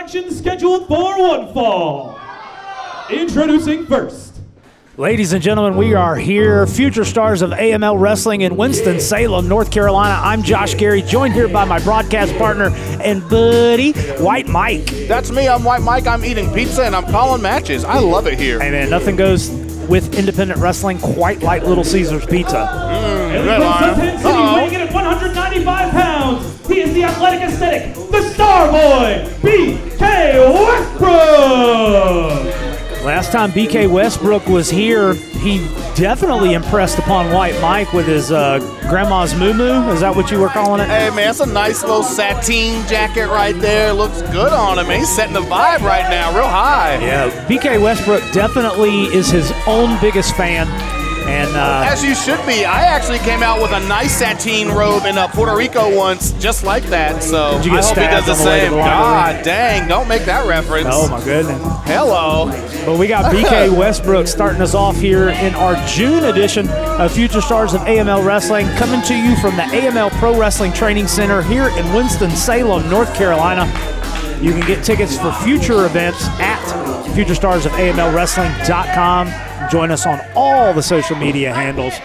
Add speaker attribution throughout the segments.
Speaker 1: action scheduled for one fall. Introducing first.
Speaker 2: Ladies and gentlemen, we are here, future stars of AML Wrestling in Winston-Salem, North Carolina. I'm Josh Gary, joined here by my broadcast partner and buddy, White Mike.
Speaker 3: That's me, I'm White Mike. I'm eating pizza and I'm calling matches. I love it here.
Speaker 2: Hey man, nothing goes with independent wrestling quite like Little Caesars Pizza.
Speaker 1: Weighing in at 195 pounds, he is the athletic aesthetic, the star boy, B.K. Westbrook.
Speaker 2: Last time BK Westbrook was here, he definitely impressed upon White Mike with his grandma's moo-moo. Is that what you were calling it?
Speaker 3: Hey, man, it's a nice little sateen jacket right there. Looks good on him, man. He's setting the vibe right now, real high.
Speaker 2: Yeah, BK Westbrook definitely is his own biggest fan. And
Speaker 3: as you should be. I actually came out with a nice sateen robe in Puerto Rico once, just like that. So
Speaker 2: Did you get
Speaker 3: I hope he does the same. God dang, don't make that reference.
Speaker 2: Oh my goodness.
Speaker 3: Hello.
Speaker 2: But we got BK Westbrook starting us off here in our June edition of Future Stars of AML Wrestling, coming to you from the AML Pro Wrestling Training Center here in Winston-Salem, North Carolina. You can get tickets for future events at futurestarsofamlwrestling.com. Join us on all the social media handles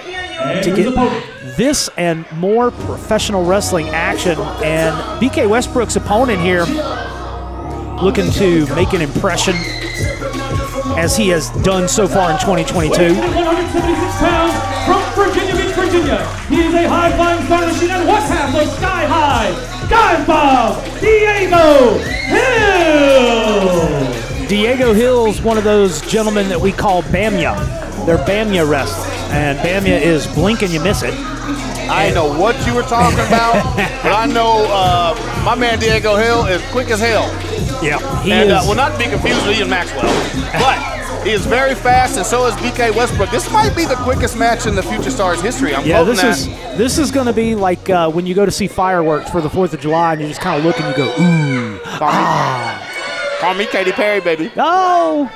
Speaker 2: to get this and more professional wrestling action. And BK Westbrook's opponent here looking to make an impression as he has done so far in 2022.
Speaker 1: 176 pounds from Virginia Beach, Virginia. He is a high-flying star machine and what's half the sky high. Dive bomb, Diego Hill.
Speaker 2: Diego Hill's one of those gentlemen that we call Bamya. They're Bamya wrestlers, and Bamya is blink and you miss it.
Speaker 3: I didn't know what you were talking about, but I know my man Diego Hill is quick as hell.
Speaker 2: Yeah, he
Speaker 3: and,
Speaker 2: is.
Speaker 3: well, not to be confused with Ian Maxwell, but he is very fast, and so is BK Westbrook. This might be the quickest match in the Future Stars history. I'm hoping
Speaker 2: this is going to be like when you go to see fireworks for the 4th of July, and you just kind of look and you go, ooh,
Speaker 3: Call me Katy Perry, baby.
Speaker 2: Oh!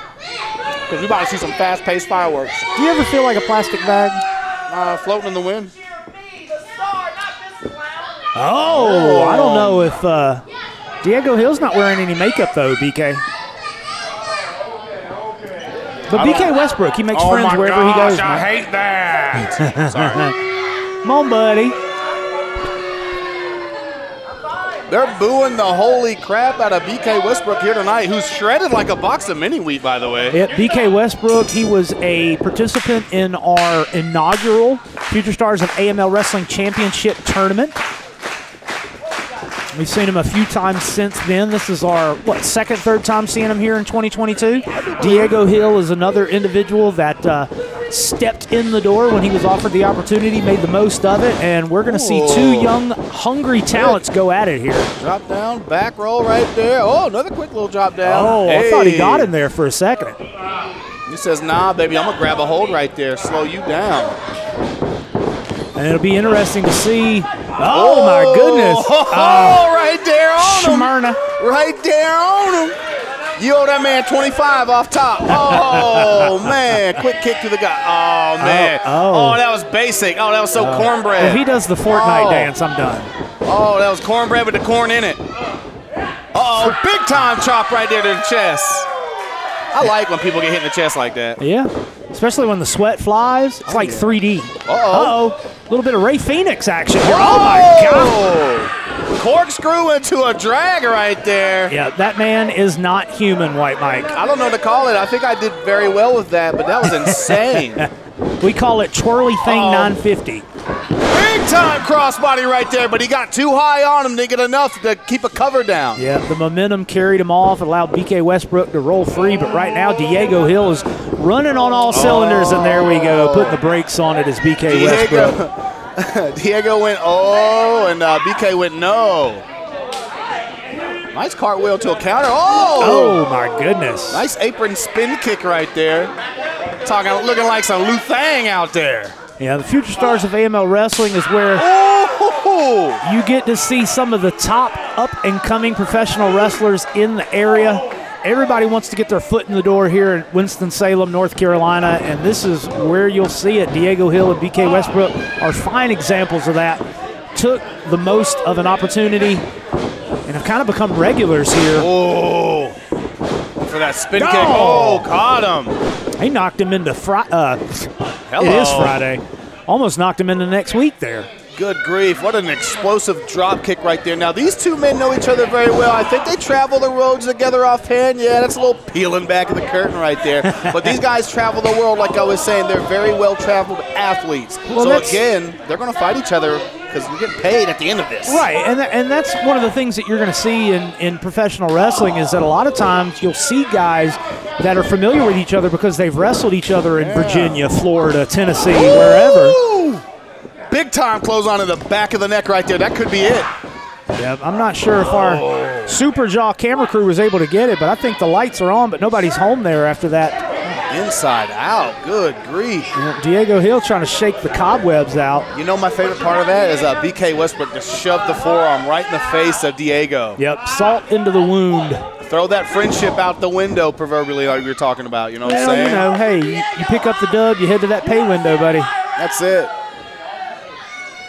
Speaker 3: Because we about to see some fast-paced fireworks.
Speaker 2: Do you ever feel like a plastic bag?
Speaker 3: Floating in the wind.
Speaker 2: Oh, I don't know if Diego Hill's not wearing any makeup, though, BK. But BK Westbrook, he makes friends wherever he goes.
Speaker 3: I hate that. Sorry.
Speaker 2: Come on, buddy.
Speaker 3: They're booing the holy crap out of BK Westbrook here tonight, who's shredded like a box of mini wheat, by the way.
Speaker 2: Yeah, BK Westbrook, he was a participant in our inaugural Future Stars of AML Wrestling Championship tournament. We've seen him a few times since then. This is our, second, third time seeing him here in 2022. Diego Hill is another individual that stepped in the door when he was offered the opportunity, made the most of it, and we're going to see two young, hungry talents go at it here.
Speaker 3: Drop down, back roll right there. Oh, another quick little drop down.
Speaker 2: Oh,
Speaker 3: hey.
Speaker 2: I thought he got him there for a second.
Speaker 3: He says, nah, baby, I'm going to grab a hold right there, slow you down.
Speaker 2: And it'll be interesting to see. Oh, my goodness.
Speaker 3: Oh, right there on
Speaker 2: Smyrna.
Speaker 3: him. Right there on him. You owe that man 25 off top. Oh, man. Quick kick to the guy. Oh, man. Oh, that was basic. Oh, that was so cornbread.
Speaker 2: If he does the Fortnite dance, I'm done.
Speaker 3: Oh, that was cornbread with the corn in it. Uh-oh, big time chop right there to the chest. I like when people get hit in the chest like that.
Speaker 2: Yeah, especially when the sweat flies. It's like 3D.
Speaker 3: Uh-oh.
Speaker 2: A little bit of Ray Phoenix action here. Oh, my God.
Speaker 3: Corkscrew into a drag right there.
Speaker 2: Yeah, that man is not human, White Mike.
Speaker 3: I don't know what to call it. I think I did very well with that, but that was insane.
Speaker 2: We call it Twirly Thing 950.
Speaker 3: Big time crossbody right there, but he got too high on him, didn't get enough to keep a cover down.
Speaker 2: Yeah, the momentum carried him off, allowed BK Westbrook to roll free, but right now Diego Hill is running on all cylinders, and there we go, putting the brakes on it as BK Westbrook.
Speaker 3: Diego went and BK went no. Nice cartwheel to a counter.
Speaker 2: Oh, my goodness.
Speaker 3: Nice apron spin kick right there. Looking like some Lu Thang out there.
Speaker 2: Yeah, the Future Stars of AML Wrestling is where you get to see some of the top up-and-coming professional wrestlers in the area. Everybody wants to get their foot in the door here in Winston-Salem, North Carolina, and this is where you'll see it. Diego Hill and BK Westbrook are fine examples of that. Took the most of an opportunity and have kind of become regulars here.
Speaker 3: Oh, for that spin kick. Oh, caught him.
Speaker 2: He knocked him into
Speaker 3: Hello.
Speaker 2: It is Friday. Almost knocked him into next week there.
Speaker 3: Good grief. What an explosive drop kick right there. Now, these two men know each other very well. I think they travel the roads together offhand. Yeah, that's a little peeling back of the curtain right there. But these guys travel the world, like I was saying. They're very well-traveled athletes. Well, so, again, they're going to fight each other because you get paid at the end of this.
Speaker 2: Right, and that's one of the things that you're going to see in professional wrestling is that a lot of times you'll see guys that are familiar with each other because they've wrestled each other in Virginia, Florida, Tennessee, wherever.
Speaker 3: Big time close on to the back of the neck right there. That could be it.
Speaker 2: Yeah, I'm not sure if our Super Jaw camera crew was able to get it, but I think the lights are on, but nobody's home there after that.
Speaker 3: Inside out. Good grief.
Speaker 2: Yeah, Diego Hill trying to shake the cobwebs out.
Speaker 3: You know my favorite part of that is BK Westbrook just shoved the forearm right in the face of Diego.
Speaker 2: Yep, salt into the wound.
Speaker 3: Throw that friendship out the window, proverbially, like we were talking about. You know what I'm saying?
Speaker 2: You know, hey, you pick up the dub, you head to that pay window, buddy.
Speaker 3: That's it.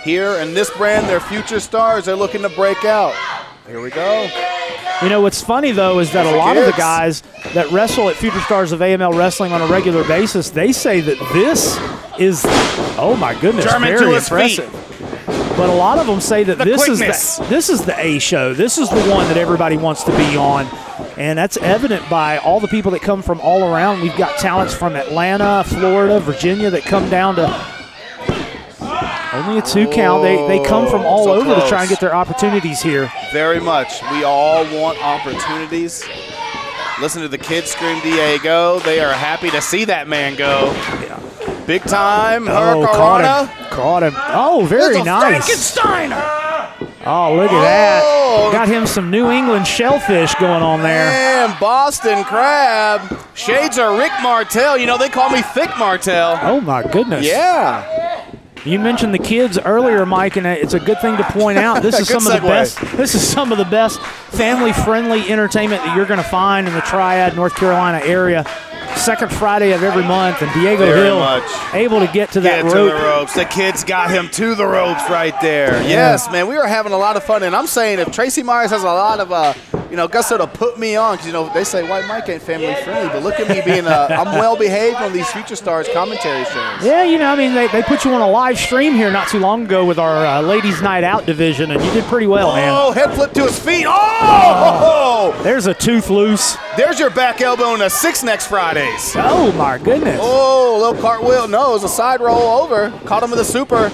Speaker 3: Here in this brand, they're future stars. They're looking to break out. Here we go.
Speaker 2: You know, what's funny, though, is that a lot of the guys that wrestle at Future Stars of AML Wrestling on a regular basis, they say that this is, oh, my goodness,
Speaker 3: German
Speaker 2: very
Speaker 3: to his
Speaker 2: impressive.
Speaker 3: Feet.
Speaker 2: But a lot of them say that this is the A show. This is the one that everybody wants to be on. And that's evident by all the people that come from all around. We've got talents from Atlanta, Florida, Virginia that come down to only a 2 count. They come from all over to try and get their opportunities here.
Speaker 3: Very much. We all want opportunities. Listen to the kids scream Diego. They are happy to see that man go.
Speaker 2: Yeah.
Speaker 3: Big time.
Speaker 2: Caught him. Oh, very nice.
Speaker 3: Frankensteiner.
Speaker 2: Oh, look at that. Got him some New England shellfish going on there.
Speaker 3: Man, Boston Crab. Shades are Rick Martel. You know, they call me Thick Martel.
Speaker 2: Oh, my goodness.
Speaker 3: Yeah.
Speaker 2: You mentioned the kids earlier, Mike, and it's a good thing to point out. This is some of the best. This is some of the best family-friendly entertainment that you're going to find in the Triad, North Carolina area. Second Friday of every month, and Diego Hill able to get to that rope.
Speaker 3: To the ropes. The kids got him to the ropes right there. Yeah. Yes, man, we were having a lot of fun, and I'm saying if Tracy Myers has a lot of gusto to put me on, because they say White Mike ain't family friendly, but look at me being I'm well behaved on these Future Stars commentary shows.
Speaker 2: Yeah, they put you on a live stream here not too long ago with our Ladies Night Out division, and you did pretty well, man.
Speaker 3: Oh, head flip to his feet. Oh!
Speaker 2: There's a tooth loose.
Speaker 3: There's your back elbow in a 6 next Fridays.
Speaker 2: Oh, my goodness.
Speaker 3: Oh, little cartwheel. No, it was a side roll over. Caught him with a super.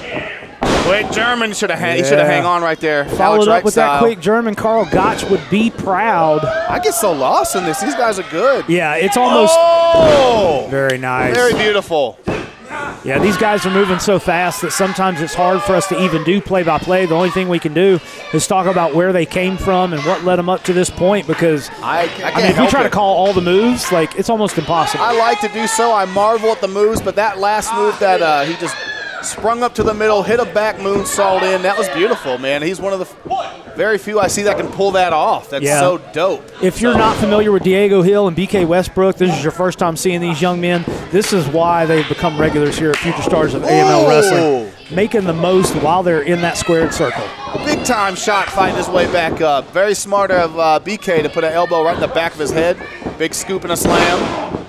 Speaker 3: Quick German. He should have hang on right there.
Speaker 2: Followed up with that quick German. Carl Gotch would be proud.
Speaker 3: I get so lost in this. These guys are good.
Speaker 2: Yeah, it's almost very nice.
Speaker 3: Very beautiful.
Speaker 2: Yeah, these guys are moving so fast that sometimes it's hard for us to even do play-by-play. The only thing we can do is talk about where they came from and what led them up to this point, because
Speaker 3: I mean,
Speaker 2: if we try to call all the moves, it's almost impossible.
Speaker 3: I like to do so. I marvel at the moves, but that last move that he just sprung up to the middle, hit a back moonsault in, that was beautiful, man. He's one of the very few I see that can pull that off. That's so dope.
Speaker 2: If you're not familiar with Diego Hill and BK Westbrook, this is your first time seeing these young men. This is why they've become regulars here at Future Stars of AML Wrestling, making the most while they're in that squared circle.
Speaker 3: Big time shot fighting his way back up. Very smart of BK to put an elbow right in the back of his head. Big scoop and a slam.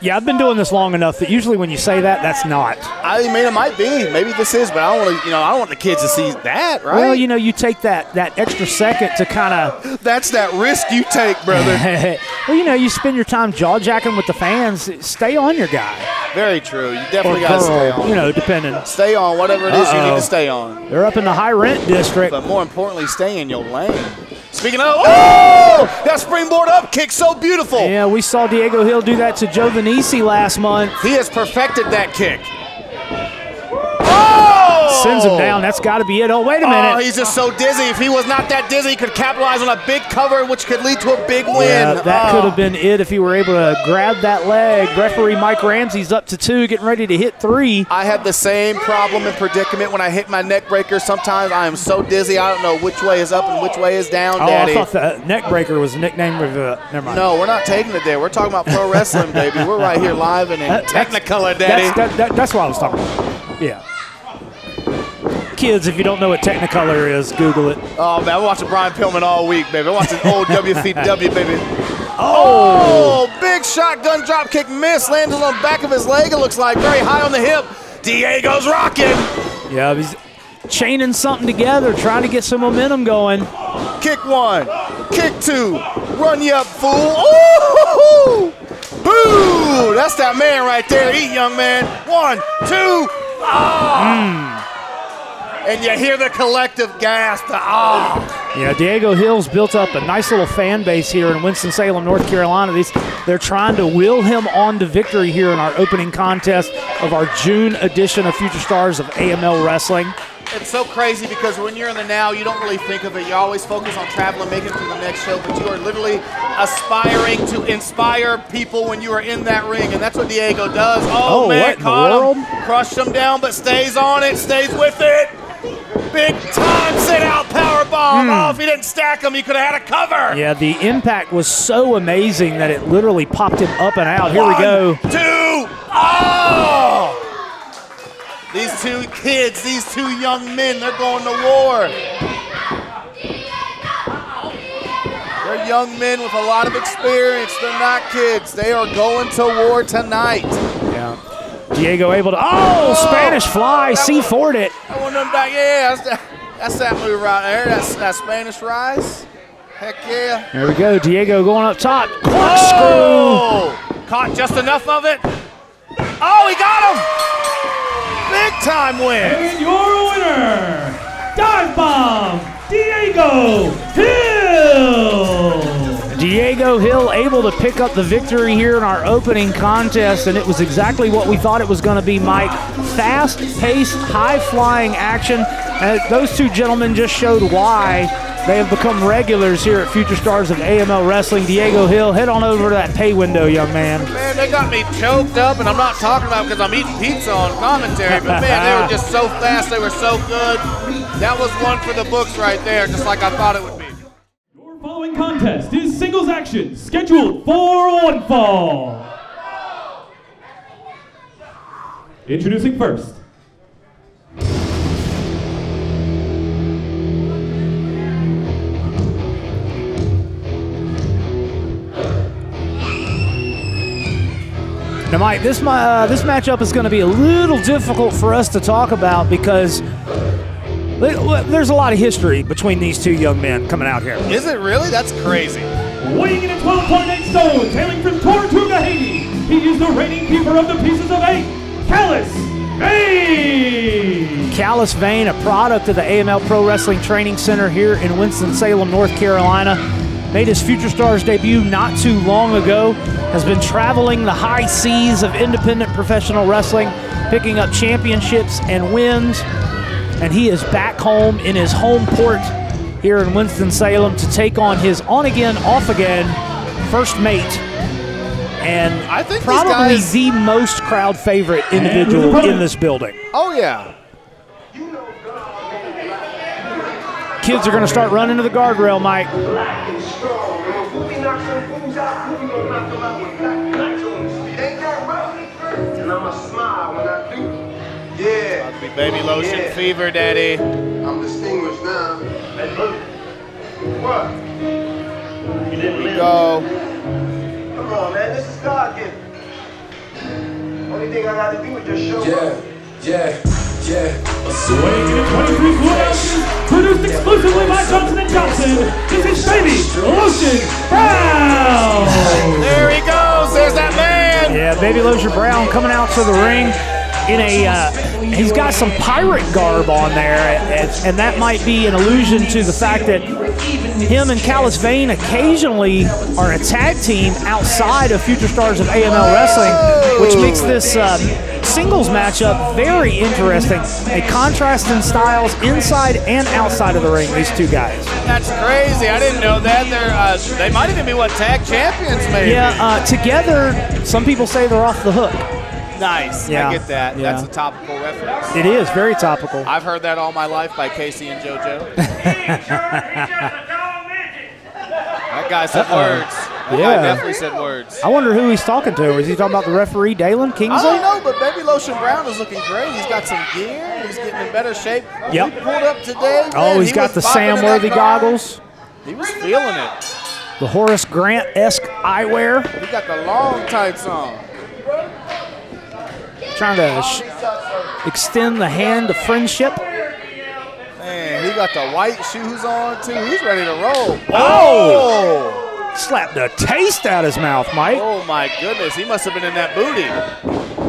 Speaker 2: Yeah, I've been doing this long enough that usually when you say that, that's not.
Speaker 3: I mean, it might be. Maybe this is, but I don't want to. I don't want the kids to see that, right?
Speaker 2: Well, you take that extra second to kind of.
Speaker 3: That's that risk you take, brother.
Speaker 2: Well, you spend your time jaw-jacking with the fans. Stay on your guy.
Speaker 3: Very true. You definitely got to stay on.
Speaker 2: Depending.
Speaker 3: Stay on whatever it is you need to stay on.
Speaker 2: They're up in the high rent district.
Speaker 3: But more importantly, stay in your lane. Speaking of, that springboard up kick, so beautiful.
Speaker 2: Yeah, we saw Diego Hill do that to Joe Venisi last month.
Speaker 3: He has perfected that kick.
Speaker 2: Sends him down. That's got to be it. Oh, wait a minute.
Speaker 3: Oh, he's just so dizzy. If he was not that dizzy, he could capitalize on a big cover, which could lead to a big win.
Speaker 2: Yeah, that could have been it if he were able to grab that leg. Referee Mike Ramsey's up to 2, getting ready to hit 3.
Speaker 3: I have the same problem and predicament when I hit my neck breaker. Sometimes I am so dizzy, I don't know which way is up and which way is down, Daddy.
Speaker 2: I thought the neck breaker was a nickname of never mind.
Speaker 3: No, we're not taking it there. We're talking about pro wrestling, baby. We're right here live and in Technicolor, Daddy.
Speaker 2: That's what I was talking about. Yeah. kids, if you don't know what Technicolor is, Google it.
Speaker 3: Oh, man, I'm watching Brian Pillman all week, baby. I'm watching old WCW, baby. Oh, big shotgun drop kick miss. Lands on the back of his leg, it looks like. Very high on the hip. Diego's rocking.
Speaker 2: Yeah, he's chaining something together, trying to get some momentum going.
Speaker 3: Kick one, kick two, run you up, fool. Ooh! Boo! That's that man right there. Eat, young man. 1, 2. Ah! And you hear the collective gasp. Ah!
Speaker 2: Yeah, Diego Hill's built up a nice little fan base here in Winston-Salem, North Carolina. They're trying to will him on to victory here in our opening contest of our June edition of Future Stars of AML Wrestling.
Speaker 3: It's so crazy because when you're in the now, you don't really think of it. You always focus on traveling, making it to the next show, but you are literally aspiring to inspire people when you are in that ring, and that's what Diego does. Oh man, caught him, crushed him down, but stays on it, stays with it. Big time sit-out powerbomb. Oh, if he didn't stack him, he could have had a cover.
Speaker 2: Yeah, the impact was so amazing that it literally popped him up and out. Here we go.
Speaker 3: 1, 2, oh! These two kids, these two young men, they're going to war. They're young men with a lot of experience. They're not kids. They are going to war tonight.
Speaker 2: Yeah. Diego able to, Spanish fly, C4'd it.
Speaker 3: I want them back. Yeah, that's that move right there. That's that Spanish rise. Heck yeah.
Speaker 2: There we go. Diego going up top. Corkscrew.
Speaker 3: Oh! Caught just enough of it. Oh, he got him. Big time win.
Speaker 1: And your winner, Dive Bomb, Diego Hill.
Speaker 2: Diego Hill able to pick up the victory here in our opening contest, and it was exactly what we thought it was going to be, Mike. Fast-paced, high-flying action. And those two gentlemen just showed why they have become regulars here at Future Stars of AML Wrestling. Diego Hill, head on over to that pay window, young man.
Speaker 3: Man, they got me choked up, and I'm not talking about because I'm eating pizza on commentary, but man, they were just so fast, they were so good. That was one for the books right there, just like I thought it would be.
Speaker 1: Your following contest is singles action, scheduled for one fall. Introducing first.
Speaker 2: Now, Mike, this matchup is going to be a little difficult for us to talk about because there's a lot of history between these two young men coming out here.
Speaker 3: Is it really? That's crazy.
Speaker 1: Weighing in at 12.8 stones, hailing from Tortuga, Haiti, he is the reigning keeper of the Pieces of 8, Callus Vane.
Speaker 2: Callus Vane, a product of the AML Pro Wrestling Training Center here in Winston-Salem, North Carolina. Made his Future Stars debut not too long ago, has been traveling the high seas of independent professional wrestling, picking up championships and wins, and he is back home in his home port here in Winston-Salem to take on his on-again, off-again first mate, and
Speaker 3: I think
Speaker 2: probably the most crowd favorite individual in this building.
Speaker 3: Oh, yeah.
Speaker 2: Kids are going to start running to the guardrail, Mike.
Speaker 4: And I'ma smile when I do. Yeah.
Speaker 3: About to be baby lotion fever, Daddy.
Speaker 4: I'm distinguished now. Hey, look. What? You didn't
Speaker 3: Here we go.
Speaker 4: Come on, man. This is God given. Only thing I got to do is just show up.
Speaker 1: Weighing in at 23 ounces, produced exclusively by Johnson & Johnson, this is Baby Lotion Brown.
Speaker 3: There he goes. There's that man.
Speaker 2: Yeah, Baby Lotion Brown coming out to the ring in a, he's got some pirate garb on there, and that might be an allusion to the fact that him and Callus Vane occasionally are a tag team outside of Future Stars of AML Wrestling, which makes this singles matchup very interesting. A contrast in styles inside and outside of the ring, these two guys.
Speaker 3: That's crazy. I didn't know that. They might even be tag champions, maybe.
Speaker 2: Yeah, together, some people say they're off the hook.
Speaker 3: Nice.
Speaker 2: Yeah.
Speaker 3: I get that.
Speaker 2: Yeah.
Speaker 3: That's a topical reference.
Speaker 2: It is very topical.
Speaker 3: I've heard that all my life by Casey and JoJo. That guy said words. Yeah, definitely said words.
Speaker 2: I wonder who he's talking to. Is he talking about the referee, Dalen Kingsley?
Speaker 3: I don't know, but Baby Lotion Brown is looking great. He's got some gear. He's getting in better shape.
Speaker 2: Yep.
Speaker 3: He pulled up today.
Speaker 2: Oh, he's got the Sam Worthy goggles.
Speaker 3: He was feeling it.
Speaker 2: The Horace Grant-esque eyewear.
Speaker 3: He got the long tights on.
Speaker 2: Trying to extend the hand of friendship.
Speaker 3: Man, he got the white shoes on, too. He's ready to roll.
Speaker 2: Oh! Slapped the taste out his mouth, Mike.
Speaker 3: Oh, my goodness. He must have been in that booty.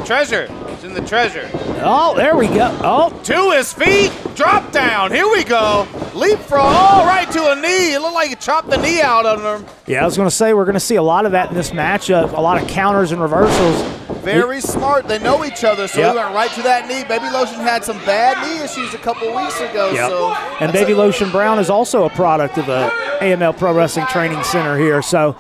Speaker 3: Treasure. It's in the treasure.
Speaker 2: Oh, there we go. Oh.
Speaker 3: To his feet. Drop down. Here we go. Leapfrog. Oh, right to a knee. It looked like he chopped the knee out of him.
Speaker 2: Yeah, I was going to say, we're going to see a lot of that in this matchup. A lot of counters and reversals.
Speaker 3: Very smart. They know each other, so he went right to that knee. Baby Lotion had some bad knee issues a couple weeks ago.
Speaker 2: Yep.
Speaker 3: So
Speaker 2: and Baby Lotion Brown is also a product of the AML Pro Wrestling Training Center here, so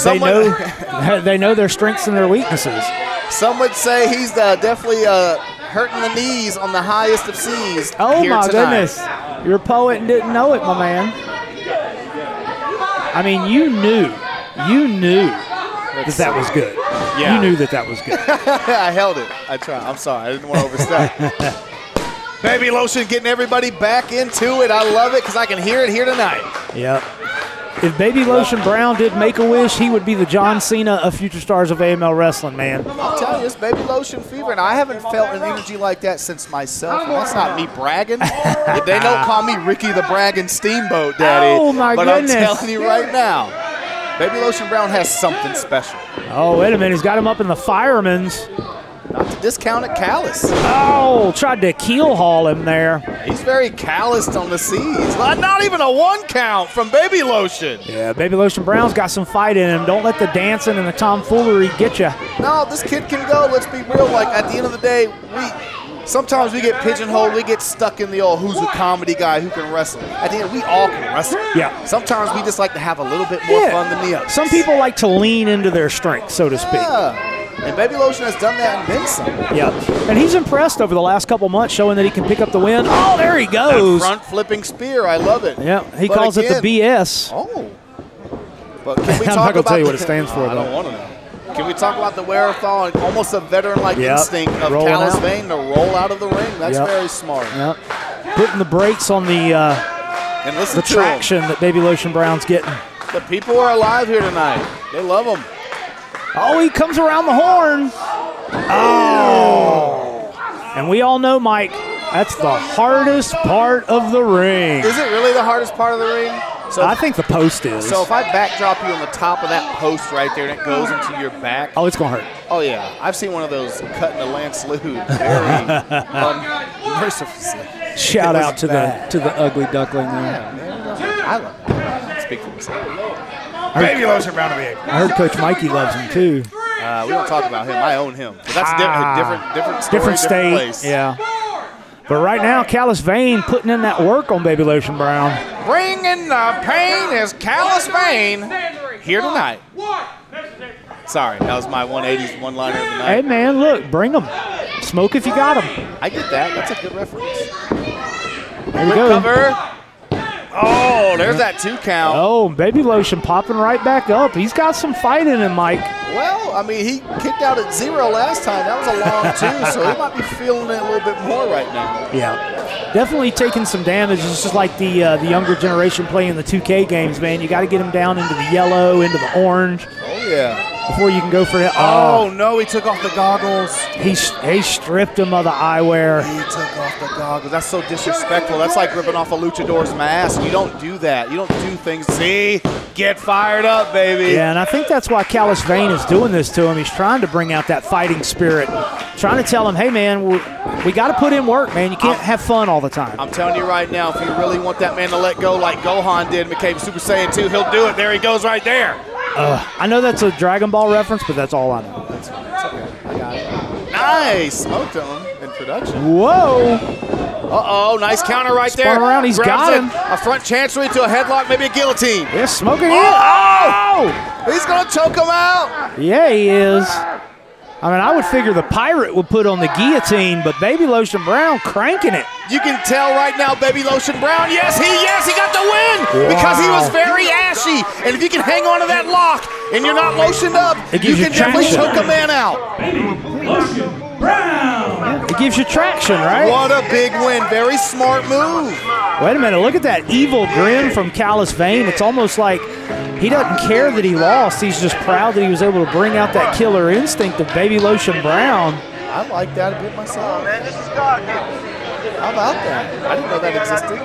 Speaker 2: they know their strengths and their weaknesses.
Speaker 3: Some would say he's definitely hurting the knees on the highest of seas.
Speaker 2: Oh,
Speaker 3: here
Speaker 2: my
Speaker 3: tonight.
Speaker 2: goodness. You're a poet and didn't know it, my man. I mean, you knew that was good.
Speaker 3: Yeah.
Speaker 2: You knew that was good.
Speaker 3: I held it. I tried. I'm sorry. I didn't want to overstep. Baby Lotion getting everybody back into it. I love it because I can hear it here tonight.
Speaker 2: Yep. If Baby Lotion Brown did Make-A-Wish, he would be the John Cena of Future Stars of AML Wrestling, man.
Speaker 3: I'll tell you, it's Baby Lotion fever, and I haven't felt an energy like that since myself. And that's not me bragging. They don't call me Ricky the Bragging Steamboat, Daddy.
Speaker 2: Oh, my goodness.
Speaker 3: But I'm telling you right now, Baby Lotion Brown has something special.
Speaker 2: Oh, wait a minute. He's got him up in the fireman's.
Speaker 3: Not to discount it, callous.
Speaker 2: Oh, tried to keel haul him there.
Speaker 3: He's very calloused on the seas. Not even a 1 count from Baby Lotion.
Speaker 2: Yeah, Baby Lotion Brown's got some fight in him. Don't let the dancing and the tomfoolery get you.
Speaker 3: No, this kid can go. Let's be real. Like, at the end of the day, sometimes we get pigeonholed. We get stuck in the old who's a comedy guy who can wrestle. At the end, we all can wrestle. Yeah. Sometimes we just like to have a little bit more fun than the others.
Speaker 2: Some people like to lean into their strength, so to speak.
Speaker 3: Yeah. And Baby Lotion has done that and then some.
Speaker 2: Yeah. And he's impressed over the last couple months, showing that he can pick up the win. Oh, there he goes.
Speaker 3: That front flipping spear. I love it.
Speaker 2: Yeah. He calls it the BS.
Speaker 3: Oh. But can we
Speaker 2: I'm
Speaker 3: talk
Speaker 2: not going to tell you
Speaker 3: about
Speaker 2: what it stands for,
Speaker 3: I
Speaker 2: though.
Speaker 3: don't want to know. Can we talk about the wherewithal and almost a veteran-like instinct of Callous Vein to roll out of the ring? That's very smart.
Speaker 2: Yep. Putting the brakes on the traction that Baby Lotion Brown's getting.
Speaker 3: The people are alive here tonight. They love him.
Speaker 2: Oh, he comes around the horn. Oh. And we all know, Mike, that's the hardest part of the ring.
Speaker 3: Is it really the hardest part of the ring?
Speaker 2: So I think the post is.
Speaker 3: So if I backdrop you on the top of that post right there and it goes into your back.
Speaker 2: Oh, it's going to hurt.
Speaker 3: Oh, yeah. I've seen one of those cut in the Lance Lude very unmercifully.
Speaker 2: Shout out to the ugly duckling there.
Speaker 3: Yeah, man. I love it. Speak for myself. Baby Lotion Brown to be.
Speaker 2: I heard Coach Mikey loves him, too.
Speaker 3: We don't talk about him. I own him. But that's different story,
Speaker 2: different state.
Speaker 3: Place.
Speaker 2: Yeah. But right now, Callous Vein putting in that work on Baby Lotion Brown.
Speaker 3: Bringing the pain is Callous Vein here tonight. Sorry, that was my 180s one-liner of the night.
Speaker 2: Hey, man, look, bring them. Smoke if you got them.
Speaker 3: I get that. That's a good reference.
Speaker 2: There you go.
Speaker 3: Cover. Oh, there's that 2 count.
Speaker 2: Oh, Baby Lotion popping right back up. He's got some fight in him, Mike.
Speaker 3: Well, I mean, he kicked out at 0 last time. That was a long 2, so he might be feeling it a little bit more right now.
Speaker 2: Yeah, definitely taking some damage. It's just like the younger generation playing the 2K games, man. You got to get him down into the yellow, into the orange.
Speaker 3: Oh, yeah.
Speaker 2: Before you can go for it.
Speaker 3: Oh, no, he took off the goggles.
Speaker 2: He stripped him of the eyewear.
Speaker 3: He took off the goggles. That's so disrespectful. That's like ripping off a luchador's mask. You don't do that. You don't do things. See? Get fired up, baby.
Speaker 2: Yeah, and I think that's why Callous Vein is doing this to him. He's trying to bring out that fighting spirit. Trying to tell him, hey, man, we got to put in work, man. You can't have fun all the time.
Speaker 3: I'm telling you right now, if you really want that man to let go like Gohan did, became Super Saiyan 2, he'll do it. There he goes right there.
Speaker 2: I know that's a Dragon Ball reference, but that's all I know.
Speaker 3: That's fine. It's okay. I got it. Nice. Smoked him in production.
Speaker 2: Whoa.
Speaker 3: Uh-oh. Nice counter right there.
Speaker 2: Spun around. He's got him.
Speaker 3: A front chancery to a headlock, maybe a guillotine.
Speaker 2: Yeah, smoking it.
Speaker 3: Oh! He's going to choke him out.
Speaker 2: Yeah, he is. I mean, I would figure the Pirate would put on the guillotine, but Baby Lotion Brown cranking it.
Speaker 3: You can tell right now, Baby Lotion Brown, yes, he got the win because he was very ashy. And if you can hang on to that lock and you're not lotioned up, you can definitely choke a man out.
Speaker 1: Baby Lotion Brown.
Speaker 2: It gives you traction, right?
Speaker 3: What a big win. Very smart move.
Speaker 2: Wait a minute. Look at that evil grin from Callous Vane. It's almost like he doesn't care that he lost. He's just proud that he was able to bring out that killer instinct of Baby Lotion Brown.
Speaker 3: I like that a bit myself.
Speaker 4: Man, this is God.
Speaker 3: How about that? I didn't know that existed.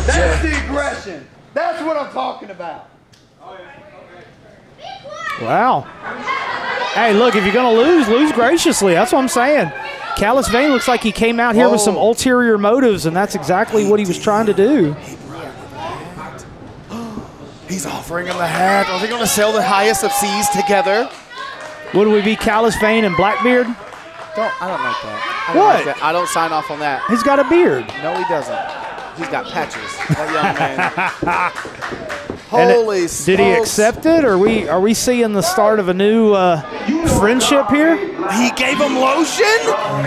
Speaker 5: That's the aggression. That's what I'm talking about.
Speaker 2: Wow. Hey, look, if you're going to lose graciously. That's what I'm saying. Callous Vane looks like he came out here with some ulterior motives, and that's exactly what he was trying to do.
Speaker 3: He's offering him the hat. Are they going to sail the highest of seas together?
Speaker 2: Would we be Callous Vane and Blackbeard?
Speaker 3: I don't like that.
Speaker 2: What?
Speaker 3: I don't sign off on that.
Speaker 2: He's got a beard.
Speaker 3: No, he doesn't. He's got patches. That young man. Holy smokes.
Speaker 2: Did he accept it, or are we seeing the start of a new friendship here?
Speaker 3: He gave him lotion?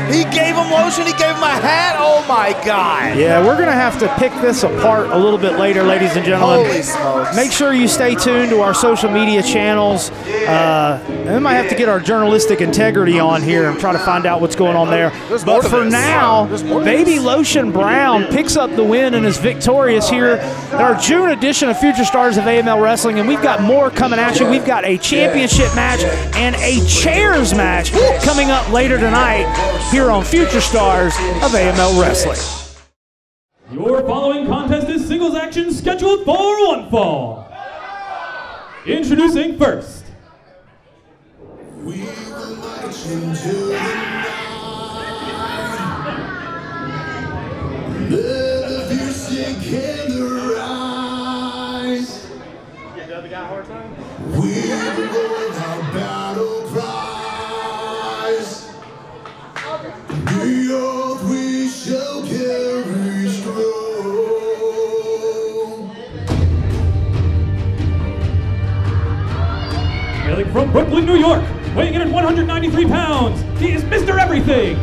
Speaker 3: He gave him lotion? He gave him a hat? Oh, my God.
Speaker 2: Yeah, we're going to have to pick this apart a little bit later, ladies and gentlemen.
Speaker 3: Holy smokes.
Speaker 2: Make sure you stay tuned to our social media channels. And we might have to get our journalistic integrity on here and try to find out what's going on there. But for now, Baby Lotion Brown picks up the win and is victorious here in our June edition of Future Stars of AML Wrestling. And we've got more coming at you. We've got a championship match and a chairs match coming up later tonight here on Future Stars of AML Wrestling.
Speaker 1: Your following contest is singles action scheduled for one fall. Introducing first.
Speaker 6: We will march into the night. Let the fear sink in the rise. We will go our battle prize. The oath we shall carry strong.
Speaker 1: Hailing from Brooklyn, New York, weighing in at 193 pounds, he is Mr. Everything,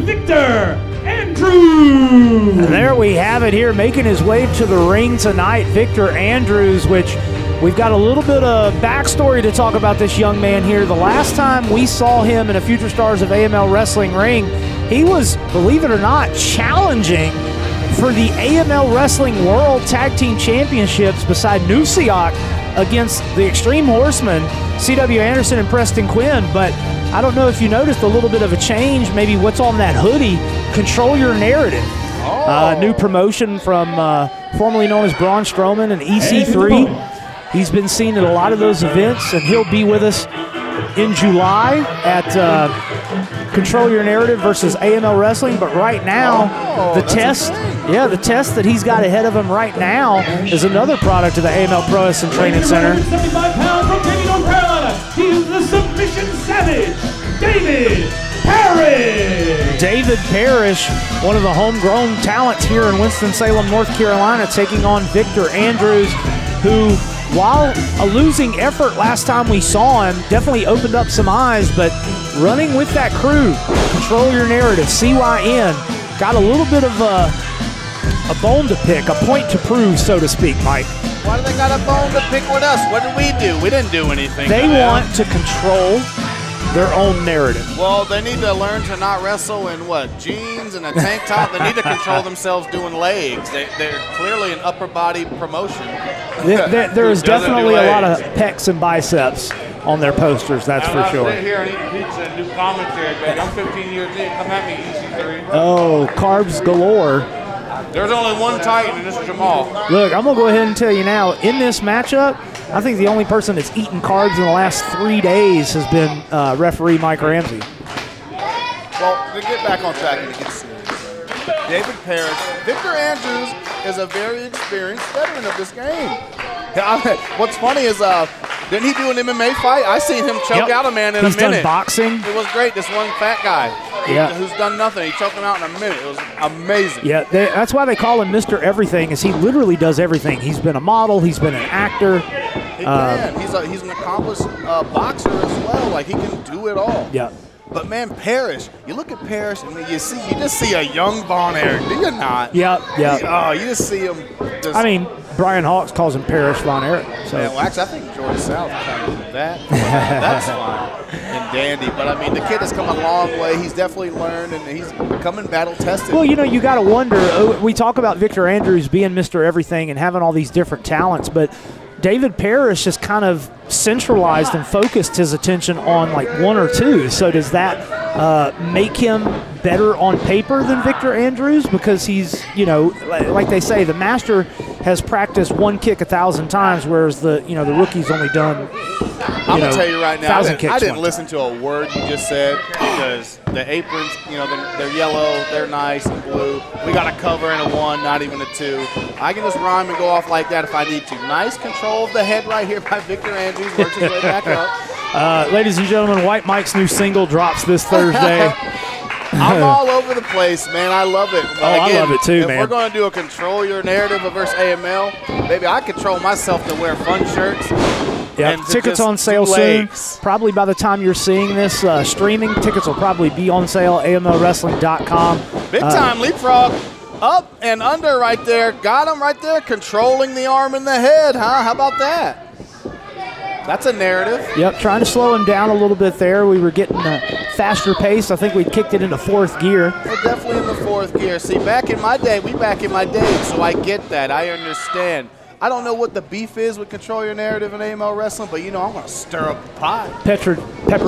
Speaker 1: Victor Andrews.
Speaker 2: And there we have it here, making his way to the ring tonight, Victor Andrews, which we've got a little bit of backstory to talk about this young man here. The last time we saw him in a Future Stars of AML Wrestling ring, he was, believe it or not, challenging for the AML Wrestling World Tag Team Championships beside Nusiak against the Extreme Horsemen, C.W. Anderson and Preston Quinn. But I don't know if you noticed a little bit of a change, maybe what's on that hoodie, Control Your Narrative. New promotion from formerly known as Braun Strowman and EC3. He's been seen at a lot of those events, and he'll be with us in July at Control Your Narrative versus AML Wrestling. But right now, the test that he's got ahead of him right now is another product of the AML Pro Wrestling Training Center.
Speaker 1: 175 pounds from Katy, North Carolina. He is the Submission Savage, David Parrish.
Speaker 2: David Parrish, one of the homegrown talents here in Winston-Salem, North Carolina, taking on Victor Andrews, who, while a losing effort last time we saw him, definitely opened up some eyes, but running with that crew, Control Your Narrative, CYN, got a little bit of a bone to pick, a point to prove, so to speak, Mike.
Speaker 3: Why do they got a bone to pick with us? What did we do? We didn't do anything.
Speaker 2: They want to control their own narrative.
Speaker 3: Well, they need to learn to not wrestle in, jeans and a tank top? They need to control themselves doing legs. They're clearly an upper body promotion.
Speaker 2: There is definitely a lot of pecs and biceps on their posters, that's for sure.
Speaker 7: I'm here and eat pizza and do commentary, baby. I'm 15 years in. Come at me, EC3.
Speaker 2: Oh, carbs galore.
Speaker 7: There's only one Titan, and this is Jamal.
Speaker 2: Look, I'm going to go ahead and tell you now, in this matchup, I think the only person that's eaten carbs in the last 3 days has been referee Mike Ramsey.
Speaker 3: Well, to get back on track and to get serious, David Parrish, Victor Andrews is a very experienced veteran of this game. What's funny is, didn't he do an MMA fight? I seen him choke out a man in a minute.
Speaker 2: He's done boxing.
Speaker 3: It was great. This one fat guy who's done nothing. He choked him out in a minute. It was amazing.
Speaker 2: Yeah, that's why they call him Mr. Everything, is he literally does everything. He's been a model. He's been an actor.
Speaker 3: He can. He's an accomplished boxer as well. Like, he can do it all.
Speaker 2: Yeah.
Speaker 3: But man, Parrish, you look at Parrish and you just see a young Von Erich, do you not?
Speaker 2: Yep.
Speaker 3: You just see him.
Speaker 2: I mean, Brian Hawks calls him Parrish Von Erich. So.
Speaker 3: Yeah, well, actually, I think George South kind of did that. That's fine and dandy. But I mean, the kid has come a long way. He's definitely learned, and he's becoming battle tested.
Speaker 2: Well, you got to wonder. We talk about Victor Andrews being Mr. Everything and having all these different talents, but David Parrish has kind of centralized and focused his attention on like one or two. So does that make him better on paper than Victor Andrews? Because he's, like they say, the master has practiced one kick 1,000 times, whereas the rookie's only done.
Speaker 3: I'm gonna tell you right now, I didn't
Speaker 2: 20.
Speaker 3: listen to a word you just said because the aprons, they're yellow, they're nice and blue. We got a cover and a 1, not even a 2. I can just rhyme and go off like that if I need to. Nice control of the head right here by Victor Andrews. Works his way back up.
Speaker 2: Ladies and gentlemen, White Mike's new single drops this Thursday.
Speaker 3: I'm all over the place, man. I love it.
Speaker 2: I love it too,
Speaker 3: man.
Speaker 2: man.
Speaker 3: If we're going to do a control your narrative versus AML, baby, I control myself to wear fun shirts.
Speaker 2: Yeah, tickets on sale soon. Probably by the time you're seeing this streaming, tickets will probably be on sale, amlwrestling.com.
Speaker 3: Big time leapfrog. Up and under right there. Got him right there, controlling the arm and the head, huh? How about that? That's a narrative.
Speaker 2: Yep, trying to slow him down a little bit there. We were getting a faster pace. I think we kicked it into 4th gear.
Speaker 3: We're definitely in the 4th gear. See, back in my day, so I get that. I understand. I don't know what the beef is with Control Your Narrative and AML Wrestling, but, I'm going to stir up the pot.
Speaker 2: Pepper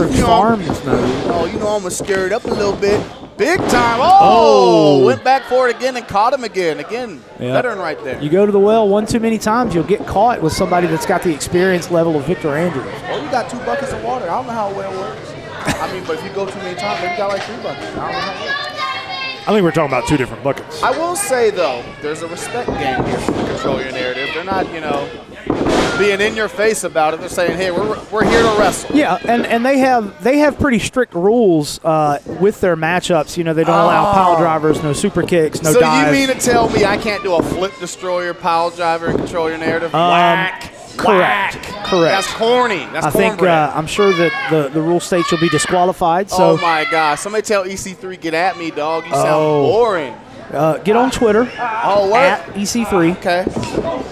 Speaker 2: Farms.
Speaker 3: I'm going to stir it up a little bit. Big time. Oh! Went back for it again and caught him again. Again, veteran right there.
Speaker 2: You go to the well one too many times, you'll get caught with somebody that's got the experience level of Victor Andrews.
Speaker 3: Oh, you got 2 buckets of water. I don't know how a well works. I mean, but if you go too many times, maybe you got like 3 buckets. I don't know how it works.
Speaker 2: I think we're talking about 2 different buckets.
Speaker 3: I will say, though, there's a respect game here for the Control Your Narrative. They're not, being in your face about it. They're saying, hey, we're here to wrestle.
Speaker 2: Yeah, and they have pretty strict rules with their matchups. They don't allow pile drivers, no super kicks, no dives.
Speaker 3: So you mean to tell me I can't do a flip destroyer, pile driver, and Control Your Narrative? Whack.
Speaker 2: Correct.
Speaker 3: That's corny. That's cornbread.
Speaker 2: I'm sure that the rule states you'll be disqualified. So.
Speaker 3: Oh, my gosh. Somebody tell EC3, get at me, dog. You sound boring.
Speaker 2: Get on Twitter.
Speaker 3: Oh, what?
Speaker 2: At EC3.
Speaker 3: Okay.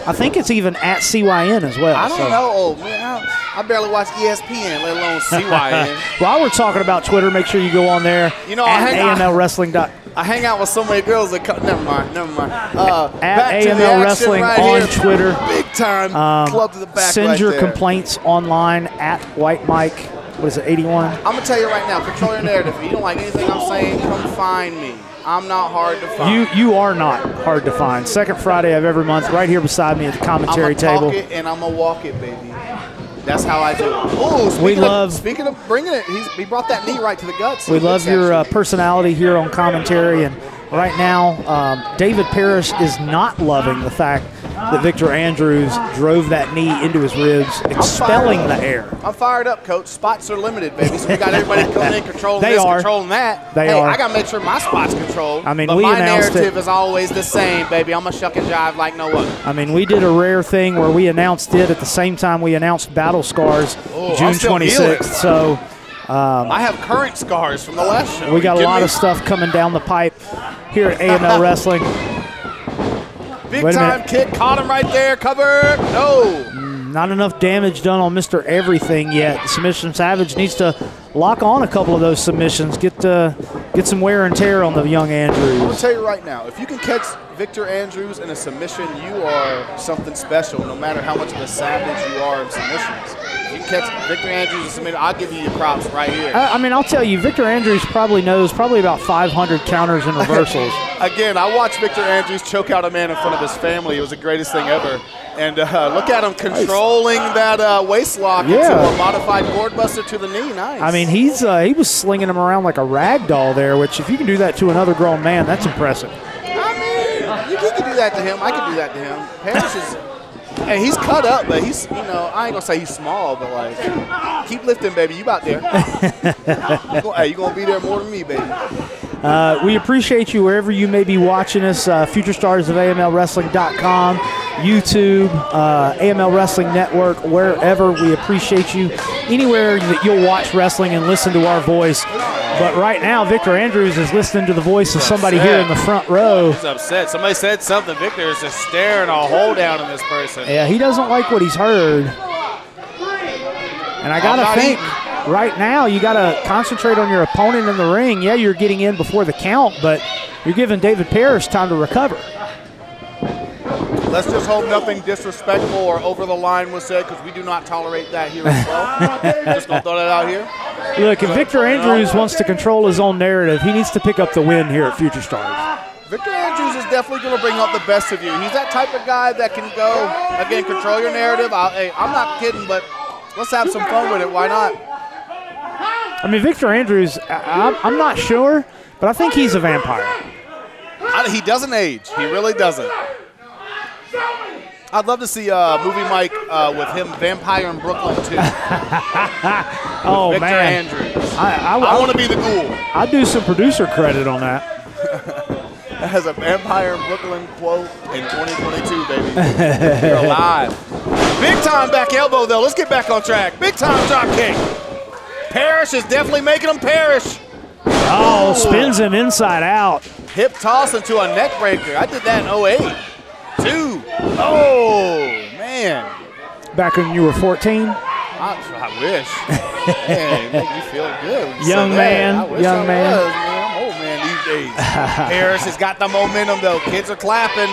Speaker 2: I think it's even at CYN as well.
Speaker 3: I don't know. Oh, man. I barely watch ESPN, let alone CYN.
Speaker 2: While we're talking about Twitter, make sure you go on there. At AMLWrestling.
Speaker 3: I hang out with so many girls that never mind.
Speaker 2: At AML Wrestling on Twitter.
Speaker 3: Big time club to the back.
Speaker 2: Send your complaints online at White Mike. What is it, 81?
Speaker 3: I'm going to tell you right now, Control Your Narrative. If you don't like anything I'm saying, come find me. I'm not hard to find.
Speaker 2: You are not hard to find. Second Friday of every month, right here beside me at the commentary table.
Speaker 3: I'm going to talk it and I'm going to walk it, baby. That's how I do it. Oh, speaking of bringing it, he brought that knee right to the guts.
Speaker 2: We love your personality here on commentary, and right now, David Parrish is not loving the fact that Victor Andrews drove that knee into his ribs, expelling the air.
Speaker 3: I'm fired up, Coach. Spots are limited, baby. So we got everybody coming in, controlling controlling that.
Speaker 2: They are.
Speaker 3: I got to make sure my spot's controlled.
Speaker 2: I mean,
Speaker 3: but
Speaker 2: we
Speaker 3: my
Speaker 2: announced
Speaker 3: narrative is always the same, baby. I'm going to shuck and jive like no other.
Speaker 2: I mean, we did a rare thing where we announced it at the same time we announced Battle Scars, June 26th. So
Speaker 3: I have current scars from the last show.
Speaker 2: We got a lot of stuff coming down the pipe here at AML Wrestling.
Speaker 3: Big time kick, caught him right there, cover, no.
Speaker 2: Not enough damage done on Mr. Everything yet. Submission Savage needs to lock on a couple of those submissions, get some wear and tear on the young Andrews.
Speaker 3: I'm going to tell you right now, if you can catch Victor Andrews in a submission, you are something special, no matter how much of a savage you are in submissions. If you can catch Victor Andrews in a submission, I'll give you your props right here.
Speaker 2: I mean, I'll tell you, Victor Andrews probably knows about 500 counters and reversals.
Speaker 3: Again, I watched Victor Andrews choke out a man in front of his family. It was the greatest thing ever. And look at him controlling that waist lock into a modified board buster to the knee. Nice.
Speaker 2: I mean, he was slinging him around like a rag doll there, which if you can do that to another grown man, that's impressive.
Speaker 3: I mean, you can do that to him. I can do that to him. Parrish is, and he's cut up, but he's, I ain't going to say he's small, but like, keep lifting, baby. You out there. Hey, you going to be there more than me, baby.
Speaker 2: We appreciate you wherever you may be watching us. Future Stars of AMLWrestling.com. YouTube, AML Wrestling Network, wherever. We appreciate you. Anywhere that you'll watch wrestling and listen to our voice. But right now, Victor Andrews is listening to the voice of somebody here in the front row.
Speaker 3: He's upset. Somebody said something. Victor is just staring a hole down in this person.
Speaker 2: Yeah, he doesn't like what he's heard. And I got to think, right now, you got to concentrate on your opponent in the ring. Yeah, you're getting in before the count, but you're giving David Parrish time to recover.
Speaker 3: Let's just hope nothing disrespectful or over the line was said, because we do not tolerate that here as well. Just gonna throw that out here.
Speaker 2: Look, if Victor Andrews wants to control his own narrative, he needs to pick up the win here at Future Stars.
Speaker 3: Victor Andrews is definitely going to bring out the best of you. He's that type of guy that can go, again, control your narrative. Hey, I'm not kidding, but let's have some fun with it. Why not?
Speaker 2: I mean, Victor Andrews, I'm not sure, but I think he's a vampire.
Speaker 3: He doesn't age. He really doesn't. I'd love to see Movie Mike with him, Vampire in Brooklyn, too.
Speaker 2: Oh,
Speaker 3: Victor
Speaker 2: man.
Speaker 3: Andrews.
Speaker 2: I
Speaker 3: want to be the ghoul.
Speaker 2: I'd do some producer credit on that.
Speaker 3: That has a Vampire in Brooklyn quote in 2022, baby. You're alive. Big time back elbow, though. Let's get back on track. Big time drop kick. Parrish is definitely making him perish.
Speaker 2: Oh, spins him inside out.
Speaker 3: Hip toss into a neck breaker. I did that in 08. 2. Oh, man.
Speaker 2: Back when you were 14?
Speaker 3: I wish. Man, it make me feel good. When you
Speaker 2: young
Speaker 3: said
Speaker 2: man,
Speaker 3: that. I wish
Speaker 2: young
Speaker 3: I
Speaker 2: man.
Speaker 3: Was, man. I'm old man these days. Harris has got the momentum, though. Kids are clapping.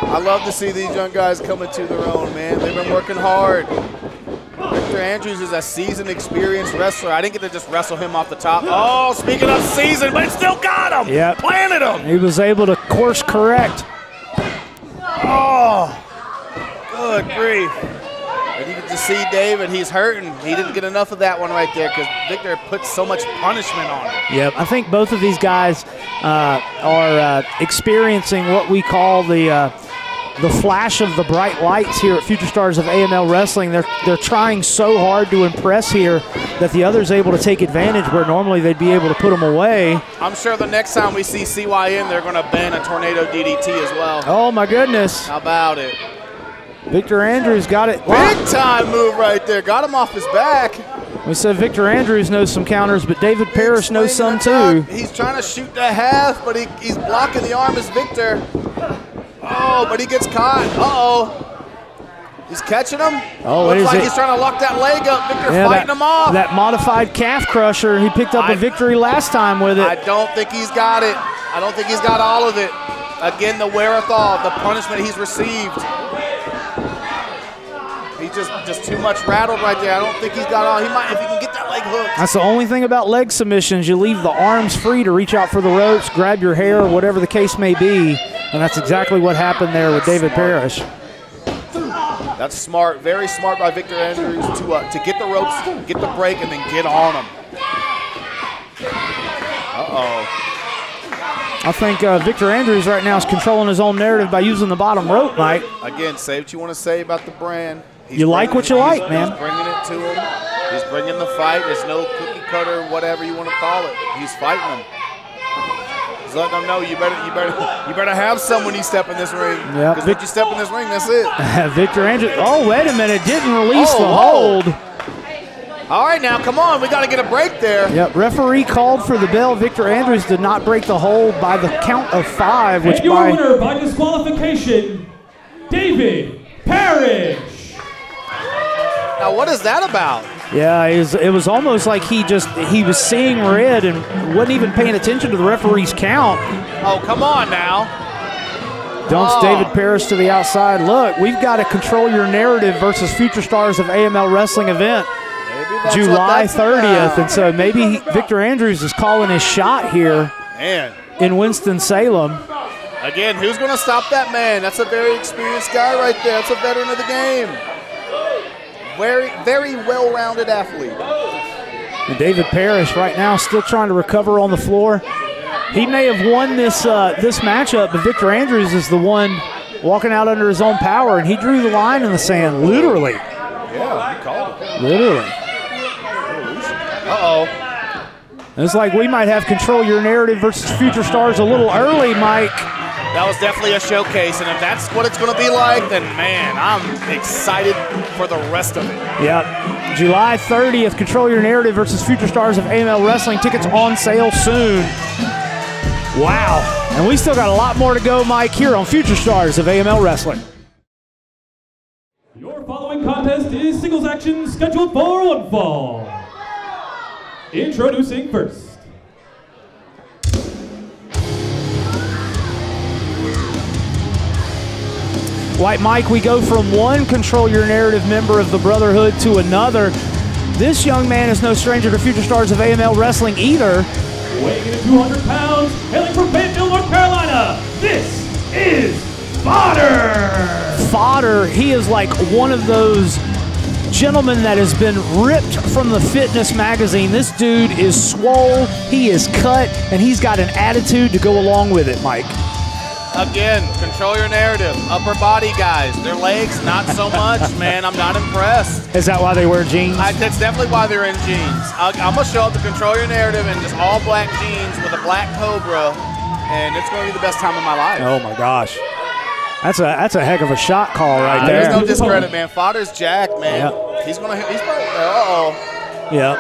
Speaker 3: I love to see these young guys coming to their own, man. They've been working hard. Victor Andrews is a seasoned, experienced wrestler. I didn't get to just wrestle him off the top. Oh, speaking of seasoned, but it still got him.
Speaker 2: Yep.
Speaker 3: Planted him.
Speaker 2: He was able to course correct.
Speaker 3: Oh, good grief. And you can just see David, he's hurting. He didn't get enough of that one right there because Victor put so much punishment on him.
Speaker 2: Yep, I think both of these guys are experiencing what we call the flash of the bright lights here at Future Stars of AML Wrestling. They're trying so hard to impress here that the other's able to take advantage where normally they'd be able to put them away.
Speaker 3: I'm sure the next time we see CYN, they're going to ban a tornado DDT as well.
Speaker 2: Oh, my goodness.
Speaker 3: How about it?
Speaker 2: Victor Andrews got it.
Speaker 3: Big time move right there. Got him off his back.
Speaker 2: We said Victor Andrews knows some counters, but David Parrish knows some too.
Speaker 3: He's trying to shoot the half, but he's blocking the arm as Victor. Oh, but he gets caught. Uh-oh. He's catching him.
Speaker 2: Oh,
Speaker 3: looks like he's trying to lock that leg up. Victor fighting him off.
Speaker 2: That modified calf crusher. He picked up a victory last time with it.
Speaker 3: I don't think he's got it. I don't think he's got all of it. Again, the wherewithal, the punishment he's received. He's just too much rattled right there. I don't think he's got all. He might, if he can get that leg hooked.
Speaker 2: That's the only thing about leg submissions. You leave the arms free to reach out for the ropes, grab your hair, whatever the case may be. And that's exactly what happened there with David Parrish.
Speaker 3: That's smart, very smart by Victor Andrews to get the ropes, get the break, and then get on him. Uh-oh.
Speaker 2: I think Victor Andrews right now is controlling his own narrative by using the bottom rope, Mike.
Speaker 3: Again, say what you want to say about the brand.
Speaker 2: You like what you like, man.
Speaker 3: He's bringing it to him. He's bringing the fight. There's no cookie cutter, whatever you want to call it. He's fighting him. He's letting them know you better have some when you step in this ring.
Speaker 2: Yep.
Speaker 3: Because when you step in this ring, that's it.
Speaker 2: Victor Andrews. Oh, wait a minute. Didn't release the hold.
Speaker 3: All right, now, come on. We got to get a break there.
Speaker 2: Yep, referee called for the bell. Victor Andrews did not break the hold by the count of 5. Which
Speaker 1: and your winner by disqualification, David Parrish.
Speaker 3: Now, what is that about?
Speaker 2: Yeah, it was almost like he was seeing red and wasn't even paying attention to the referee's count.
Speaker 3: Oh, come on now.
Speaker 2: Dumps David Parrish to the outside. Look, we've got to control your narrative versus Future Stars of AML Wrestling event. July 30th, and so maybe Victor Andrews is calling his shot here in Winston-Salem.
Speaker 3: Again, who's going to stop that man? That's a very experienced guy right there. That's a veteran of the game. Very, very well-rounded athlete.
Speaker 2: And David Parrish right now still trying to recover on the floor. He may have won this matchup, but Victor Andrews is the one walking out under his own power, and he drew the line in the sand, literally.
Speaker 3: Yeah, he called it.
Speaker 2: Literally.
Speaker 3: Uh-oh.
Speaker 2: It's like we might have Control Your Narrative versus Future Stars a little early, Mike.
Speaker 3: That was definitely a showcase, and if that's what it's going to be like, then, man, I'm excited for the rest of it.
Speaker 2: Yep. July 30th, Control Your Narrative versus Future Stars of AML Wrestling. Tickets on sale soon. Wow. And we still got a lot more to go, Mike, here on Future Stars of AML Wrestling.
Speaker 1: Your following contest is singles action scheduled for one fall. Introducing first.
Speaker 2: White Mike, we go from one Control Your Narrative member of the Brotherhood to another. This young man is no stranger to Future Stars of AML Wrestling either.
Speaker 1: Weighing in at 200 pounds, hailing from Fayetteville, North Carolina, this is Fodder!
Speaker 2: Fodder, he is like one of those gentlemen that has been ripped from the fitness magazine. This dude is swole, he is cut, and he's got an attitude to go along with it, Mike.
Speaker 3: Again, Control Your Narrative. Upper body guys. Their legs, not so much, man. I'm not impressed.
Speaker 2: Is that why they wear jeans?
Speaker 3: That's definitely why they're in jeans. I'm going to show up to Control Your Narrative in just all black jeans with a black Cobra, and it's going to be the best time of my life.
Speaker 2: Oh, my gosh. That's a heck of a shot call right there.
Speaker 3: There's no discredit, man. Fodder's jacked, man.
Speaker 2: Yep.
Speaker 3: He's probably, uh-oh.
Speaker 2: Yeah.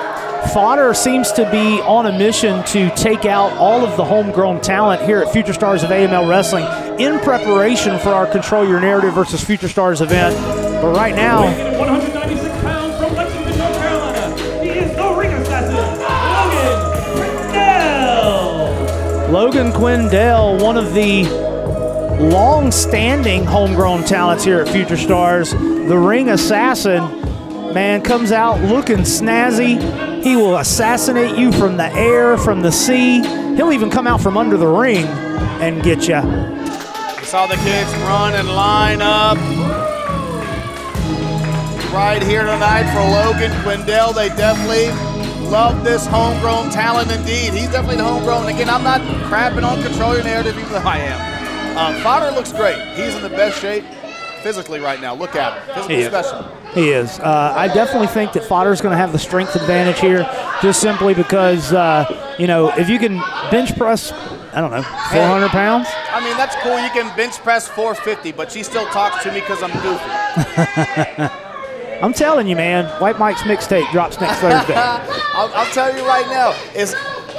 Speaker 2: Fodder seems to be on a mission to take out all of the homegrown talent here at Future Stars of AML Wrestling in preparation for our Control Your Narrative versus Future Stars event. But right now,
Speaker 1: weighing in at 196 pounds from Lexington, North Carolina, he is the ring assassin, Logan Quindell. Logan
Speaker 2: Quindell, one of the long-standing homegrown talents here at Future Stars, the ring assassin, man, comes out looking snazzy. He will assassinate you from the air, from the sea. He'll even come out from under the ring and get you.
Speaker 3: We saw the kids run and line up right here tonight for Logan Quindell. They definitely love this homegrown talent indeed. He's definitely the homegrown. Again, I'm not crapping on Control Your Narrative, even though I am. Fodder looks great. He's in the best shape physically right now. Look at him. Physically special.
Speaker 2: He is. I definitely think that Fodder's going to have the strength advantage here, just simply because, you know, if you can bench press, I don't know, 400 pounds?
Speaker 3: I mean, that's cool. You can bench press 450, but she still talks to me because I'm goofy.
Speaker 2: I'm telling you, man, White Mike's mixtape drops next Thursday.
Speaker 3: I'll tell you right now,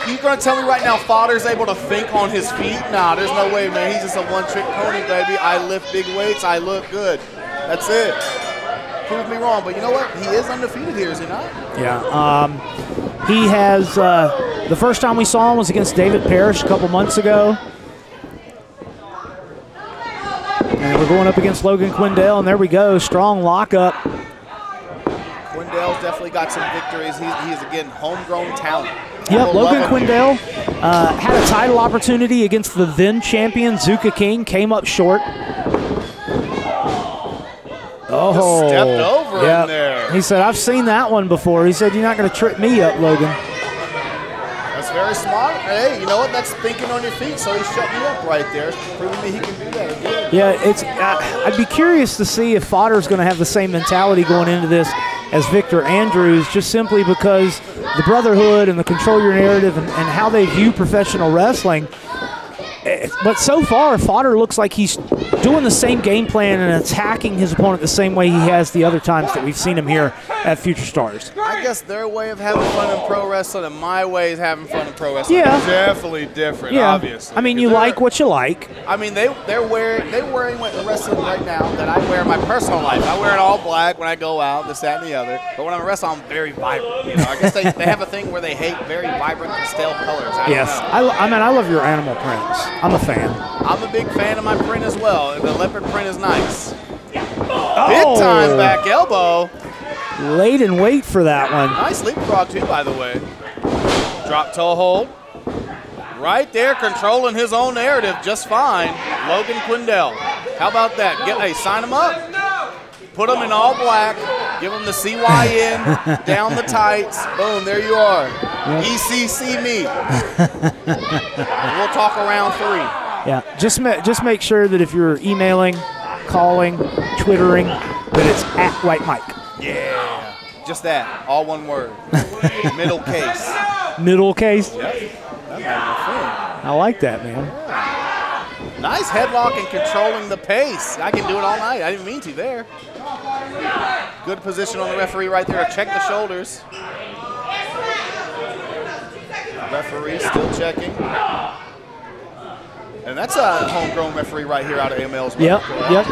Speaker 3: you going to tell me right now Fodder's able to think on his feet? Nah, there's no way, man. He's just a one-trick pony, baby. I lift big weights. I look good. That's it. Prove me wrong, but you know what? He is undefeated here, is he not?
Speaker 2: Yeah. He has, the first time we saw him was against David Parrish a couple months ago. And we're going up against Logan Quindell, and there we go. Strong lockup.
Speaker 3: Quindell's definitely got some victories. He is, again, homegrown talent.
Speaker 2: Yep, Logan Quindell had a title opportunity against the then champion Zuka King, came up short. Oh,
Speaker 3: just stepped over in there.
Speaker 2: He said, I've seen that one before. He said, you're not going to trip me up, Logan.
Speaker 3: That's very smart. Hey, you know what? That's thinking on your feet, so he shut me up right there, proving me he can do that again.
Speaker 2: Yeah, I'd be curious to see if Fodder's going to have the same mentality going into this as Victor Andrews, just simply because the Brotherhood and the Control Your Narrative and how they view professional wrestling. But so far, Fodder looks like he's doing the same game plan and attacking his opponent the same way he has the other times that we've seen him here at Future Stars.
Speaker 3: I guess their way of having fun in pro wrestling and my way is having fun in pro wrestling.
Speaker 2: Yeah.
Speaker 3: Definitely different, obviously.
Speaker 2: I mean, you like what you like.
Speaker 3: I mean, they're wearing wrestling right now that I wear in my personal life. I wear it all black when I go out, this, that, and the other. But when I'm wrestling, I'm very vibrant. You know, I guess they have a thing where they hate very vibrant, pastel colors.
Speaker 2: I love your animal prints. I'm a fan.
Speaker 3: I'm a big fan of my print as well. The leopard print is nice.
Speaker 2: Oh.
Speaker 3: Big time back elbow.
Speaker 2: Laid in wait for that one.
Speaker 3: Nice leapfrog too, by the way. Drop toe hold. Right there, controlling his own narrative just fine. Logan Quindell. How about that? Sign him up. Put him in all black. Give him the CYN down the tights. Boom, there you are. Yep. ECC me. We'll talk around 3.
Speaker 2: Yeah, just make sure that if you're emailing, calling, Twittering, that it's at White Mike.
Speaker 3: Yeah. Just that, all one word. Middle case.
Speaker 2: Middle case?
Speaker 3: Yep.
Speaker 2: I like that, man.
Speaker 3: Yeah. Nice headlock and controlling the pace. I can do it all night. I didn't mean to there. Good position on the referee right there to check the shoulders. Referee still checking. And that's a homegrown referee right here out of AML's.
Speaker 2: Yep.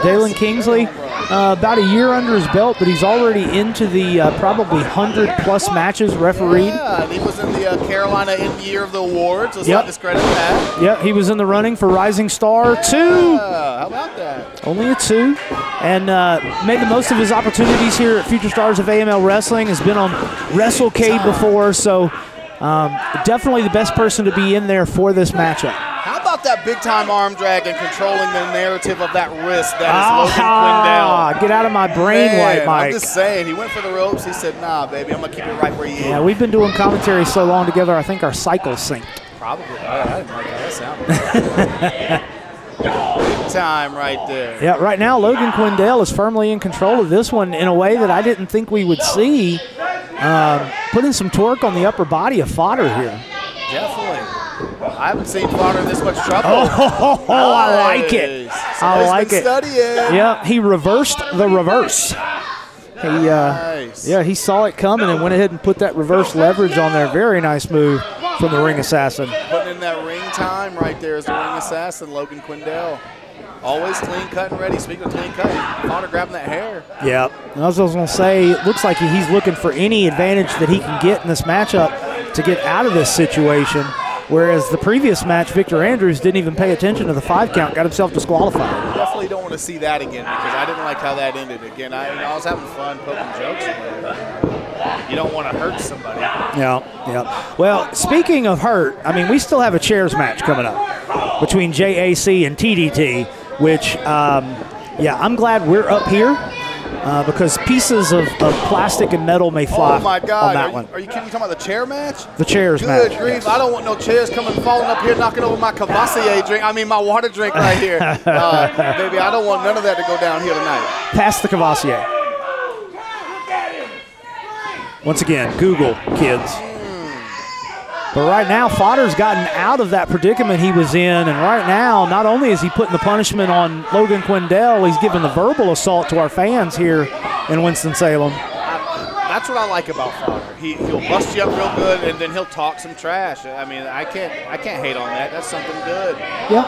Speaker 2: Dalen Kingsley, about a year under his belt, but he's already into the probably 100-plus matches refereed.
Speaker 3: Yeah, and he was in the Carolina End Year of the Awards. Let's not discredit that.
Speaker 2: Yep, he was in the running for Rising Star 2.
Speaker 3: Yeah, how about that?
Speaker 2: Only a 2. And made the most of his opportunities here at Future Stars of AML Wrestling. Has been on WrestleCade before, so definitely the best person to be in there for this matchup.
Speaker 3: How about that big-time arm drag and controlling the narrative of that wrist that is Logan Quindell?
Speaker 2: Get out of my brain, White Mike.
Speaker 3: I'm just saying, he went for the ropes. He said, nah, baby, I'm going to keep it right where you is.
Speaker 2: Yeah, we've been doing commentary so long together, I think our cycles synced.
Speaker 3: Probably. I didn't like how that sounded. Big time right there.
Speaker 2: Yeah, right now Logan Quindell is firmly in control of this one in a way that I didn't think we would see. Putting some torque on the upper body of Fodder here.
Speaker 3: Definitely. I haven't seen Fodder in this much trouble.
Speaker 2: I like it. I like it.
Speaker 3: Studying.
Speaker 2: Yeah, he reversed the reverse.
Speaker 3: Nice.
Speaker 2: Yeah, he saw it coming and went ahead and put that reverse leverage on there. Very nice move from the Ring Assassin.
Speaker 3: Putting in that ring time right there is the Ring Assassin, Logan Quindell. Always clean cut and ready. Speaking of clean cut, Fodder grabbing that hair.
Speaker 2: Yeah, I was going to say, it looks like he's looking for any advantage that he can get in this matchup to get out of this situation. Whereas the previous match, Victor Andrews didn't even pay attention to the 5 count, got himself disqualified.
Speaker 3: Definitely don't want to see that again because I didn't like how that ended. Again, I was having fun poking jokes. You don't want to hurt somebody.
Speaker 2: Yeah. Well, speaking of hurt, I mean, we still have a chairs match coming up between JAC and TDT, which, I'm glad we're up here. Because pieces of plastic and metal may fly
Speaker 3: on that
Speaker 2: one.
Speaker 3: Are you kidding? You talking about the chair match?
Speaker 2: The chairs match.
Speaker 3: Good grief. I don't want no chairs coming falling up here, knocking over my Cavassier drink. I mean, my water drink right here. Baby, I don't want none of that to go down here tonight.
Speaker 2: Pass the Cavassier. Once again, Google, kids. But right now, Fodder's gotten out of that predicament he was in, and right now, not only is he putting the punishment on Logan Quindell, he's giving the verbal assault to our fans here in Winston-Salem.
Speaker 3: That's what I like about Fodder. He'll bust you up real good, and then he'll talk some trash. I mean, I can't hate on that. That's something good.
Speaker 2: Yeah.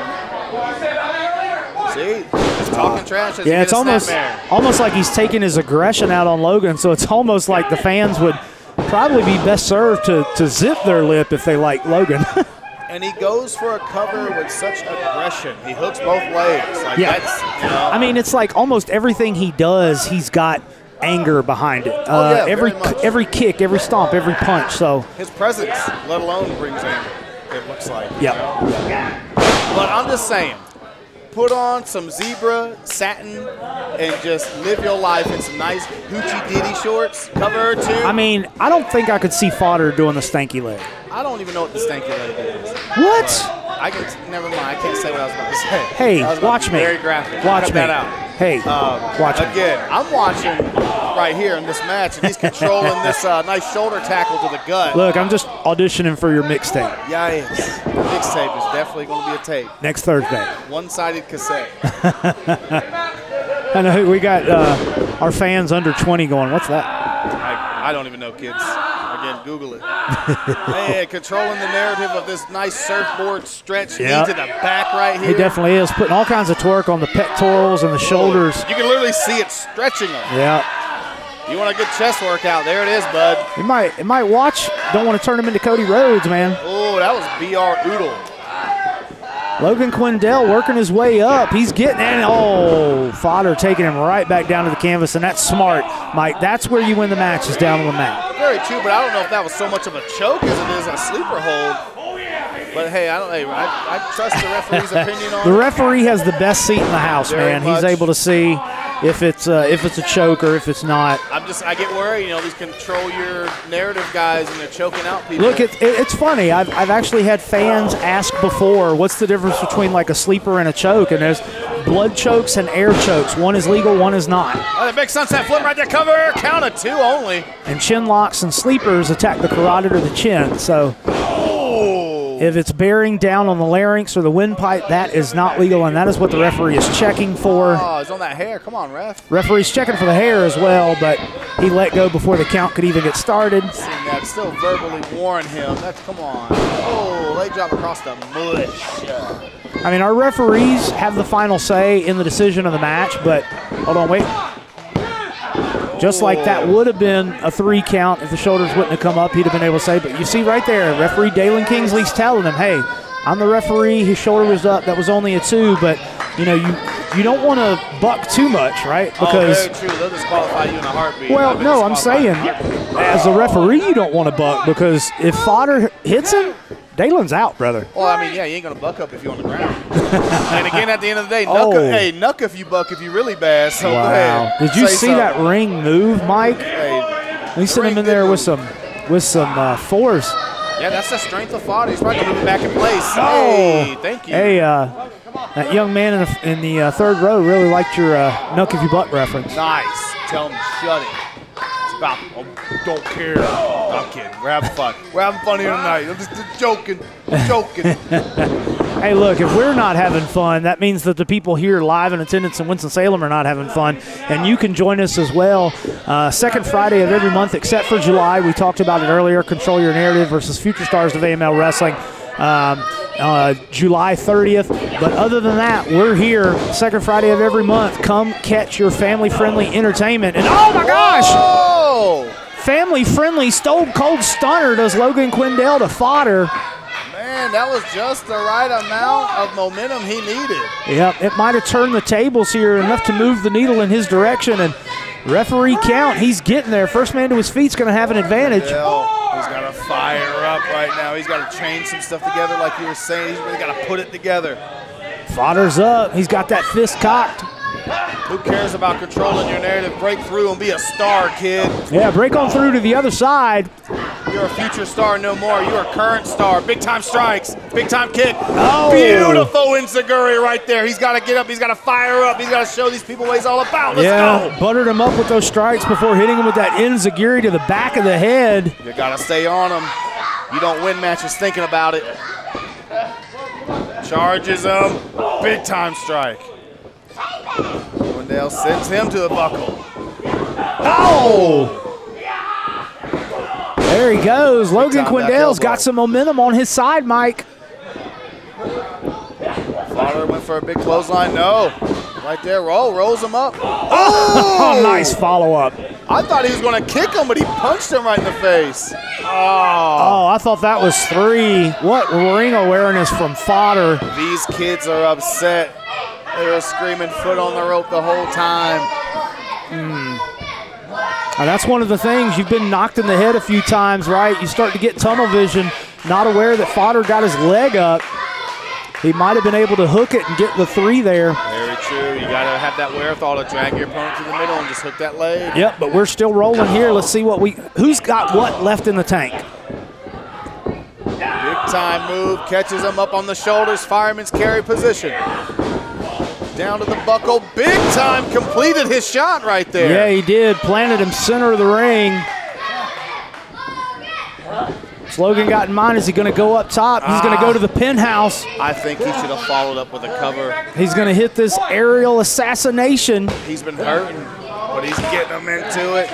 Speaker 3: See, he's talking trash.
Speaker 2: Yeah, it's almost like he's taking his aggression out on Logan, so it's almost like the fans would probably be best served to zip their lip if they like Logan.
Speaker 3: And he goes for a cover with such aggression. He hooks both legs. Like that's,
Speaker 2: I mean, it's like almost everything he does, he's got anger behind it. Every kick, every stomp, every punch. So
Speaker 3: his presence, let alone brings anger, it looks like.
Speaker 2: Yeah.
Speaker 3: But I'm just saying, put on some zebra satin and just live your life in some nice hoochie ditty shorts. Cover her too.
Speaker 2: I mean, I don't think I could see Fodder doing the stanky leg.
Speaker 3: I don't even know what the stanky leg is.
Speaker 2: What?
Speaker 3: Never mind. I can't say what I was about to say.
Speaker 2: Hey, watch me.
Speaker 3: Very graphic.
Speaker 2: Watch
Speaker 3: Cut
Speaker 2: me.
Speaker 3: that out.
Speaker 2: Hey, watch me.
Speaker 3: Again, I'm watching right here in this match, and he's controlling this nice shoulder tackle to the gut.
Speaker 2: Look, I'm just auditioning for your mixtape.
Speaker 3: Yikes. The mixtape is definitely going to be a tape.
Speaker 2: Next Thursday.
Speaker 3: One-sided cassette.
Speaker 2: I know we got our fans under 20 going, what's that?
Speaker 3: I don't even know, kids. Again, Google it. Hey, controlling the narrative of this nice surfboard stretch knee to the back right here.
Speaker 2: He definitely is, putting all kinds of torque on the pectorals and the shoulders.
Speaker 3: You can literally see it stretching them.
Speaker 2: Yeah.
Speaker 3: You want a good chest workout, there it is, bud.
Speaker 2: It might watch. Don't want to turn him into Cody Rhodes, man.
Speaker 3: Oh, that was BR Oodle.
Speaker 2: Logan Quindell working his way up. He's getting in. Oh, Fodder taking him right back down to the canvas, and that's smart, Mike. That's where you win the match, is down on the mat.
Speaker 3: Very true, but I don't know if that was so much of a choke as it is a sleeper hold. But hey, I trust the referee's opinion on it.
Speaker 2: The referee has the best seat in the house, man. He's able to see if it's a choke or if it's not.
Speaker 3: I get worried, these control your narrative guys and they're choking out people.
Speaker 2: Look, it's funny. I've actually had fans ask before, what's the difference between like a sleeper and a choke? And there's blood chokes and air chokes. One is legal, one is not.
Speaker 3: Oh, the big sunset flip right there, cover, count of 2 only.
Speaker 2: And chin locks and sleepers attack the carotid or the chin. So if it's bearing down on the larynx or the windpipe, that is not legal, and that is what the referee is checking for.
Speaker 3: Oh, it's on that hair. Come on, ref.
Speaker 2: Referee's checking for the hair as well, but he let go before the count could even get started.
Speaker 3: Seen that, still verbally warn him. That's, come on. Oh, leg drop across the mush.
Speaker 2: I mean, our referees have the final say in the decision of the match, but hold on, wait. Just like that would have been a 3 count if the shoulders wouldn't have come up, he'd have been able to say. But you see right there, referee Dalen Kingsley's telling him, hey, I'm the referee, his shoulder was up, that was only a 2, but you know, you don't want to buck too much, right? Because
Speaker 3: very true. They'll disqualify you in a heartbeat.
Speaker 2: Well, no, I'm saying as a referee you don't want to buck, because if fodder hits him, Dalen's out, brother.
Speaker 3: Well, I mean, yeah, you ain't going to buck up if you're on the ground. And again, at the end of the day, knuck if you buck if you're really bad. So
Speaker 2: wow.
Speaker 3: Go ahead.
Speaker 2: Did you see that ring move, Mike?
Speaker 3: Hey,
Speaker 2: he sent him in there with some force.
Speaker 3: Yeah, that's the strength of fodder. He's probably going to move it back in place.
Speaker 2: Oh,
Speaker 3: hey, thank you.
Speaker 2: Hey, that young man in the third row really liked your knuck if you buck reference.
Speaker 3: Nice. Tell him shut it. It's about, don't care. I'm kidding. We're having fun. We're having fun here tonight. I'm just joking. I'm joking.
Speaker 2: Hey, look, if we're not having fun, that means that the people here live in attendance in Winston-Salem are not having fun. And you can join us as well. Second Friday of every month except for July. We talked about it earlier, Control Your Narrative versus Future Stars of AML Wrestling. July 30th. But other than that, we're here second Friday of every month. Come catch your family-friendly entertainment. And oh, my gosh!
Speaker 3: Whoa!
Speaker 2: Family-friendly Stone Cold Stunner does Logan Quindell to fodder.
Speaker 3: Man, that was just the right amount of momentum he needed.
Speaker 2: Yep, it might have turned the tables here enough to move the needle in his direction. And referee count, he's getting there. First man to his feet's going to have an advantage.
Speaker 3: He's got to fire up right now. He's got to chain some stuff together like you were saying. He's really got to put it together.
Speaker 2: Fodder's up. He's got that fist cocked.
Speaker 3: Who cares about controlling your narrative? Break through and be a star, kid.
Speaker 2: Yeah, break on through to the other side.
Speaker 3: You're a future star no more. You're a current star. Big time strikes. Big time kick.
Speaker 2: Oh.
Speaker 3: Beautiful enziguri right there. He's got to get up. He's got to fire up. He's got to show these people what he's all about. Let's go.
Speaker 2: Buttered him up with those strikes before hitting him with that enziguri to the back of the head.
Speaker 3: You got to stay on him. You don't win matches thinking about it. Charges him. Big time strike. Quindell sends him to the buckle.
Speaker 2: Oh! There he goes. Logan Quindell's got some momentum on his side, Mike.
Speaker 3: Fodder went for a big clothesline. No. Right there. Rolls him up.
Speaker 2: Oh! Nice follow-up.
Speaker 3: I thought he was going to kick him, but he punched him right in the face.
Speaker 2: Oh, I thought that was 3. What ring awareness from Fodder.
Speaker 3: These kids are upset. They were screaming foot on the rope the whole time.
Speaker 2: Now that's one of the things. You've been knocked in the head a few times, right? You start to get tunnel vision, not aware that Fodder got his leg up. He might have been able to hook it and get the 3 there.
Speaker 3: Very true. You got to have that wherewithal to drag your opponent to the middle and just hook that leg.
Speaker 2: Yep, but we're still rolling here. Let's see who's got what left in the tank.
Speaker 3: Big time move. Catches him up on the shoulders. Fireman's carry position. Down to the buckle, big time, completed his shot right there.
Speaker 2: Yeah, he did. Planted him center of the ring. Logan got in mind, is he going to go up top? He's going to go to the penthouse.
Speaker 3: I think he should have followed up with a cover.
Speaker 2: He's going to hit this aerial assassination.
Speaker 3: He's been hurting, but he's getting him into it.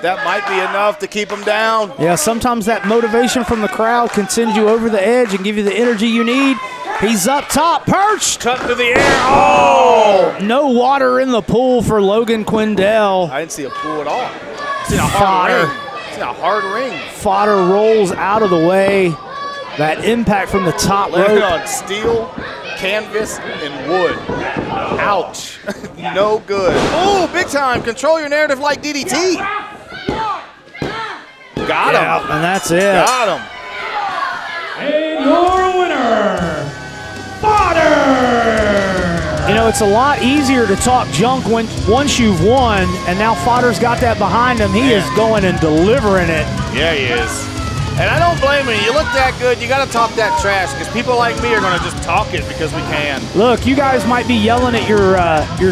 Speaker 3: That might be enough to keep him down.
Speaker 2: Yeah, sometimes that motivation from the crowd can send you over the edge and give you the energy you need. He's up top, perched.
Speaker 3: Cut to the air. Oh!
Speaker 2: No water in the pool for Logan Quindell.
Speaker 3: I didn't see a pool at all. I seen a hard ring. I seen a hard ring.
Speaker 2: Fodder rolls out of the way. That impact from the top rope.
Speaker 3: Landed on steel, canvas, and wood. Ouch. No good. Oh, big time. Control your narrative like DDT. Got him.
Speaker 2: Yeah, and that's it.
Speaker 3: Got him.
Speaker 1: And your winner, Fodder!
Speaker 2: You know, it's a lot easier to talk junk once you've won, and now Fodder's got that behind him. He is going and delivering it.
Speaker 3: Yeah, he is. And I don't blame you. You look that good, you got to talk that trash because people like me are going to just talk it because we can.
Speaker 2: Look, you guys might be yelling at your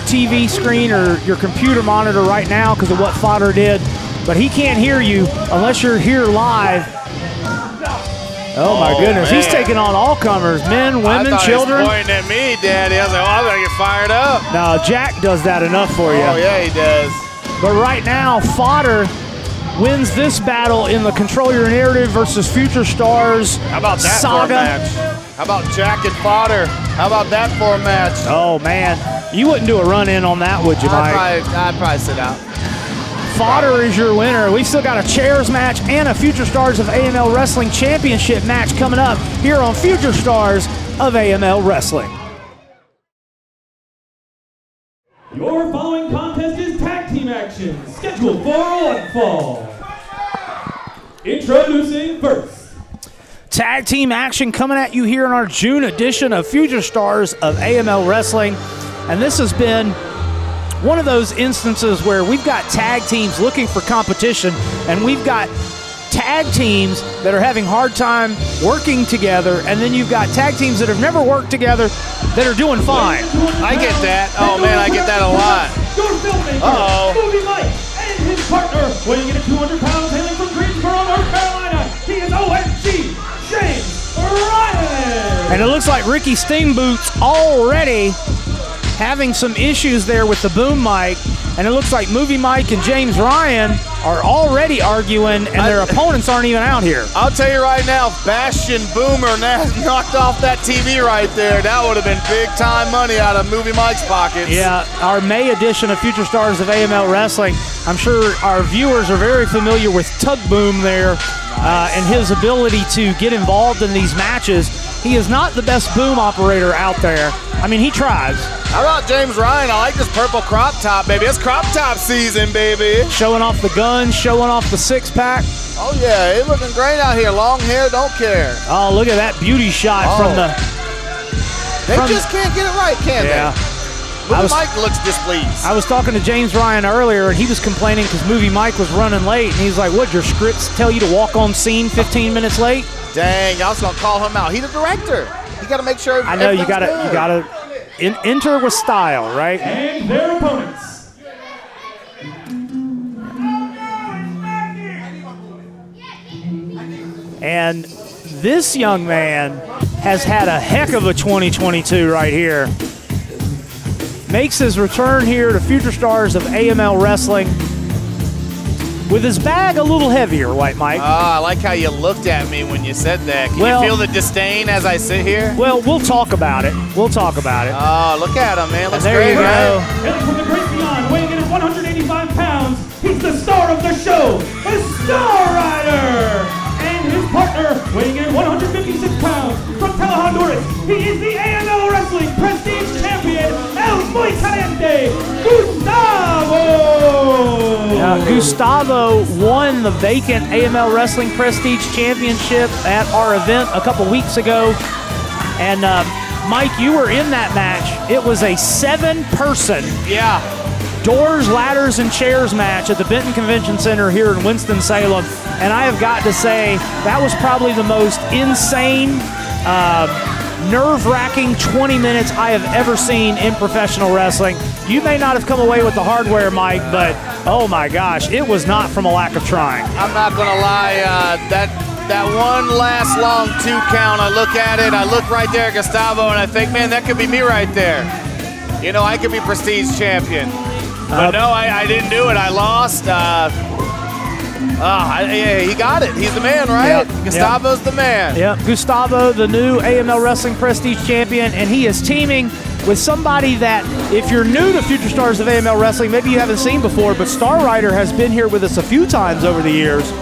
Speaker 2: TV screen or your computer monitor right now because of what Fodder did, but he can't hear you unless you're here live. Oh my goodness, man. He's taking on all comers, men, women, children.
Speaker 3: He was pointing at me, Daddy. I was like, oh, I'm going to get fired up.
Speaker 2: No, Jack does that enough for you.
Speaker 3: Oh, yeah, he does.
Speaker 2: But right now, Fodder wins this battle in the Control Your Narrative versus Future Stars
Speaker 3: How about that
Speaker 2: saga.
Speaker 3: For a match? How about Jack and Fodder? How about that for a match?
Speaker 2: Oh, man. You wouldn't do a run-in on that, would you, Mike?
Speaker 3: I'd probably sit out.
Speaker 2: Fodder is your winner. We've still got a chairs match and a Future Stars of AML Wrestling Championship match coming up here on Future Stars of AML Wrestling.
Speaker 1: Your following contest is tag team action, scheduled for one fall. Introducing first.
Speaker 2: Tag team action coming at you here in our June edition of Future Stars of AML Wrestling. And this has been one of those instances where we've got tag teams looking for competition, and we've got tag teams that are having hard time working together, and then you've got tag teams that have never worked together that are doing fine.
Speaker 3: I get that. Oh, man, I get that a lot.
Speaker 1: Your filmmaker, Movie Mike, and his partner, weighing in at 200 pounds, hailing from Greensboro, North Carolina, he is OMG, James Ryan.
Speaker 2: And it looks like Ricky Steamboot's already having some issues there with the boom mic, and it looks like Movie Mike and James Ryan are already arguing, and their opponents aren't even out here.
Speaker 3: I'll tell you right now, Bastion Boomer knocked off that TV right there. That would have been big-time money out of Movie Mike's pockets.
Speaker 2: Yeah, our May edition of Future Stars of AML Wrestling, I'm sure our viewers are very familiar with Tug Boom there, and his ability to get involved in these matches. He is not the best boom operator out there. I mean, he tries.
Speaker 3: How about James Ryan? I like this purple crop top, baby. It's crop top season, baby.
Speaker 2: Showing off the gun, showing off the six-pack.
Speaker 3: Oh, yeah. He's looking great out here. Long hair, don't care.
Speaker 2: Oh, look at that beauty shot from the...
Speaker 3: They just can't get it right, can they? Movie Mike looks displeased.
Speaker 2: I was talking to James Ryan earlier, and he was complaining because Movie Mike was running late, and he's like, what, your scripts tell you to walk on scene 15 minutes late?
Speaker 3: Dang, I was going to call him out. He's the director. You got to make sure
Speaker 2: I know, you got to enter with style, right?
Speaker 1: And their opponents.
Speaker 2: And this young man has had a heck of a 2022 right here. Makes his return here to Future Stars of AML Wrestling with his bag a little heavier, White Mike.
Speaker 3: I like how you looked at me when you said that. Can you feel the disdain as I sit here?
Speaker 2: Well, we'll talk about it. We'll talk about it.
Speaker 3: Oh, look at him, man. Looks
Speaker 2: there
Speaker 3: great,
Speaker 2: you go.
Speaker 1: Hailing from the great beyond, weighing in at 185 pounds, he's the star of the show, the Star Rider! And his partner, weighing in at 156 pounds, from Tela, Honduras, he is the AML Wrestling Prestige Champion, El Muy Caliente, Gustavo!
Speaker 2: Gustavo won the vacant AML Wrestling Prestige Championship at our event a couple weeks ago. And Mike, you were in that match. It was a 7-person doors, ladders, and chairs match at the Benton Convention Center here in Winston-Salem. And I have got to say, that was probably the most insane, nerve-wracking 20 minutes I have ever seen in professional wrestling. You may not have come away with the hardware, Mike, but oh my gosh, it was not from a lack of trying.
Speaker 3: I'm not going to lie, that one last long 2 count, I look at it, I look right there at Gustavo, and I think, man, that could be me right there. You know, I could be Prestige Champion. But no, I didn't do it. I lost. He got it. He's the man, right? Yep. Gustavo's the man.
Speaker 2: Yep, Gustavo, the new AML Wrestling Prestige Champion, and he is teaming with somebody that, if you're new to Future Stars of AML Wrestling, maybe you haven't seen before, but Star Rider has been here with us a few times over the years.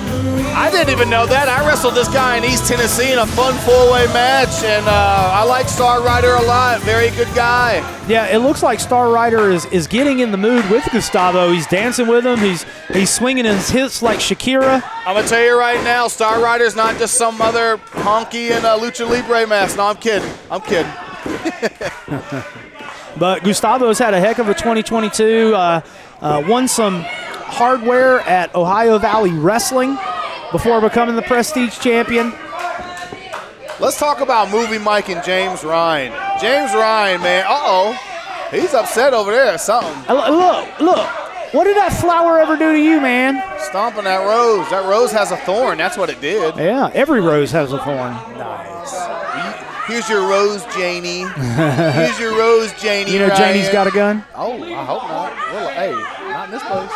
Speaker 3: I didn't even know that. I wrestled this guy in East Tennessee in a fun 4-way match, and I like Star Rider a lot. Very good guy.
Speaker 2: Yeah, it looks like Star Rider is getting in the mood with Gustavo. He's dancing with him. He's swinging his hips like Shakira.
Speaker 3: I'm going to tell you right now, Star Rider's not just some other honky in a Lucha Libre mask. No, I'm kidding. I'm kidding.
Speaker 2: But Gustavo's had a heck of a 2022. Won some hardware at Ohio Valley Wrestling before becoming the Prestige champion.
Speaker 3: Let's talk about Movie Mike and James Ryan. James Ryan, man, he's upset over there or something.
Speaker 2: Look. What did that flower ever do to you, man?
Speaker 3: Stomping that rose. That rose has a thorn. That's what it did.
Speaker 2: Yeah, every rose has a thorn.
Speaker 3: Nice. Here's your rose, Janie. Here's your rose, Janie.
Speaker 2: You know
Speaker 3: Ryan.
Speaker 2: Janie's got a gun?
Speaker 3: Oh, I hope not. Well, hey, not in this place.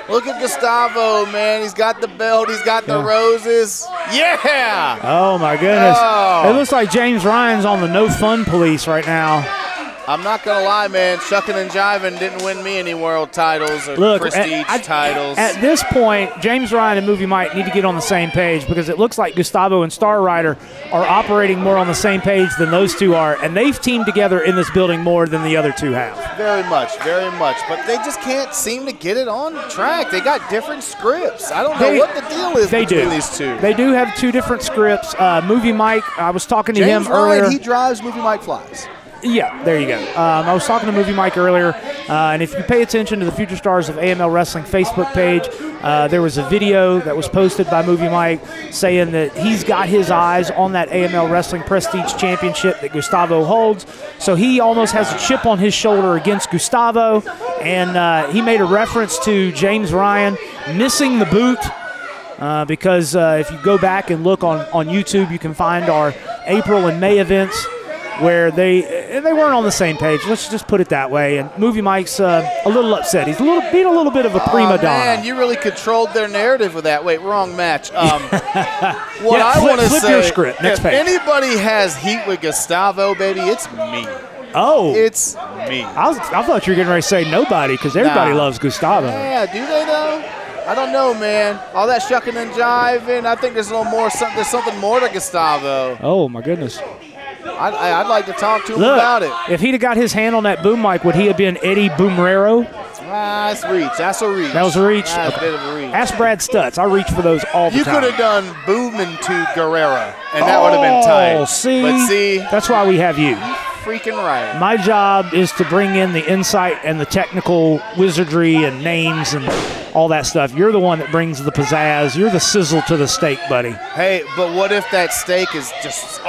Speaker 3: Look at Gustavo, man. He's got the belt. He's got the roses. Yeah!
Speaker 2: Oh, my goodness.
Speaker 3: Oh.
Speaker 2: It looks like James Ryan's on the no fun police right now.
Speaker 3: I'm not going to lie, man. Shucking and jiving didn't win me any world titles or prestige titles.
Speaker 2: At this point, James Ryan and Movie Mike need to get on the same page because it looks like Gustavo and Star Rider are operating more on the same page than those two are, and they've teamed together in this building more than the other two have.
Speaker 3: Very much, very much. But they just can't seem to get it on track. They got different scripts. I don't know what the deal is between these two.
Speaker 2: They do have two different scripts. Movie Mike, I was talking to him earlier.
Speaker 3: James Ryan, he drives, Movie Mike flies.
Speaker 2: Yeah, there you go. I was talking to Movie Mike earlier, and if you pay attention to the Future Stars of AML Wrestling Facebook page, there was a video that was posted by Movie Mike saying that he's got his eyes on that AML Wrestling Prestige Championship that Gustavo holds. So he almost has a chip on his shoulder against Gustavo, and he made a reference to James Ryan missing the boot because if you go back and look on YouTube, you can find our April and May events where they weren't on the same page. Let's just put it that way. And Movie Mike's a little upset. He's being a little bit of a prima donna.
Speaker 3: Man, you really controlled their narrative with that. Wait, wrong match. What I want to
Speaker 2: flip
Speaker 3: say,
Speaker 2: your script. Next
Speaker 3: if
Speaker 2: page.
Speaker 3: Anybody has heat with Gustavo, baby, it's me.
Speaker 2: Oh.
Speaker 3: It's me.
Speaker 2: I thought you were getting ready to say nobody because everybody loves Gustavo.
Speaker 3: Yeah, do they though? I don't know, man. All that shucking and jiving, I think there's a little more. There's something more to Gustavo.
Speaker 2: Oh, my goodness.
Speaker 3: I'd like to talk to him about it.
Speaker 2: If he'd have got his hand on that boom mic, would he have been Eddie Boomrero?
Speaker 3: That's reach. That's a reach.
Speaker 2: That was a reach?
Speaker 3: That's a bit of a reach.
Speaker 2: Ask Brad Stutz. I reach for those all the time.
Speaker 3: You could have done Booming to Guerrera, and that would have been tight. But see,
Speaker 2: that's why we have you.
Speaker 3: Freaking right.
Speaker 2: My job is to bring in the insight and the technical wizardry and names and all that stuff. You're the one that brings the pizzazz. You're the sizzle to the steak, buddy.
Speaker 3: Hey, but what if that steak is just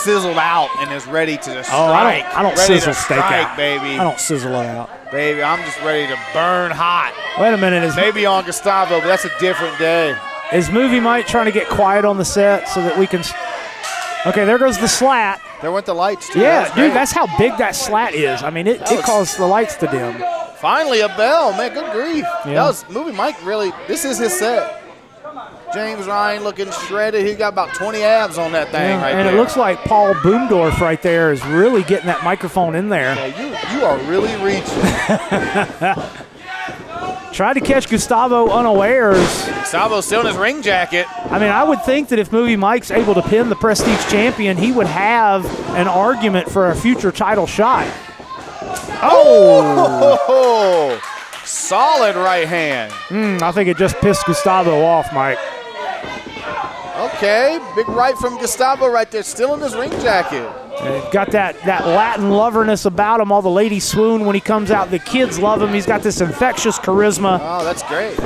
Speaker 3: sizzled out and is ready to just strike?
Speaker 2: I don't sizzle steak out,
Speaker 3: baby.
Speaker 2: I don't sizzle it out.
Speaker 3: Baby, I'm just ready to burn hot.
Speaker 2: Wait a minute.
Speaker 3: Maybe on Gustavo, but that's a different day.
Speaker 2: Is Movie Mike trying to get quiet on the set so that we can... Okay, there goes the slat.
Speaker 3: There went the lights, too.
Speaker 2: Yeah, dude, that's how big that slat is. I mean, it caused the lights to dim.
Speaker 3: Finally, a bell. Man, good grief.
Speaker 2: Yeah.
Speaker 3: That was Movie Mike really, this is his set. James Ryan looking shredded. He's got about 20 abs on that thing right there.
Speaker 2: And it looks like Paul Boomdorf right there is really getting that microphone in there.
Speaker 3: Yeah, you are really reaching.
Speaker 2: Tried to catch Gustavo unawares.
Speaker 3: Gustavo's still in his ring jacket.
Speaker 2: I mean, I would think that if Movie Mike's able to pin the Prestige champion, he would have an argument for a future title shot.
Speaker 3: Oh! Solid right hand.
Speaker 2: I think it just pissed Gustavo off, Mike.
Speaker 3: Okay, big right from Gustavo right there, still in his ring jacket.
Speaker 2: Got that Latin loverness about him. All the ladies swoon when he comes out. The kids love him. He's got this infectious charisma.
Speaker 3: Oh, that's great.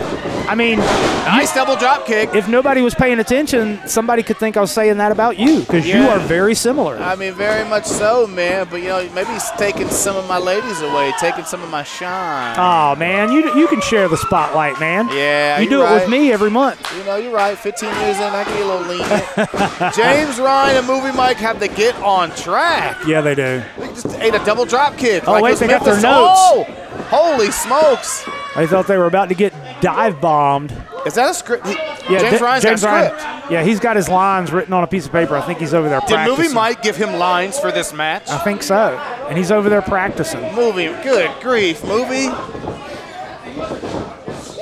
Speaker 2: I mean,
Speaker 3: nice double drop kick.
Speaker 2: If nobody was paying attention, somebody could think I was saying that about you because you are very similar.
Speaker 3: I mean, very much so, man. But, you know, maybe he's taking some of my ladies away, taking some of my shine.
Speaker 2: Oh, man, you can share the spotlight, man.
Speaker 3: Yeah,
Speaker 2: you do it with me every month.
Speaker 3: You know, you're right. 15 years in, I can be a little lenient. James Ryan and Movie Mike have to get on track.
Speaker 2: Yeah, they do.
Speaker 3: They just ate a double drop kick.
Speaker 2: Oh, wait, they got their notes.
Speaker 3: Oh, holy smokes.
Speaker 2: I thought they were about to get dive bombed.
Speaker 3: Is that a script?
Speaker 2: Yeah,
Speaker 3: James Ryan's got a script.
Speaker 2: Yeah, he's got his lines written on a piece of paper. I think he's over there practicing.
Speaker 3: Did Movie Mike give him lines for this match?
Speaker 2: I think so. And he's over there practicing.
Speaker 3: Movie, good grief, Movie.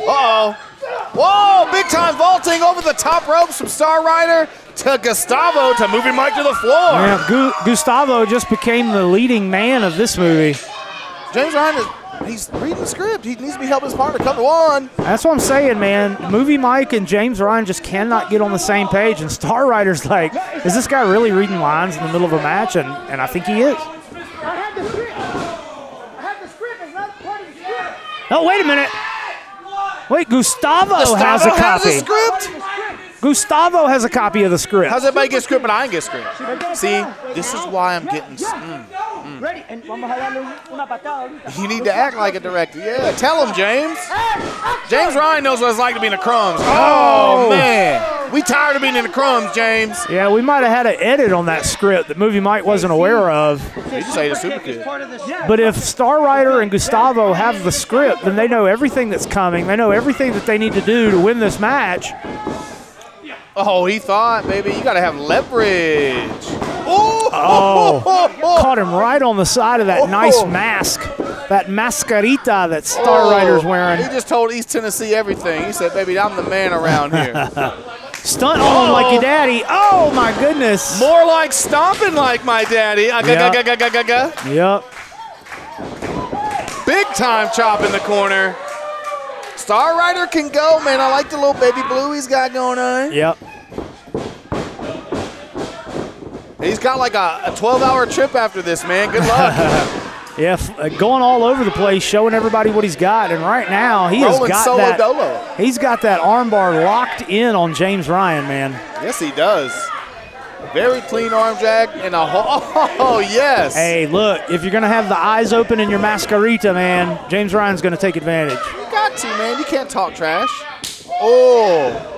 Speaker 3: Uh-oh. Whoa, big time vaulting over the top ropes from Star Rider to Gustavo to Movie Mike to the floor.
Speaker 2: Yeah, Gustavo just became the leading man of this movie.
Speaker 3: James Ryan, he's reading the script. He needs to be helping his partner come to one.
Speaker 2: That's what I'm saying, man. Movie Mike and James Ryan just cannot get on the same page. And Star Rider's like, is this guy really reading lines in the middle of a match? And I think he is.
Speaker 5: I had the script. It's not part of the script.
Speaker 2: Oh, wait a minute. Wait, Gustavo has a copy.
Speaker 3: Has a script?
Speaker 2: Gustavo has a copy of the script.
Speaker 3: How's everybody get script, but I ain't get script? See, this is why I'm getting. You need to act like a director. Yeah, tell him, James. James Ryan knows what it's like to be in the crumbs. Oh, man. We tired of being in the crumbs, James.
Speaker 2: Yeah, we might have had an edit on that script that Movie Mike wasn't aware of.
Speaker 3: He just ate a super kid.
Speaker 2: But if Star Rider and Gustavo have the script, then they know everything that's coming. They know everything that they need to do to win this match.
Speaker 3: Oh, he thought, baby, you got to have leverage.
Speaker 2: Oh, caught him right on the side of that nice mask, that mascarita that Star Rider's wearing.
Speaker 3: He just told East Tennessee everything. He said, baby, I'm the man around here.
Speaker 2: Stunt on like your daddy. Oh, my goodness.
Speaker 3: More like stomping like my daddy.
Speaker 2: Yep.
Speaker 3: Big time chop in the corner. Star Rider can go, man. I like the little baby blue he's got going on.
Speaker 2: Yep.
Speaker 3: He's got like a 12-hour trip after this, man. Good luck.
Speaker 2: Yeah, going all over the place, showing everybody what he's got. And right now, he's got that armbar locked in on James Ryan, man.
Speaker 3: Yes, he does. Very clean arm drag and a oh, yes.
Speaker 2: Hey, look, if you're going to have the eyes open in your mascarita, man, James Ryan's going to take advantage.
Speaker 3: You got to, man. You can't talk trash. Oh.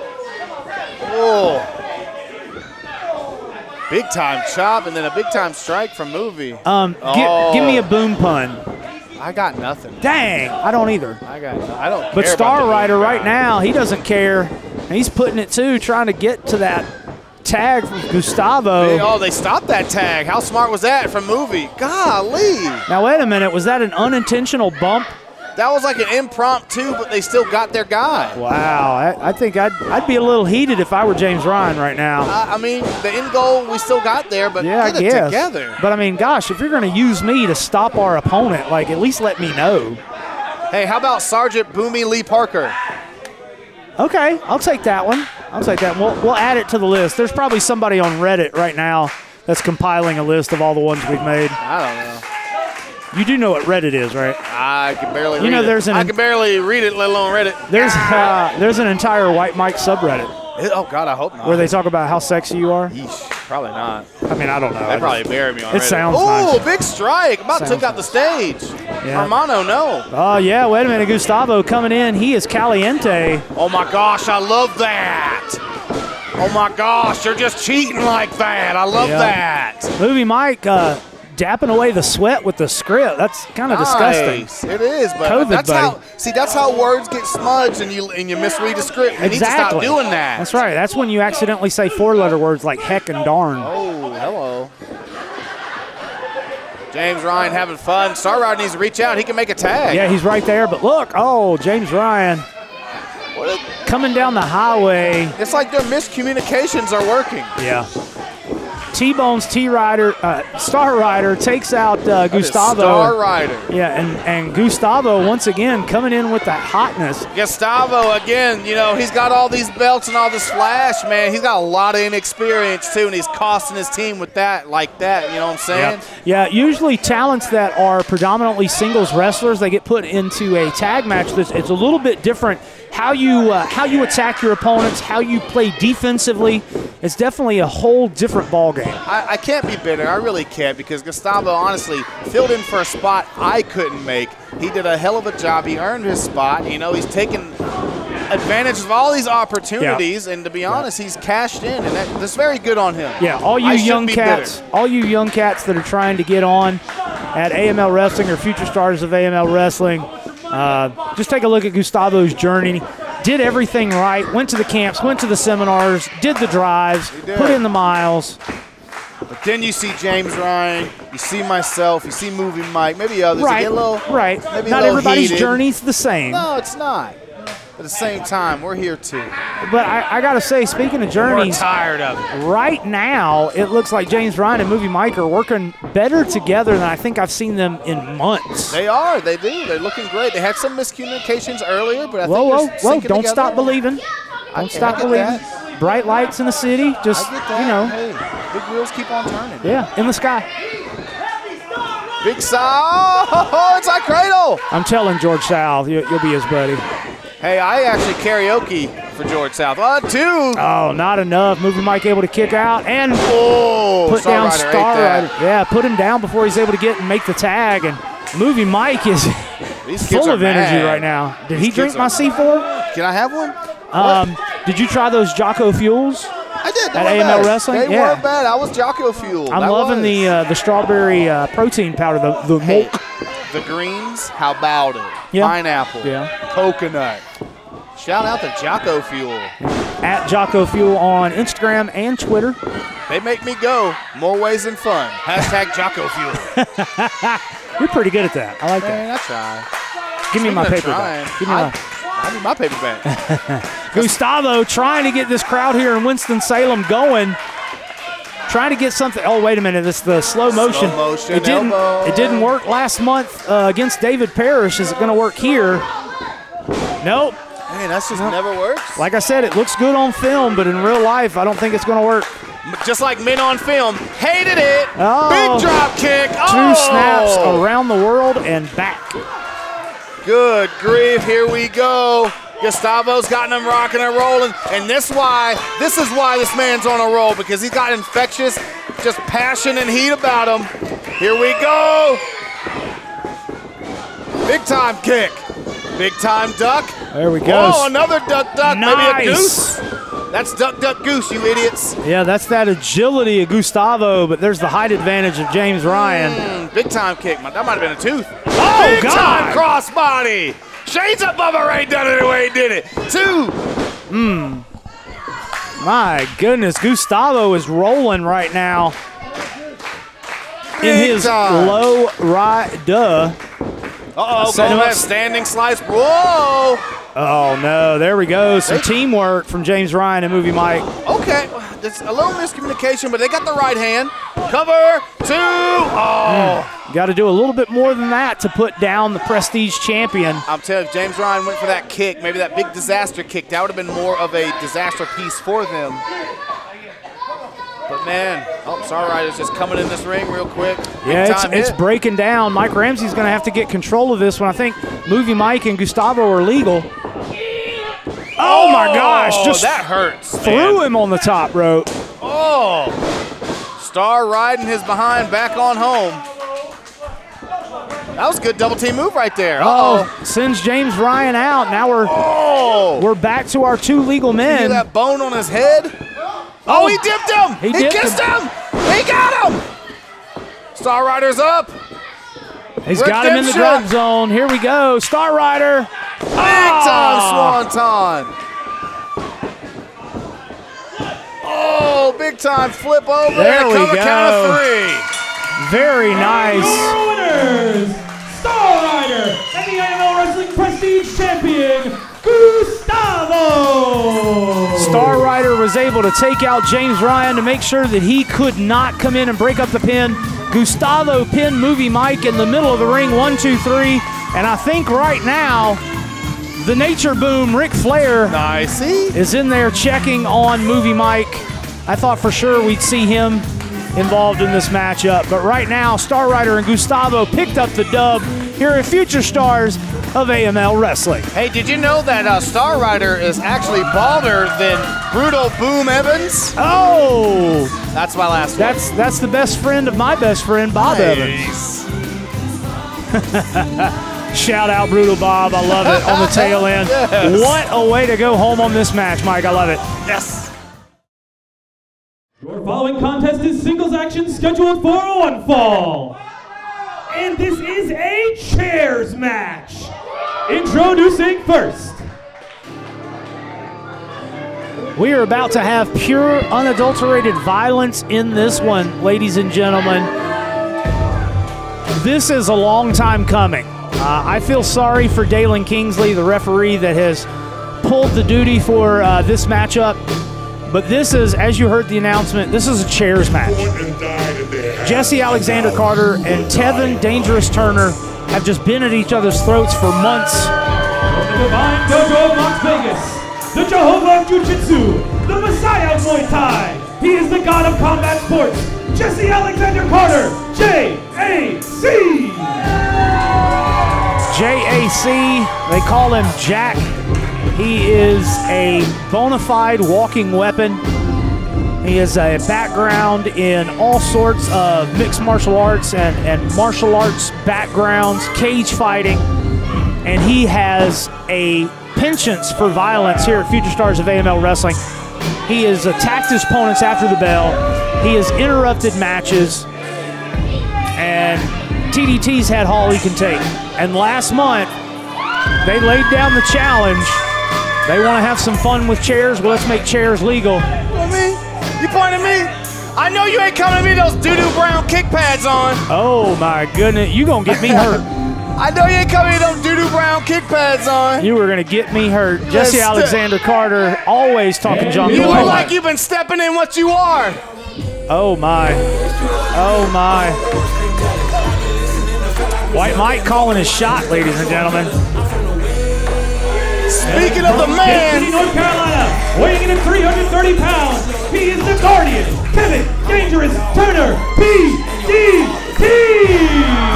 Speaker 3: Big time chop and then a big time strike from Movie.
Speaker 2: Give me a boom pun.
Speaker 3: I got nothing.
Speaker 2: Dang, I don't either.
Speaker 3: I don't care.
Speaker 2: But Star Rider right now, he doesn't care. And he's putting it too, trying to get to that tag from Gustavo.
Speaker 3: Oh, they stopped that tag. How smart was that from Movie? Golly.
Speaker 2: Now, wait a minute. Was that an unintentional bump?
Speaker 3: That was like an impromptu, but they still got their guy.
Speaker 2: Wow. I think I'd be a little heated if I were James Ryan right now.
Speaker 3: I mean, the end goal we still got there, but
Speaker 2: yeah,
Speaker 3: get it together.
Speaker 2: But, I mean, gosh, if you're going to use me to stop our opponent, like, at least let me know.
Speaker 3: Hey, how about Sergeant Boomy Lee Parker?
Speaker 2: Okay, I'll take that one. We'll add it to the list. There's probably somebody on Reddit right now that's compiling a list of all the ones we've made.
Speaker 3: I don't know.
Speaker 2: You do know what Reddit is, right?
Speaker 3: I can barely read it.
Speaker 2: I
Speaker 3: can barely read it, let alone Reddit.
Speaker 2: There's an entire White Mike subreddit.
Speaker 3: Oh, God, I hope not.
Speaker 2: Where they talk about how sexy you are?
Speaker 3: Yeesh, probably not.
Speaker 2: I mean, I don't know.
Speaker 3: They probably bury me on Reddit.
Speaker 2: It sounds nice.
Speaker 3: Oh, big strike. About took out the stage.
Speaker 2: Yeah.
Speaker 3: Hermano, no.
Speaker 2: Oh, yeah, wait a minute. Gustavo coming in. He is caliente.
Speaker 3: Oh, my gosh, I love that. Oh, my gosh, you're just cheating like that. I love that.
Speaker 2: Movie Mike dapping away the sweat with the script. That's kind of disgusting.
Speaker 3: It is, but
Speaker 2: COVID,
Speaker 3: that's how words get smudged and you misread the script. You need to stop doing that.
Speaker 2: That's right. That's when you accidentally say four-letter words like heck and darn.
Speaker 3: Oh, hello. James Ryan having fun. Star Rider needs to reach out. He can make a tag.
Speaker 2: Yeah, he's right there. But look, James Ryan coming down the highway.
Speaker 3: It's like their miscommunications are working.
Speaker 2: Yeah. T-Bone's Star Rider takes out Gustavo.
Speaker 3: Star Rider.
Speaker 2: Yeah, and Gustavo once again coming in with that hotness.
Speaker 3: Gustavo again, he's got all these belts and all this flash, man. He's got a lot of inexperience too, and he's costing his team with that, like that. You know what I'm saying?
Speaker 2: Yeah. Usually talents that are predominantly singles wrestlers, they get put into a tag match. It's a little bit different. How you attack your opponents, how you play defensively, it's definitely a whole different ballgame.
Speaker 3: I can't be bitter. I really can't, because Gustavo honestly filled in for a spot I couldn't make. He did a hell of a job. He earned his spot. He's taken advantage of all these opportunities, and to be honest, he's cashed in, and that's very good on him.
Speaker 2: Yeah, all you young cats that are trying to get on at AML Wrestling or future stars of AML Wrestling, just take a look at Gustavo's journey. Did everything right, went to the camps, went to the seminars, did the drives, put in the miles.
Speaker 3: But then you see James Ryan, you see myself, you see Movie Mike, maybe others.
Speaker 2: Right,
Speaker 3: maybe
Speaker 2: not everybody's journey's the same.
Speaker 3: No, it's not. At the same time, we're here too.
Speaker 2: But I got to say, speaking of journeys,
Speaker 3: we're tired of it.
Speaker 2: Right now, it looks like James Ryan and Movie Mike are working better together than I think I've seen them in months.
Speaker 3: They are. They do. They're looking great. They had some miscommunications earlier, but I think they're syncing
Speaker 2: don't stop believing. Don't stop believing.
Speaker 3: That.
Speaker 2: Bright lights in the city. Just,
Speaker 3: Hey, big wheels keep on turning.
Speaker 2: Yeah, in the sky.
Speaker 3: Big Sal. Oh, it's like Cradle.
Speaker 2: I'm telling George Sal, you'll be his buddy.
Speaker 3: Hey, I actually karaoke for George South. 2.
Speaker 2: Oh, not enough. Movie Mike able to kick out and put
Speaker 3: Star
Speaker 2: down
Speaker 3: Rider
Speaker 2: Star
Speaker 3: ate that.
Speaker 2: Rider. Yeah, put him down before he's able to get and make the tag. And Movie Mike is
Speaker 3: These kids
Speaker 2: full
Speaker 3: are
Speaker 2: of energy
Speaker 3: mad.
Speaker 2: right now. Did he
Speaker 3: These
Speaker 2: drink
Speaker 3: kids
Speaker 2: my
Speaker 3: are-
Speaker 2: C4?
Speaker 3: Can I have one?
Speaker 2: Did you try those Jocko Fuels?
Speaker 3: I did. They
Speaker 2: At
Speaker 3: weren't
Speaker 2: AML
Speaker 3: bad.
Speaker 2: Wrestling?
Speaker 3: They
Speaker 2: Yeah.
Speaker 3: weren't bad. I was Jocko Fuel.
Speaker 2: I'm loving the strawberry protein powder, the
Speaker 3: Hey,
Speaker 2: milk.
Speaker 3: the greens, how about it?
Speaker 2: Yeah.
Speaker 3: Pineapple.
Speaker 2: Yeah.
Speaker 3: Coconut. Shout out to Jocko Fuel.
Speaker 2: At Jocko Fuel on Instagram and Twitter.
Speaker 3: They make me go more ways than fun. Hashtag Jocko Fuel.
Speaker 2: You're pretty good at that. I like that.
Speaker 3: Man, I try.
Speaker 2: Give me my
Speaker 3: Speaking of
Speaker 2: paper
Speaker 3: trying,
Speaker 2: back. Give me my.
Speaker 3: I need my paper back.
Speaker 2: Gustavo trying to get this crowd here in Winston-Salem going. Trying to get something. Oh, wait a minute. It's the slow motion.
Speaker 3: Slow motion
Speaker 2: It didn't.
Speaker 3: elbow.
Speaker 2: It didn't work last month against David Parrish. Is it going to work here? Nope.
Speaker 3: Man, that's just never works.
Speaker 2: Like I said, it looks good on film, but in real life, I don't think it's going to work.
Speaker 3: Just like men on film, hated it.
Speaker 2: Oh.
Speaker 3: Big drop kick.
Speaker 2: Two snaps around the world and back.
Speaker 3: Good grief, here we go. Gustavo's gotten him rocking and rolling, and this is why this man's on a roll, because he's got infectious, just passion and heat about him. Here we go. Big time kick. Big time duck.
Speaker 2: There we go.
Speaker 3: Oh, another duck,
Speaker 2: Nice.
Speaker 3: maybe a goose. That's duck, goose, you idiots.
Speaker 2: Yeah, that's that agility of Gustavo, but there's the height advantage of James Ryan.
Speaker 3: Big time kick. That might have been a tooth.
Speaker 2: Oh,
Speaker 3: Big
Speaker 2: God.
Speaker 3: time crossbody. Shades of Bubba Ray done it the way he did it. 2.
Speaker 2: My goodness, Gustavo is rolling right now in
Speaker 3: Big
Speaker 2: his
Speaker 3: time.
Speaker 2: low right duh.
Speaker 3: Uh-oh,
Speaker 2: Set him up.
Speaker 3: Gomez standing slice. Whoa.
Speaker 2: Oh, no, there we go. Some teamwork from James Ryan and Movie Mike.
Speaker 3: Okay, it's a little miscommunication, but they got the right hand. Cover 2. Oh.
Speaker 2: Got to do a little bit more than that to put down the Prestige champion.
Speaker 3: I'm telling you, if James Ryan went for that kick, maybe that big disaster kick, that would have been more of a disaster piece for them. But man, Star Rider's just coming in this ring real quick.
Speaker 2: Yeah,
Speaker 3: Big time
Speaker 2: it's
Speaker 3: hit.
Speaker 2: breaking down. Mike Ramsey's going to have to get control of this one. I think Movie Mike and Gustavo are legal. Oh, my gosh. Just
Speaker 3: that hurts.
Speaker 2: threw
Speaker 3: man.
Speaker 2: him on the top rope.
Speaker 3: Oh. Star riding his behind back on home. That was a good double team move right there.
Speaker 2: Oh, sends James Ryan out. Now we're back to our two legal
Speaker 3: See
Speaker 2: men.
Speaker 3: that bone on his head? Oh, he dipped him.
Speaker 2: He
Speaker 3: He
Speaker 2: dipped
Speaker 3: kissed him. He got him. Star Rider's up.
Speaker 2: He's got him in the
Speaker 3: Redemption.
Speaker 2: drop zone. Here we go. Star Rider.
Speaker 3: Big time swanton. Oh, big time flip over.
Speaker 2: There
Speaker 3: and a
Speaker 2: we
Speaker 3: cover
Speaker 2: go.
Speaker 3: count of 3.
Speaker 2: Very nice.
Speaker 1: Your winners, Star Rider and the AML Wrestling Prestige Champion, Gustavo.
Speaker 2: Star Rider was able to take out James Ryan to make sure that he could not come in and break up the pin. Gustavo pinned Movie Mike in the middle of the ring, 1, 2, 3. And I think right now, the Nature Boom, Ric Flair,
Speaker 3: Nice.
Speaker 2: is in there checking on Movie Mike. I thought for sure we'd see him involved in this matchup. But right now, Star Rider and Gustavo picked up the dub here at Future Stars of AML Wrestling.
Speaker 3: Hey, did you know that Star Rider is actually balder than Brutal Boom Evans?
Speaker 2: Oh,
Speaker 3: That's my last one.
Speaker 2: that's the best friend of my best friend, Bob Evans. Shout out Brutal Bob. I love it on the tail end.
Speaker 3: Yes.
Speaker 2: What a way to go home on this match, Mike. I love it.
Speaker 3: Yes.
Speaker 1: Your following contest is singles action scheduled for one fall. And this is a chairs match. Introducing first.
Speaker 2: We are about to have pure, unadulterated violence in this one, ladies and gentlemen. This is a long time coming. I feel sorry for Dalen Kingsley, the referee that has pulled the duty for this matchup. But this is, as you heard the announcement, this is a chairs match. Jesse Alexander Carter and Tevin Dangerous Turner have just been at each other's throats for months.
Speaker 1: From the Divine Dojo of Las Vegas, the Jehovah of Jiu-Jitsu, the Messiah of Muay Thai. He is the god of combat sports, Jesse Alexander Carter, JAC.
Speaker 2: JAC, they call him Jack. He is a bona fide walking weapon. He has a background in all sorts of mixed martial arts and martial arts backgrounds, cage fighting, and he has a penchant for violence here at Future Stars of AML Wrestling. He has attacked his opponents after the bell. He has interrupted matches, and TDT's had all he can take. And last month, they laid down the challenge. They want to have some fun with chairs. Well, let's make chairs legal.
Speaker 3: Me? You pointing at me? I know you ain't coming to me with those doo-doo brown kick pads on.
Speaker 2: Oh, my goodness. You going to get me hurt.
Speaker 3: I know you ain't coming with those doo-doo brown kick pads on.
Speaker 2: You were going to get me hurt. Jesse Alexander Carter, always talking John.
Speaker 3: You look like you've been stepping in what you are.
Speaker 2: Oh, my. Oh, my. White Mike calling his shot, ladies and gentlemen.
Speaker 3: Speaking of the man.
Speaker 1: City, North Carolina, weighing in at 330 pounds, he is the Guardian, Kevin Dangerous Turner, PDT.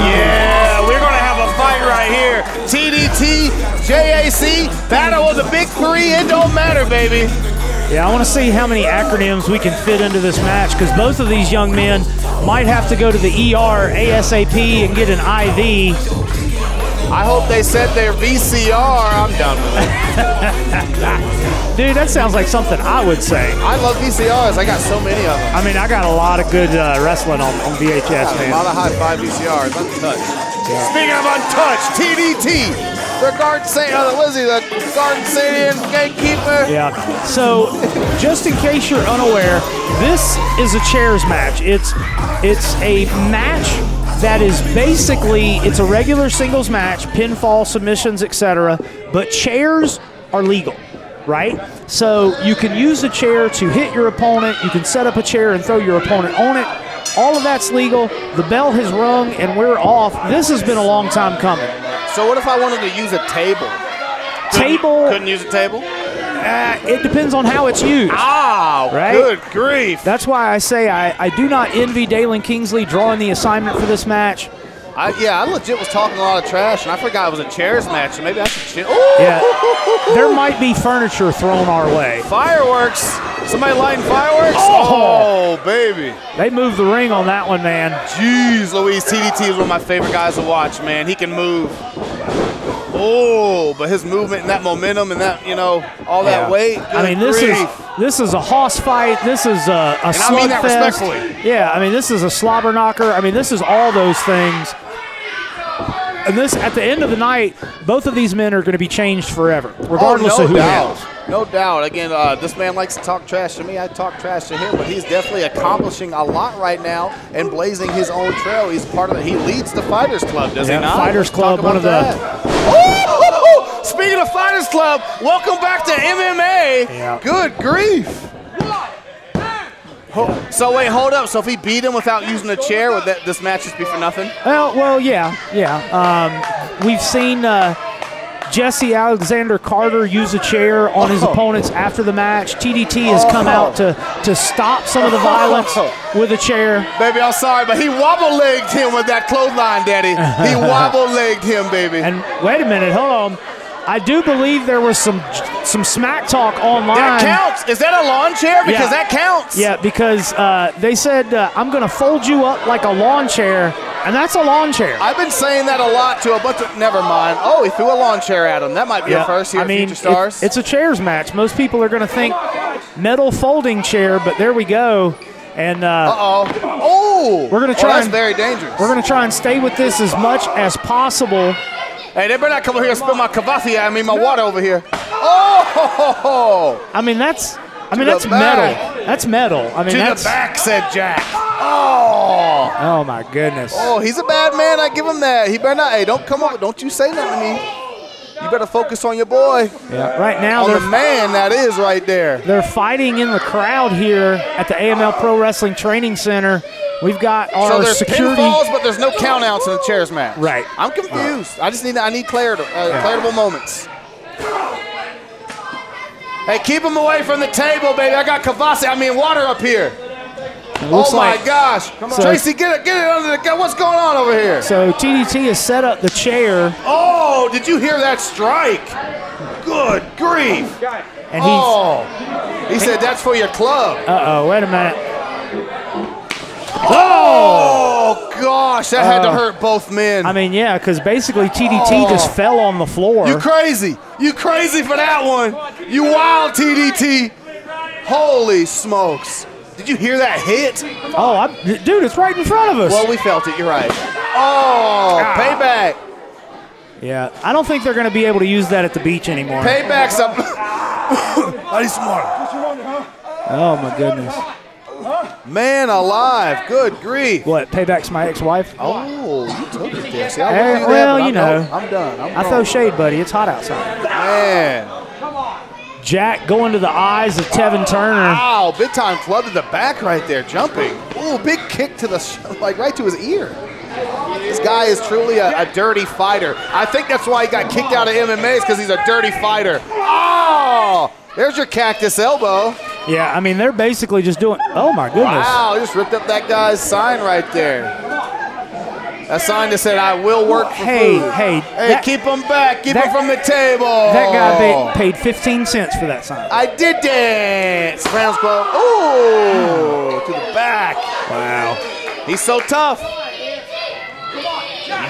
Speaker 3: Yeah, we're going to have a fight right here. TDT, JAC, battle of the big three. It don't matter, baby.
Speaker 2: Yeah, I want to see how many acronyms we can fit into this match, because both of these young men might have to go to the ER ASAP and get an IV.
Speaker 3: I hope they said their VCR. I'm done with it.
Speaker 2: Dude, that sounds like something I would say.
Speaker 3: I love VCRs. I got so many of them.
Speaker 2: I mean, I got a lot of good wrestling on VHS, man.
Speaker 3: A lot of high-five VCRs. Untouched. Yeah. Speaking of untouched, TDT. The Garden the Garden Satan gatekeeper.
Speaker 2: Yeah. So, just in case you're unaware, this is a chairs match. It's a match that is basically, it's a regular singles match, pinfall, submissions, etc. But chairs are legal, right? So you can use a chair to hit your opponent. You can set up a chair and throw your opponent on it. All of that's legal. The bell has rung and we're off. This has been a long time coming.
Speaker 3: So what if I wanted to use a table? Couldn't use a table?
Speaker 2: It depends on how it's used.
Speaker 3: Oh,
Speaker 2: right?
Speaker 3: Good grief.
Speaker 2: That's why I say I do not envy Dalen Kingsley drawing the assignment for this match.
Speaker 3: I legit was talking a lot of trash, and I forgot it was a chairs match, so maybe I should chill.
Speaker 2: Yeah, there might be furniture thrown our way.
Speaker 3: Fireworks. Somebody lighting fireworks? Oh, baby.
Speaker 2: They moved the ring on that one, man.
Speaker 3: Jeez Louise, TDT is one of my favorite guys to watch, man. He can move. Oh, but his movement and that momentum and that, all that weight.
Speaker 2: I mean, this is a hoss fight. This is a slugfest.
Speaker 3: I mean that respectfully.
Speaker 2: Yeah, I mean, this is a slobber knocker. I mean, this is all those things. And this, at the end of the night, both of these men are going to be changed forever, regardless of who wins.
Speaker 3: No doubt. Again, this man likes to talk trash to me. I talk trash to him, but he's definitely accomplishing a lot right now and blazing his own trail. He's part of it. He leads the Fighters Club, does he not?
Speaker 2: Fighters Club, one of the.
Speaker 3: Speaking of Fighters Club, welcome back to MMA.
Speaker 2: Yeah.
Speaker 3: Good grief. So wait, hold up. So if he beat him without using a chair, would this match just be for nothing?
Speaker 2: Well, yeah. We've seen Jesse Alexander Carter use a chair on his opponents after the match. TDT has come out to stop some of the violence with a chair.
Speaker 3: Baby, I'm sorry, but he wobble-legged him with that clothesline, Daddy. He wobble-legged him, baby.
Speaker 2: And wait a minute, hold on. I do believe there was some smack talk online.
Speaker 3: That counts. Is that a lawn chair? Because that counts.
Speaker 2: Yeah, because they said, I'm going to fold you up like a lawn chair, and that's a lawn chair.
Speaker 3: I've been saying that a lot to a bunch of, never mind. Oh, he threw a lawn chair at him. That might be a first here at Future Stars.
Speaker 2: It's a chairs match. Most people are going to think metal folding chair, but there we go. And we're going to try.
Speaker 3: That's very dangerous.
Speaker 2: We're going to try and stay with this as much as possible.
Speaker 3: Hey, they better not come over here and spill my my water over here. Oh!
Speaker 2: I mean, that's metal. That's metal. I mean,
Speaker 3: to the back, said Jack. Oh!
Speaker 2: Oh my goodness.
Speaker 3: Oh, he's a bad man. I give him that. He better not. Hey, don't come over. Don't you say nothing to me. You better focus on your boy.
Speaker 2: Yeah. Right now,
Speaker 3: on the man that is right there.
Speaker 2: They're fighting in the crowd here at the AML Pro Wrestling Training Center. We've got our
Speaker 3: so there's
Speaker 2: security.
Speaker 3: pinfalls, but there's no countouts in the chairs match.
Speaker 2: Right.
Speaker 3: I'm confused. I need clarable moments. Hey, keep him away from the table, baby. I got water up here. Oh my gosh! Tracy, get it under the. What's going on over here?
Speaker 2: So TDT has set up the chair.
Speaker 3: Oh, did you hear that strike? Good grief!
Speaker 2: And
Speaker 3: he said that's for your club.
Speaker 2: Wait a minute.
Speaker 3: Oh gosh, that had to hurt both men.
Speaker 2: I mean, yeah, because basically TDT just fell on the floor.
Speaker 3: You crazy for that one. You wild TDT. Holy smokes. Did you hear that hit?
Speaker 2: Oh, dude, it's right in front of us.
Speaker 3: Well, we felt it. You're right. Oh, payback.
Speaker 2: Yeah, I don't think they're going to be able to use that at the beach anymore.
Speaker 3: Payback's up. How smart.
Speaker 2: Oh, my goodness.
Speaker 3: Man alive. Good grief.
Speaker 2: What, payback's my ex-wife?
Speaker 3: Oh, you took it there. See,
Speaker 2: Well, you know.
Speaker 3: I'm done.
Speaker 2: I throw shade, buddy. It's hot outside.
Speaker 3: Man.
Speaker 2: Jack going to the eyes of Tevin Turner.
Speaker 3: Wow, big time club to the back right there, jumping. Ooh, big kick to the, right to his ear. This guy is truly a dirty fighter. I think that's why he got kicked out of MMA, is because he's a dirty fighter. Oh, there's your cactus elbow.
Speaker 2: Yeah, I mean, they're basically just doing, oh my goodness.
Speaker 3: Wow, just ripped up that guy's sign right there. That sign that said, I will work for food. Hey, keep him back. Keep him from the table.
Speaker 2: That guy paid 15 cents for that sign.
Speaker 3: I did dance. Rounds Club. Ooh, to the back.
Speaker 2: Wow.
Speaker 3: He's so tough. You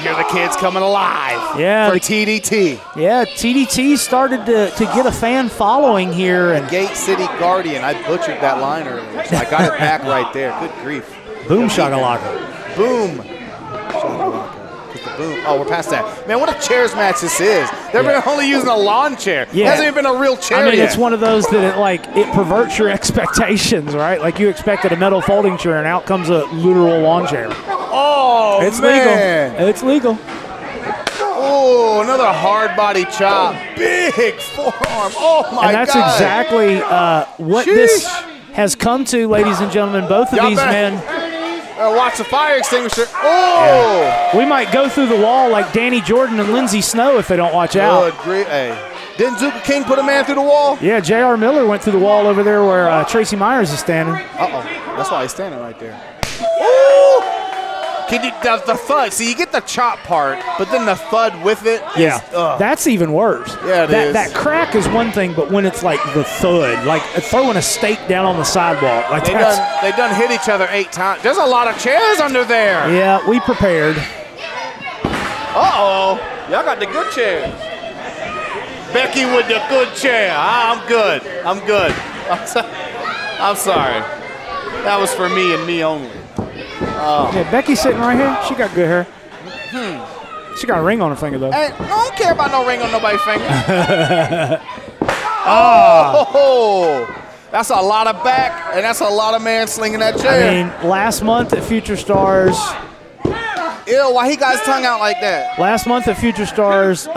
Speaker 3: hear the kids coming alive for TDT.
Speaker 2: Yeah, TDT started to get a fan following here. And
Speaker 3: Gate City Guardian. I butchered that line earlier, so I got it back right there. Good grief.
Speaker 2: Boom shakalaka.
Speaker 3: Boom. Boom. Oh, we're past that. Man, what a chairs match this is. They're only using a lawn chair.
Speaker 2: Yeah.
Speaker 3: It hasn't even been a real chair
Speaker 2: I mean,
Speaker 3: yet.
Speaker 2: it's one of those that it perverts your expectations, right? Like you expected a metal folding chair, and out comes a literal lawn chair.
Speaker 3: Oh,
Speaker 2: it's
Speaker 3: man.
Speaker 2: legal. It's legal.
Speaker 3: Oh, another hard body chop. Big forearm. Oh, my God.
Speaker 2: And that's exactly what this has come to, ladies and gentlemen. Both of these men.
Speaker 3: Watch the fire extinguisher. Oh!
Speaker 2: Yeah. We might go through the wall like Danny Jordan and Lindsey Snow if they don't watch out.
Speaker 3: Good grief. Hey. Didn't Zuka King put a man through the wall?
Speaker 2: Yeah, J.R. Miller went through the wall over there where Tracy Myers is standing.
Speaker 3: Uh-oh. That's why he's standing right there. Ooh! Can you, the thud. See, you get the chop part, but then the thud with it.
Speaker 2: That's even worse.
Speaker 3: Yeah, it is.
Speaker 2: That crack is one thing, but when it's like the thud, like throwing a steak down on the sidewalk. Like
Speaker 3: they done hit each other 8 times. There's a lot of chairs under there.
Speaker 2: Yeah, we prepared.
Speaker 3: Uh-oh. Y'all got the good chairs. Becky with the good chair. I'm good. I'm sorry. That was for me and me only.
Speaker 2: Yeah, Becky's sitting right here. She got good hair. She got a ring on her finger, though.
Speaker 3: Hey, I don't care about no ring on nobody's finger. Oh, that's a lot of back, and that's a lot of man slinging that chair.
Speaker 2: I mean, last month at Future Stars.
Speaker 3: Ew, why he got his tongue out like that?
Speaker 2: Last month at Future Stars,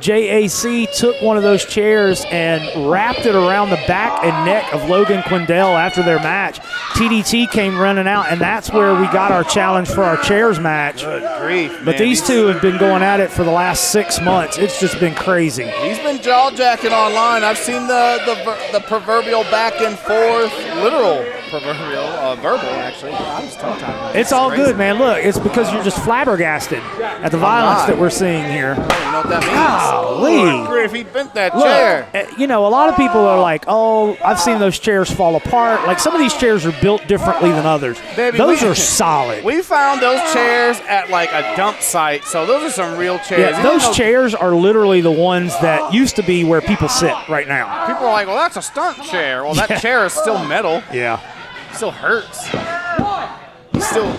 Speaker 2: JAC took one of those chairs and wrapped it around the back and neck of Logan Quindell after their match. TDT came running out, and that's where we got our challenge for our chairs match.
Speaker 3: Good grief, man.
Speaker 2: But these two have been going at it for the last 6 months. It's just been crazy.
Speaker 3: He's been jaw-jacking online. I've seen the proverbial back and forth, literal proverbial, verbal, actually. I'm just tongue-tied.
Speaker 2: It's all
Speaker 3: crazy.
Speaker 2: good, man. Look, it's because you're just flabbergasted at the violence that we're seeing here.
Speaker 3: I don't even know what that means.
Speaker 2: Golly.
Speaker 3: Griff, he bent that chair.
Speaker 2: You know, a lot of people are like, oh, I've seen those chairs fall apart. Like, some of these chairs are built differently than others.
Speaker 3: Baby,
Speaker 2: those are solid.
Speaker 3: We found those chairs at, like, a dump site, so those are some real chairs.
Speaker 2: Yeah, those chairs are literally the ones that used to be where people sit right now.
Speaker 3: People are like, well, that's a stunt chair. Well, that chair is still metal.
Speaker 2: Yeah.
Speaker 3: It still hurts.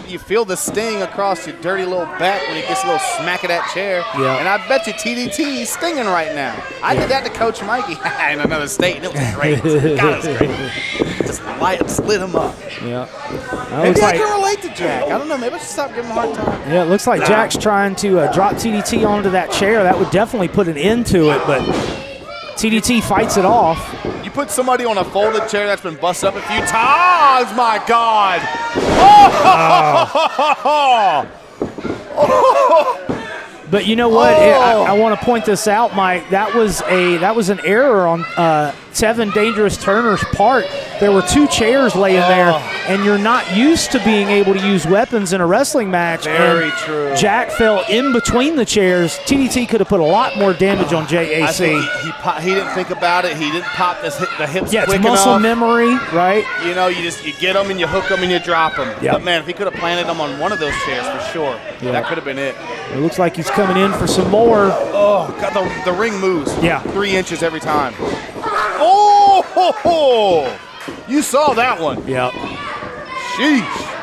Speaker 3: You feel the sting across your dirty little back when it gets a little smack of that chair.
Speaker 2: Yeah.
Speaker 3: And I bet you TDT is stinging right now. I did that to Coach Mikey in another state, and it was great. God, it was great. Just lit him up.
Speaker 2: Yeah.
Speaker 3: Maybe I can relate to Jack. I don't know. Maybe I should stop giving him a hard time.
Speaker 2: Yeah, it looks like Jack's trying to drop TDT onto that chair. That would definitely put an end to it, but TDT fights it off.
Speaker 3: You put somebody on a folded chair that's been busted up a few times, my God. But
Speaker 2: you know what? I want to point this out, Mike. That was an error on Tevin Dangerous Turner's part, there were 2 chairs laying there, and you're not used to being able to use weapons in a wrestling match.
Speaker 3: Very true.
Speaker 2: Jack fell in between the chairs. TDT could have put a lot more damage on JAC.
Speaker 3: I think he didn't think about it. He didn't pop the hips
Speaker 2: yeah,
Speaker 3: quick
Speaker 2: it's muscle
Speaker 3: enough.
Speaker 2: memory, right?
Speaker 3: You know, you get them and you hook them and you drop them.
Speaker 2: Yep.
Speaker 3: But, man, if he could have planted them on one of those chairs for sure, that could have been it.
Speaker 2: It looks like he's coming in for some more.
Speaker 3: Oh, God, the ring moves.
Speaker 2: Yeah.
Speaker 3: 3 inches every time. Oh, ho, ho. You saw that one.
Speaker 2: Yeah.
Speaker 3: Sheesh.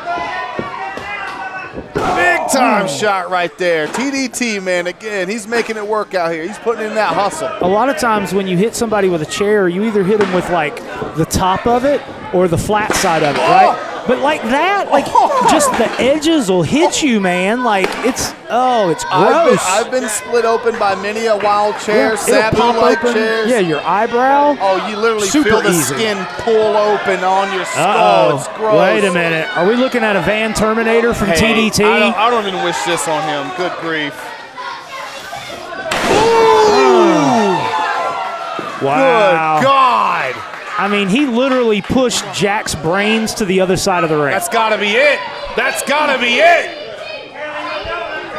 Speaker 3: Big time shot right there. TDT, man, again, he's making it work out here. He's putting in that hustle.
Speaker 2: A lot of times when you hit somebody with a chair, you either hit them with like the top of it or the flat side of it, right? But like that, like just the edges will hit you, man. Like it's gross.
Speaker 3: I've been split open by many a wild chair, Sabu-like chairs.
Speaker 2: Yeah, your eyebrow.
Speaker 3: Oh, you literally
Speaker 2: Super
Speaker 3: feel the
Speaker 2: easy.
Speaker 3: skin pull open on your skull. It's gross.
Speaker 2: Wait a minute. Are we looking at a Van Terminator from TDT?
Speaker 3: I don't even wish this on him. Good grief.
Speaker 2: Wow.
Speaker 3: Good God.
Speaker 2: I mean, he literally pushed Jack's brains to the other side of the ring.
Speaker 3: That's got to be it. That's got to be it.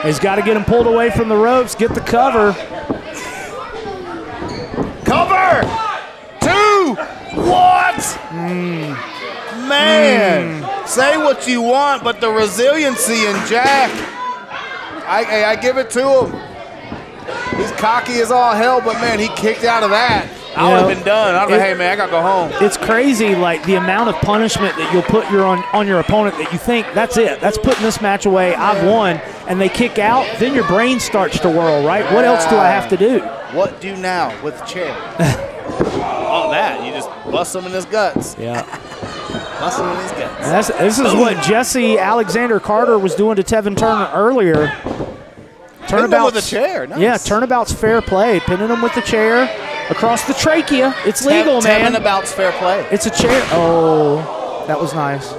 Speaker 2: He's got to get him pulled away from the ropes, get the cover.
Speaker 3: Cover. 2. What? Man. Say what you want, but the resiliency in Jack, I give it to him. He's cocky as all hell, but, man, he kicked out of that. I would have been done. I'd have been, hey, man, I got to go home.
Speaker 2: It's crazy, like, the amount of punishment that you'll put on your opponent that you think, that's it. That's putting this match away. I've won. And they kick out, then your brain starts to whirl, right? What else do I have to do?
Speaker 3: What do now with the chair? All that. You just bust him in his guts.
Speaker 2: Yeah.
Speaker 3: Bust him in his guts.
Speaker 2: This is what Jesse Alexander Carter was doing to Tevin Turner earlier.
Speaker 3: Turnabout's with a chair. Nice.
Speaker 2: Yeah, turnabout's fair play. Pinning him with the chair across the trachea. It's legal, man.
Speaker 3: Turnabout's fair play.
Speaker 2: It's a chair. Oh, that was nice.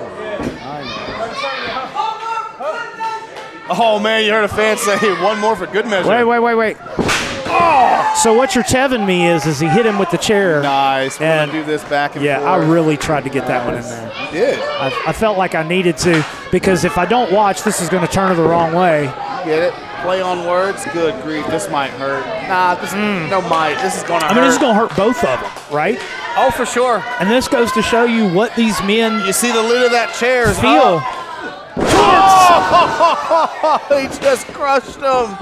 Speaker 3: Oh, man, you heard a fan say one more for good measure.
Speaker 2: Wait. Oh! So what you're telling me is he hit him with the chair.
Speaker 3: Nice. We're going to do this back and forth.
Speaker 2: Yeah, I really tried to get that one in there.
Speaker 3: You did.
Speaker 2: I felt like I needed to, because if I don't watch, this is going to turn her the wrong way.
Speaker 3: Get it? Play on words? Good grief, this might hurt. Nah, this no might. This is going to hurt.
Speaker 2: I mean, this is going to hurt both of them, right?
Speaker 3: Oh, for sure.
Speaker 2: And this goes to show you what these men
Speaker 3: You see the lid of that chair
Speaker 2: feel.
Speaker 3: Oh, he just crushed him.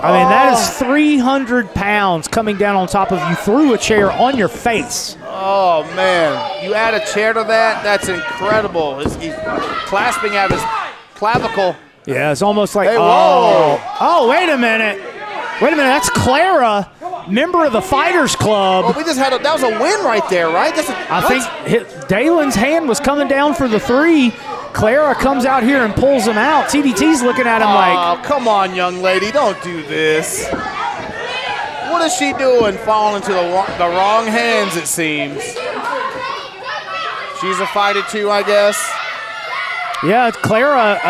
Speaker 2: I mean, that is 300 pounds coming down on top of you through a chair on your face.
Speaker 3: Oh, man. You add a chair to that? That's incredible. He's clasping at his clavicle.
Speaker 2: Yeah, it's almost like,
Speaker 3: Hey, whoa.
Speaker 2: Oh, wait a minute. That's Clara, member of the Fighters Club.
Speaker 3: Oh, we just had that was a win right there, right?
Speaker 2: I think Dalen's hand was coming down for the 3. Clara comes out here and pulls him out. TDT's looking at him like,
Speaker 3: oh, come on, young lady. Don't do this. What is she doing? Falling into the wrong hands, it seems. She's a fighter, too, I guess.
Speaker 2: Yeah, it's Clara.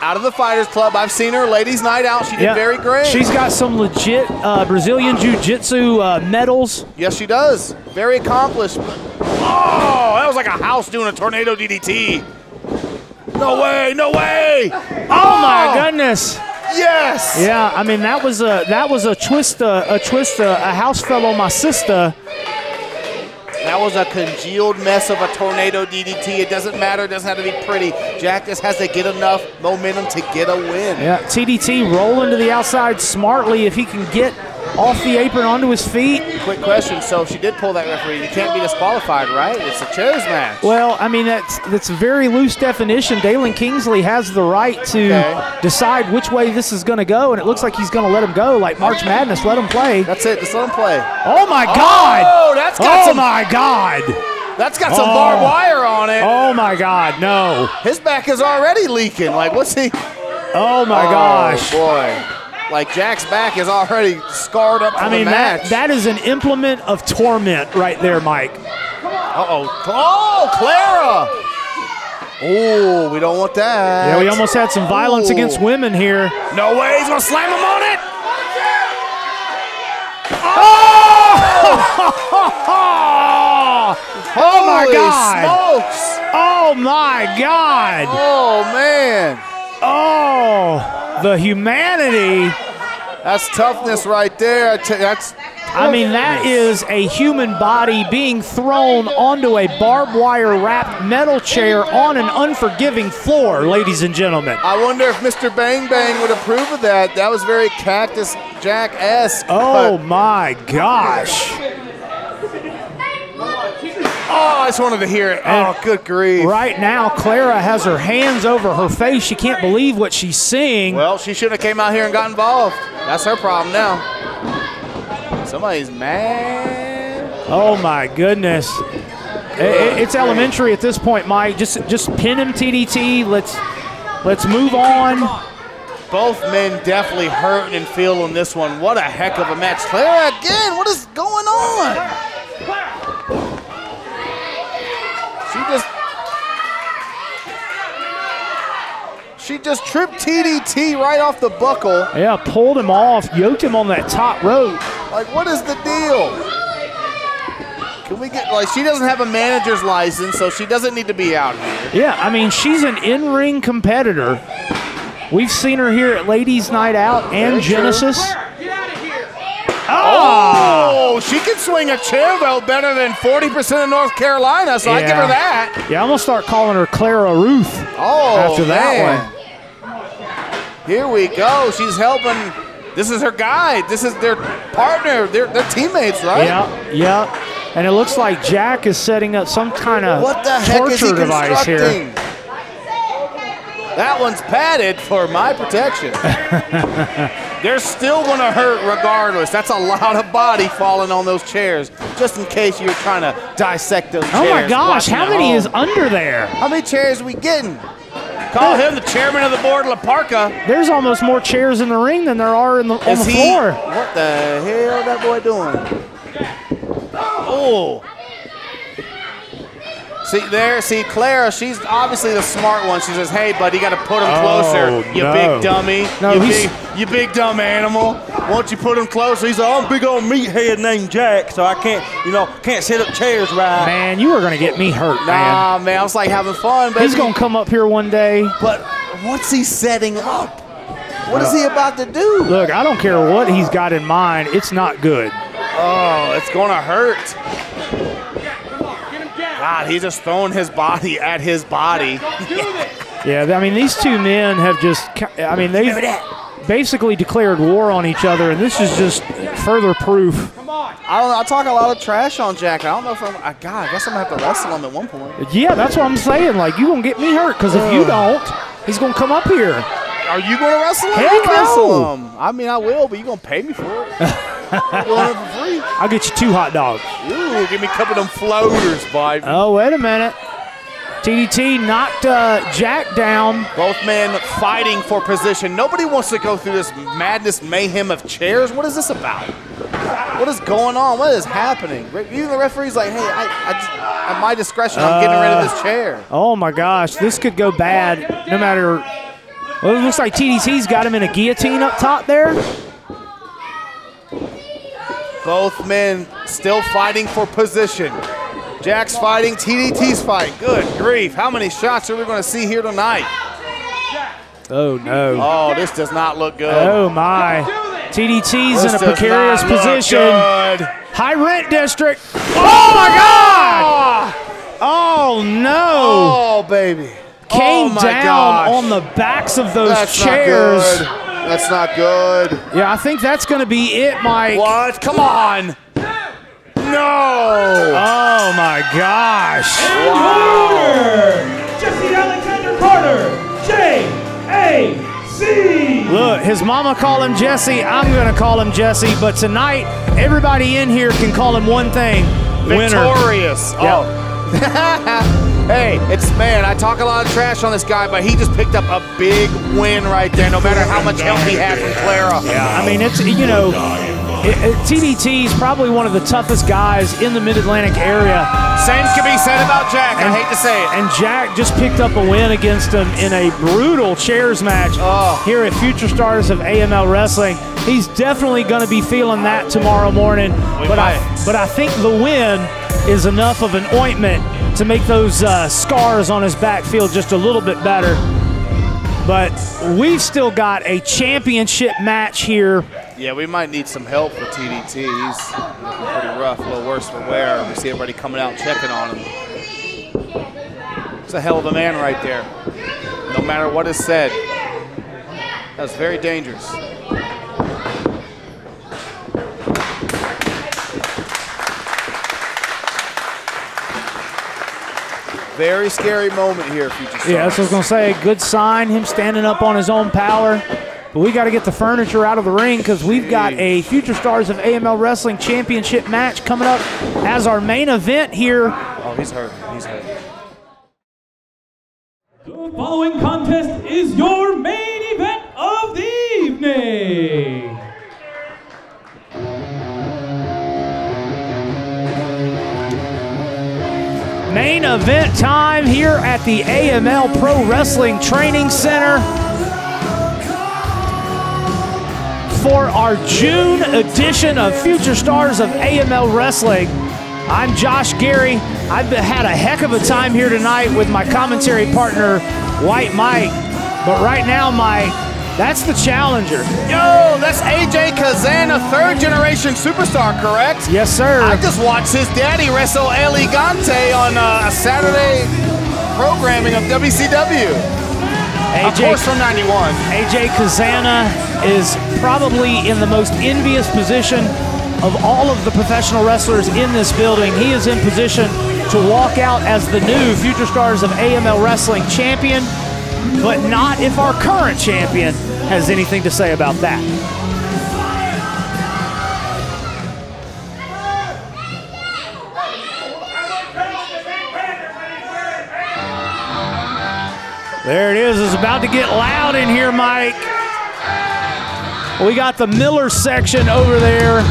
Speaker 3: Out of the Fighters Club. I've seen her ladies' night out. She did very great.
Speaker 2: She's got some legit Brazilian Jiu-Jitsu medals.
Speaker 3: Yes, she does. Very accomplished. Oh, that was like a house doing a tornado DDT. No way, no way.
Speaker 2: Oh my goodness.
Speaker 3: Yes.
Speaker 2: Yeah, I mean, that was a twist, a house fell on my sister.
Speaker 3: That was a congealed mess of a tornado DDT. It doesn't matter. It doesn't have to be pretty. Jack just has to get enough momentum to get a win.
Speaker 2: Yeah, TDT rolling to the outside smartly if he can get off the apron onto his feet.
Speaker 3: Quick question. So if she did pull that referee, you can't be disqualified, right? It's a chairs match.
Speaker 2: Well, I mean, that's a very loose definition. Dalen Kingsley has the right to decide which way this is going to go, and it looks like he's going to let him go, like March Madness. Let him play.
Speaker 3: That's it. Just let him play.
Speaker 2: Oh, my God.
Speaker 3: Oh, that's got some.
Speaker 2: My God.
Speaker 3: That's got some barbed wire on it.
Speaker 2: Oh, my God. No.
Speaker 3: His back is already leaking. Like, what's he?
Speaker 2: Oh, my gosh.
Speaker 3: Boy. Like, Jack's back is already scarred up for the match.
Speaker 2: That is an implement of torment right there, Mike.
Speaker 3: Uh-oh. Oh, Clara. Oh, we don't want that.
Speaker 2: Yeah, we almost had some violence against women here.
Speaker 3: No way. He's going to slam him on it.
Speaker 2: Oh! Oh, my God.
Speaker 3: Smokes.
Speaker 2: Oh, my God.
Speaker 3: Oh, man.
Speaker 2: Oh, the humanity.
Speaker 3: That's toughness right there.
Speaker 2: I mean, that is a human body being thrown onto a barbed wire wrapped metal chair on an unforgiving floor, ladies and gentlemen.
Speaker 3: I wonder if Mr. Bang Bang would approve of that. That was very Cactus Jack-esque.
Speaker 2: Oh, my gosh.
Speaker 3: Oh, I just wanted to hear it. Oh, good grief.
Speaker 2: Right now, Clara has her hands over her face. She can't believe what she's seeing.
Speaker 3: Well, she should have came out here and got involved. That's her problem now. Somebody's mad.
Speaker 2: Oh, my goodness. It's elementary at this point, Mike. Just pin him, TDT. Let's move on.
Speaker 3: Both men definitely hurting and feeling this one. What a heck of a match. Clara again, what is going on? She just tripped TDT right off the buckle.
Speaker 2: Yeah, pulled him off, yoked him on that top rope.
Speaker 3: Like, what is the deal? Can we get, like, she doesn't have a manager's license, so she doesn't need to be out here.
Speaker 2: Yeah, I mean, she's an in-ring competitor. We've seen her here at Ladies Night Out and Genesis.
Speaker 3: Oh, she can swing a chair, though, better than 40% of North Carolina, so I give her that.
Speaker 2: Yeah, I'm going to start calling her Clara Ruth after that one.
Speaker 3: Here we go. She's helping. This is her guide. This is their partner. They're teammates, right?
Speaker 2: Yeah, yeah. And it looks like Jack is setting up some kind of torture device here.
Speaker 3: That one's padded for my protection. They're still going to hurt regardless. That's a lot of body falling on those chairs, just in case you're trying to dissect those chairs.
Speaker 2: Oh, my gosh. How many is under there?
Speaker 3: How many chairs are we getting? Call him the chairman of the board, La Parka.
Speaker 2: There's almost more chairs in the ring than there are on the floor.
Speaker 3: What the hell that boy doing? Oh. See, Clara, she's obviously the smart one. She says, hey, bud, you got to put him closer, you big dummy.
Speaker 2: No,
Speaker 3: you big dumb animal. Why don't you put him closer? He's like, I'm a big old meathead named Jack, so I can't set up chairs right.
Speaker 2: Man, you are going to get me hurt, man.
Speaker 3: Nah, man, I was like having fun, baby.
Speaker 2: He's going to come up here one day.
Speaker 3: But what's he setting up? What is he about to do?
Speaker 2: Look, I don't care what he's got in mind. It's not good.
Speaker 3: Oh, it's going to hurt. God, he's just throwing his body at his body.
Speaker 2: Yeah, I mean, these two men have just, I mean, they've basically declared war on each other, and this is just further proof.
Speaker 3: I don't know. I talk a lot of trash on Jack. I don't know if God, I guess I'm going to have to wrestle him at one point.
Speaker 2: Yeah, that's what I'm saying. Like, you're going to get me hurt, because if you don't, he's going to come up here.
Speaker 3: Are you going to wrestle him?
Speaker 2: Heck no.
Speaker 3: Wrestle him. I mean, I will, but you're going to pay me for it. I'm doing it for free.
Speaker 2: I'll get you 2 hot dogs.
Speaker 3: Ooh, give me a couple of them floaters, baby.
Speaker 2: Oh, wait a minute. TDT knocked Jack down.
Speaker 3: Both men fighting for position. Nobody wants to go through this madness mayhem of chairs. What is this about? What is going on? What is happening? Even the referee's like, hey, at my discretion, I'm getting rid of this chair.
Speaker 2: Oh, my gosh. This could go bad no matter. Well, it looks like TDT's got him in a guillotine up top there.
Speaker 3: Both men still fighting for position. Jack's fighting, TDT's fighting. Good grief. How many shots are we going to see here tonight?
Speaker 2: Oh, no.
Speaker 3: Oh, this does not look good.
Speaker 2: Oh, my. TDT's in a precarious position. High rent district. Oh, my God! Oh, no.
Speaker 3: Oh, baby.
Speaker 2: Came down on the backs of those chairs.
Speaker 3: That's not good.
Speaker 2: Yeah, I think that's going to be it, Mike.
Speaker 3: What? Come on. No.
Speaker 2: Oh, my gosh.
Speaker 1: And winner, Jesse Alexander Carter, J.A.C.
Speaker 2: Look, his mama called him Jesse. I'm going to call him Jesse. But tonight, everybody in here can call him one thing.
Speaker 3: Victorious.
Speaker 2: Winner.
Speaker 3: Oh. Hey, man, I talk a lot of trash on this guy, but he just picked up a big win right there, no matter how much help he had from Clara.
Speaker 2: Yeah, I mean, it's, you know, TDT is probably one of the toughest guys in the Mid-Atlantic area.
Speaker 3: Same can be said about Jack, I hate to say it.
Speaker 2: And Jack just picked up a win against him in a brutal chairs match here at Future Stars of AML Wrestling. He's definitely going to be feeling that tomorrow morning. But I think the win is enough of an ointment to make those scars on his back feel just a little bit better. But we've still got a championship match here.
Speaker 3: Yeah, we might need some help for TDT. He's looking pretty rough, a little worse for wear. We see everybody coming out and checking on him. He's a hell of a man right there, no matter what is said. That's very dangerous. Very scary moment here, Future Stars.
Speaker 2: Yeah, that's what I was going to say. A good sign, him standing up on his own power. But we got to get the furniture out of the ring because we've got a Future Stars of AML Wrestling Championship match coming up as our main event here.
Speaker 3: Oh, he's hurt. He's hurt.
Speaker 1: The following contest is your main event of the evening.
Speaker 2: Main event time here at the AML Pro Wrestling Training Center for our June edition of Future Stars of AML Wrestling. I'm Josh Gary. I've had a heck of a time here tonight with my commentary partner, White Mike. But right now, Mike, that's the challenger.
Speaker 3: Yo, that's AJ Kazana, third-generation superstar, correct?
Speaker 2: Yes, sir.
Speaker 3: I just watched his daddy wrestle El Gigante on a Saturday programming of WCW. Of course, from '91.
Speaker 2: AJ Kazana is probably in the most envious position of all of the professional wrestlers in this building. He is in position to walk out as the new Future Stars of AML Wrestling champion, but not if our current champion has anything to say about that. There it is. It's about to get loud in here, Mike. We got the Miller section over there.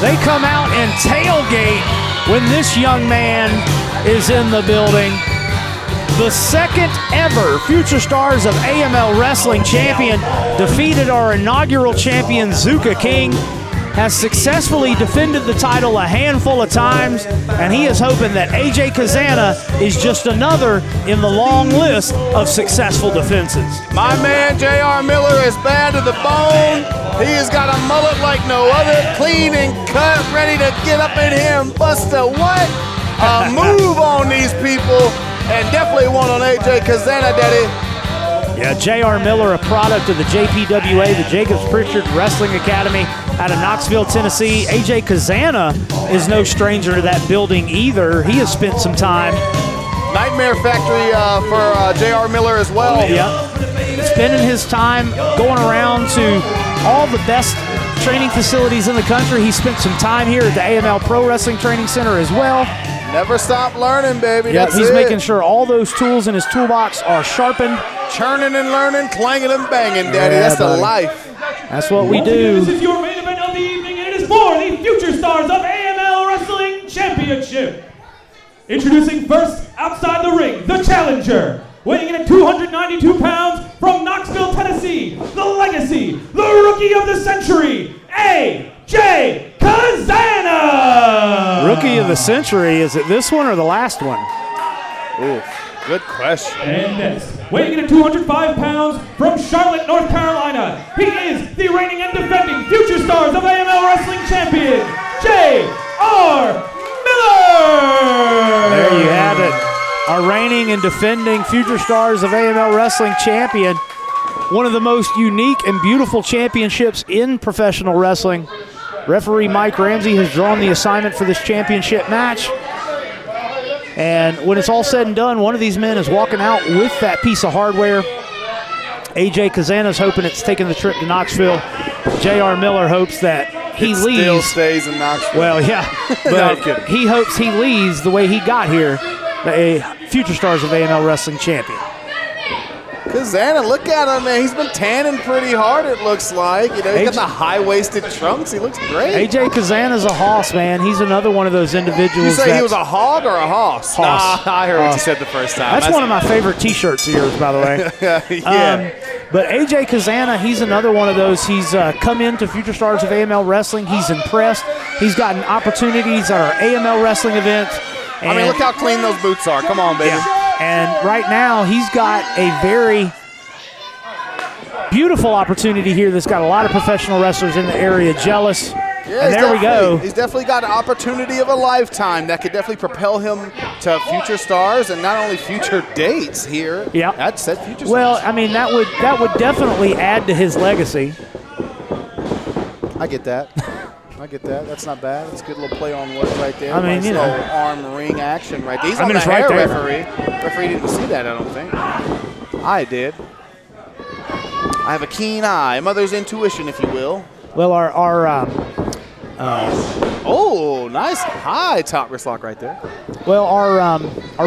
Speaker 2: They come out and tailgate when this young man is in the building. The second ever Future Stars of AML Wrestling champion defeated our inaugural champion, Zuka King, has successfully defended the title a handful of times, and he is hoping that AJ Kazana is just another in the long list of successful defenses.
Speaker 3: My man JR Miller is bad to the bone. He has got a mullet like no other, clean and cut, ready to get up in here and bust a what? A move on these people, and definitely one on AJ Kazana, Daddy.
Speaker 2: Yeah, J.R. Miller, a product of the JPWA, the Jacobs Pritchard Wrestling Academy out of Knoxville, Tennessee. AJ Kazana is no stranger to that building either. He has spent some time.
Speaker 3: Nightmare Factory for J.R. Miller as well.
Speaker 2: Yeah, spending his time going around to all the best training facilities in the country. He spent some time here at the AML Pro Wrestling Training Center as well.
Speaker 3: Never stop learning, baby.
Speaker 2: Yeah, he's
Speaker 3: it.
Speaker 2: making sure all those tools in his toolbox are sharpened.
Speaker 3: Churning and learning, clanging and banging, Daddy.
Speaker 2: Yeah,
Speaker 3: that's
Speaker 2: buddy.
Speaker 3: The life.
Speaker 2: That's what we
Speaker 1: Once again,
Speaker 2: do.
Speaker 1: this is your main event of the evening, and it is for the Future Stars of AML Wrestling Championship. Introducing first, outside the ring, the challenger. Weighing in at 292 pounds from Knoxville, Tennessee, the legacy, the rookie of the century, AJ Kazana!
Speaker 2: Rookie of the century, is it this one or the last one?
Speaker 3: Ooh, good question.
Speaker 1: And next, weighing in at 205 pounds from Charlotte, North Carolina, he is the reigning and defending Future Stars of AML Wrestling Champion, J.R. Miller!
Speaker 2: There you have it. Our reigning and defending Future Stars of AML Wrestling champion. One of the most unique and beautiful championships in professional wrestling. Referee Mike Ramsey has drawn the assignment for this championship match. And when it's all said and done, one of these men is walking out with that piece of hardware. AJ Kazana's hoping it's taking the trip to Knoxville. J.R. Miller hopes that he leaves.
Speaker 3: Still stays in Knoxville.
Speaker 2: Well, yeah, but he hopes he leaves the way he got here, a Future Stars of AML Wrestling champion.
Speaker 3: Kazana, look at him, man. He's been tanning pretty hard, it looks like. You know, he's got the high-waisted trunks. He looks great.
Speaker 2: AJ Kazana's a hoss, man. He's another one of those individuals.
Speaker 3: You say he was a hog or a hoss?
Speaker 2: Hoss.
Speaker 3: Nah, I heard what you said the first time.
Speaker 2: That's one of my favorite T-shirts of yours, by the way.
Speaker 3: Yeah.
Speaker 2: But AJ Kazana, he's another one of those. He's come into Future Stars of AML Wrestling. He's impressed. He's gotten opportunities at our AML Wrestling events.
Speaker 3: I mean, look how clean those boots are. Come on, baby.
Speaker 2: Yeah. And right now, he's got a very beautiful opportunity here that's got a lot of professional wrestlers in the area jealous.
Speaker 3: Yeah,
Speaker 2: and there we go.
Speaker 3: He's definitely got an opportunity of a lifetime that could definitely propel him to future stars and not only future dates here.
Speaker 2: Yeah,
Speaker 3: that's said future stars.
Speaker 2: Well, I mean that would definitely add to his legacy.
Speaker 3: I get that. I get that. That's not bad. That's a good little play on words right there.
Speaker 2: I mean,
Speaker 3: nice
Speaker 2: you know,
Speaker 3: little arm ring action right there. He's on the
Speaker 2: it's
Speaker 3: hair,
Speaker 2: right there.
Speaker 3: referee. Referee didn't see that, I don't think. I did. I have a keen eye, mother's intuition, if you will.
Speaker 2: Well,
Speaker 3: oh, nice high top wrist lock right there.
Speaker 2: Well, our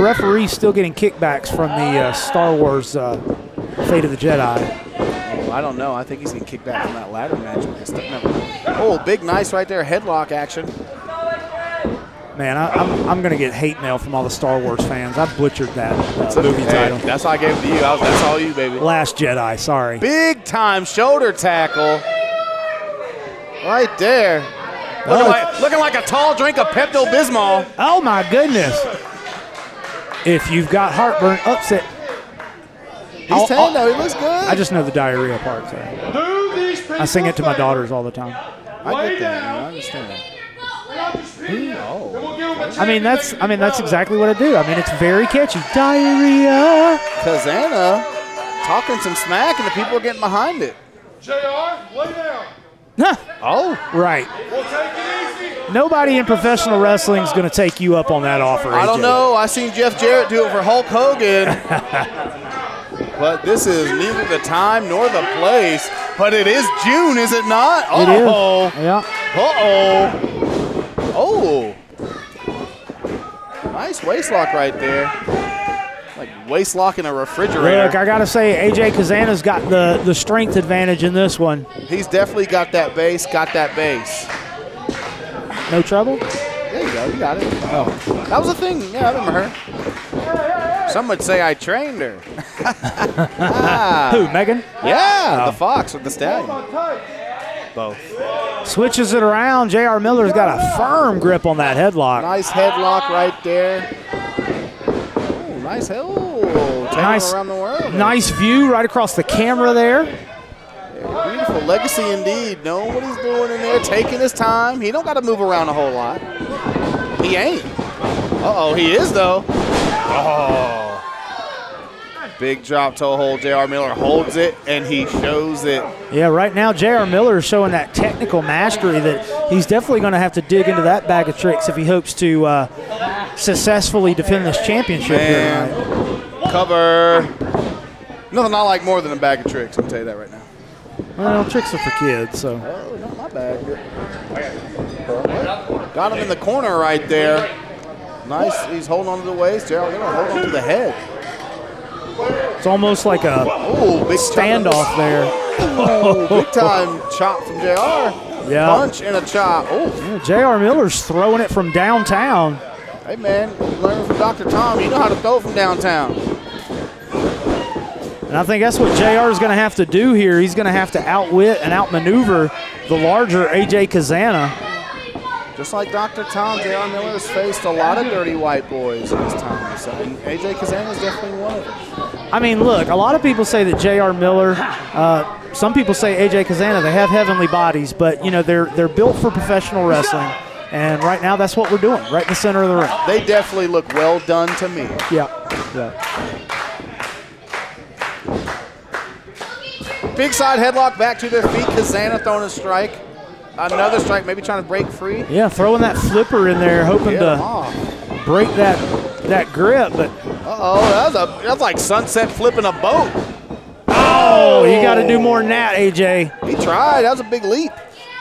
Speaker 2: referee's still getting kickbacks from the Star Wars Fate of the Jedi.
Speaker 3: Oh, I don't know. I think he's getting kicked back from that ladder match. Oh, big nice right there, headlock action.
Speaker 2: Man, I'm going to get hate mail from all the Star Wars fans. I butchered that movie title.
Speaker 3: That's why I gave it to you. That's all you, baby.
Speaker 2: Last Jedi, sorry.
Speaker 3: Big time shoulder tackle. Right there. Looking like a tall drink of Pepto-Bismol.
Speaker 2: Oh, my goodness. If you've got heartburn, upset.
Speaker 3: He's telling though, he looks good.
Speaker 2: I just know the diarrhea part. So. I sing it to my daughters all the time.
Speaker 3: I get that, man. I understand.
Speaker 2: I mean that's exactly what I do. I mean it's very catchy. Diarrhea.
Speaker 3: Kazana talking some smack and the people are getting behind it.
Speaker 5: JR, lay down.
Speaker 3: Oh,
Speaker 2: right.
Speaker 5: We'll take it easy.
Speaker 2: Nobody in professional wrestling is going to take you up on that offer.
Speaker 3: I don't know. I seen Jeff Jarrett do it for Hulk Hogan. But this is neither the time nor the place. But it is June, is it not?
Speaker 2: Uh-oh. It is. Yeah.
Speaker 3: Uh-oh. Oh. Nice waist lock right there. Like waist lock in a refrigerator.
Speaker 2: Look, I got to say, AJ Kazana's got the strength advantage in this one.
Speaker 3: He's definitely got that base,
Speaker 2: No trouble?
Speaker 3: There you go, you got it. Oh, that was a thing. Yeah, I remember her. Some would say I trained her.
Speaker 2: Who, Megan?
Speaker 3: Yeah, the fox with the stallion. Both.
Speaker 2: Switches it around. J.R. Miller's got a firm grip on that headlock.
Speaker 3: Nice headlock right there. Oh, nice taking him around the world.
Speaker 2: Nice view right across the camera there.
Speaker 3: Yeah, beautiful legacy indeed. Knowing what he's doing in there, taking his time. He don't got to move around a whole lot. He ain't. Uh-oh, he is though. Oh. Big drop toe hold. J.R. Miller holds it, and he shows it.
Speaker 2: Yeah, right now J.R. Miller is showing that technical mastery that he's definitely going to have to dig into that bag of tricks if he hopes to successfully defend this championship here tonight.
Speaker 3: Cover. Nothing I like more than a bag of tricks, I'll tell you that right now.
Speaker 2: Well, tricks are for kids, so.
Speaker 3: Oh, not my bag. Got him in the corner right there. Nice. He's holding on to the waist. J.R. Miller holding on to the head.
Speaker 2: It's almost like a
Speaker 3: big
Speaker 2: standoff there.
Speaker 3: Oh, big time chop from JR.
Speaker 2: Yeah.
Speaker 3: Punch and a chop. Oh.
Speaker 2: Yeah, JR Miller's throwing it from downtown.
Speaker 3: Hey, man, learn from Dr. Tom. You know how to throw from downtown.
Speaker 2: And I think that's what JR is going to have to do here. He's going to have to outwit and outmaneuver the larger AJ Kazana.
Speaker 3: Just like Dr. Tom, J.R. Miller has faced a lot of dirty white boys in his time. So AJ Kazana is definitely one of them.
Speaker 2: I mean, look, a lot of people say that J.R. Miller, some people say AJ Kazana, they have heavenly bodies, but, you know, they're built for professional wrestling. And right now, that's what we're doing, right in the center of the ring.
Speaker 3: They definitely look well done to me.
Speaker 2: Yeah.
Speaker 3: Big side headlock back to their feet. Kazana throwing a strike. Another strike, maybe trying to break free.
Speaker 2: Yeah, throwing that flipper in there, hoping to break that grip. But
Speaker 3: that's like sunset flipping a boat.
Speaker 2: Oh, you got to do more than that, AJ.
Speaker 3: He tried. That was a big leap.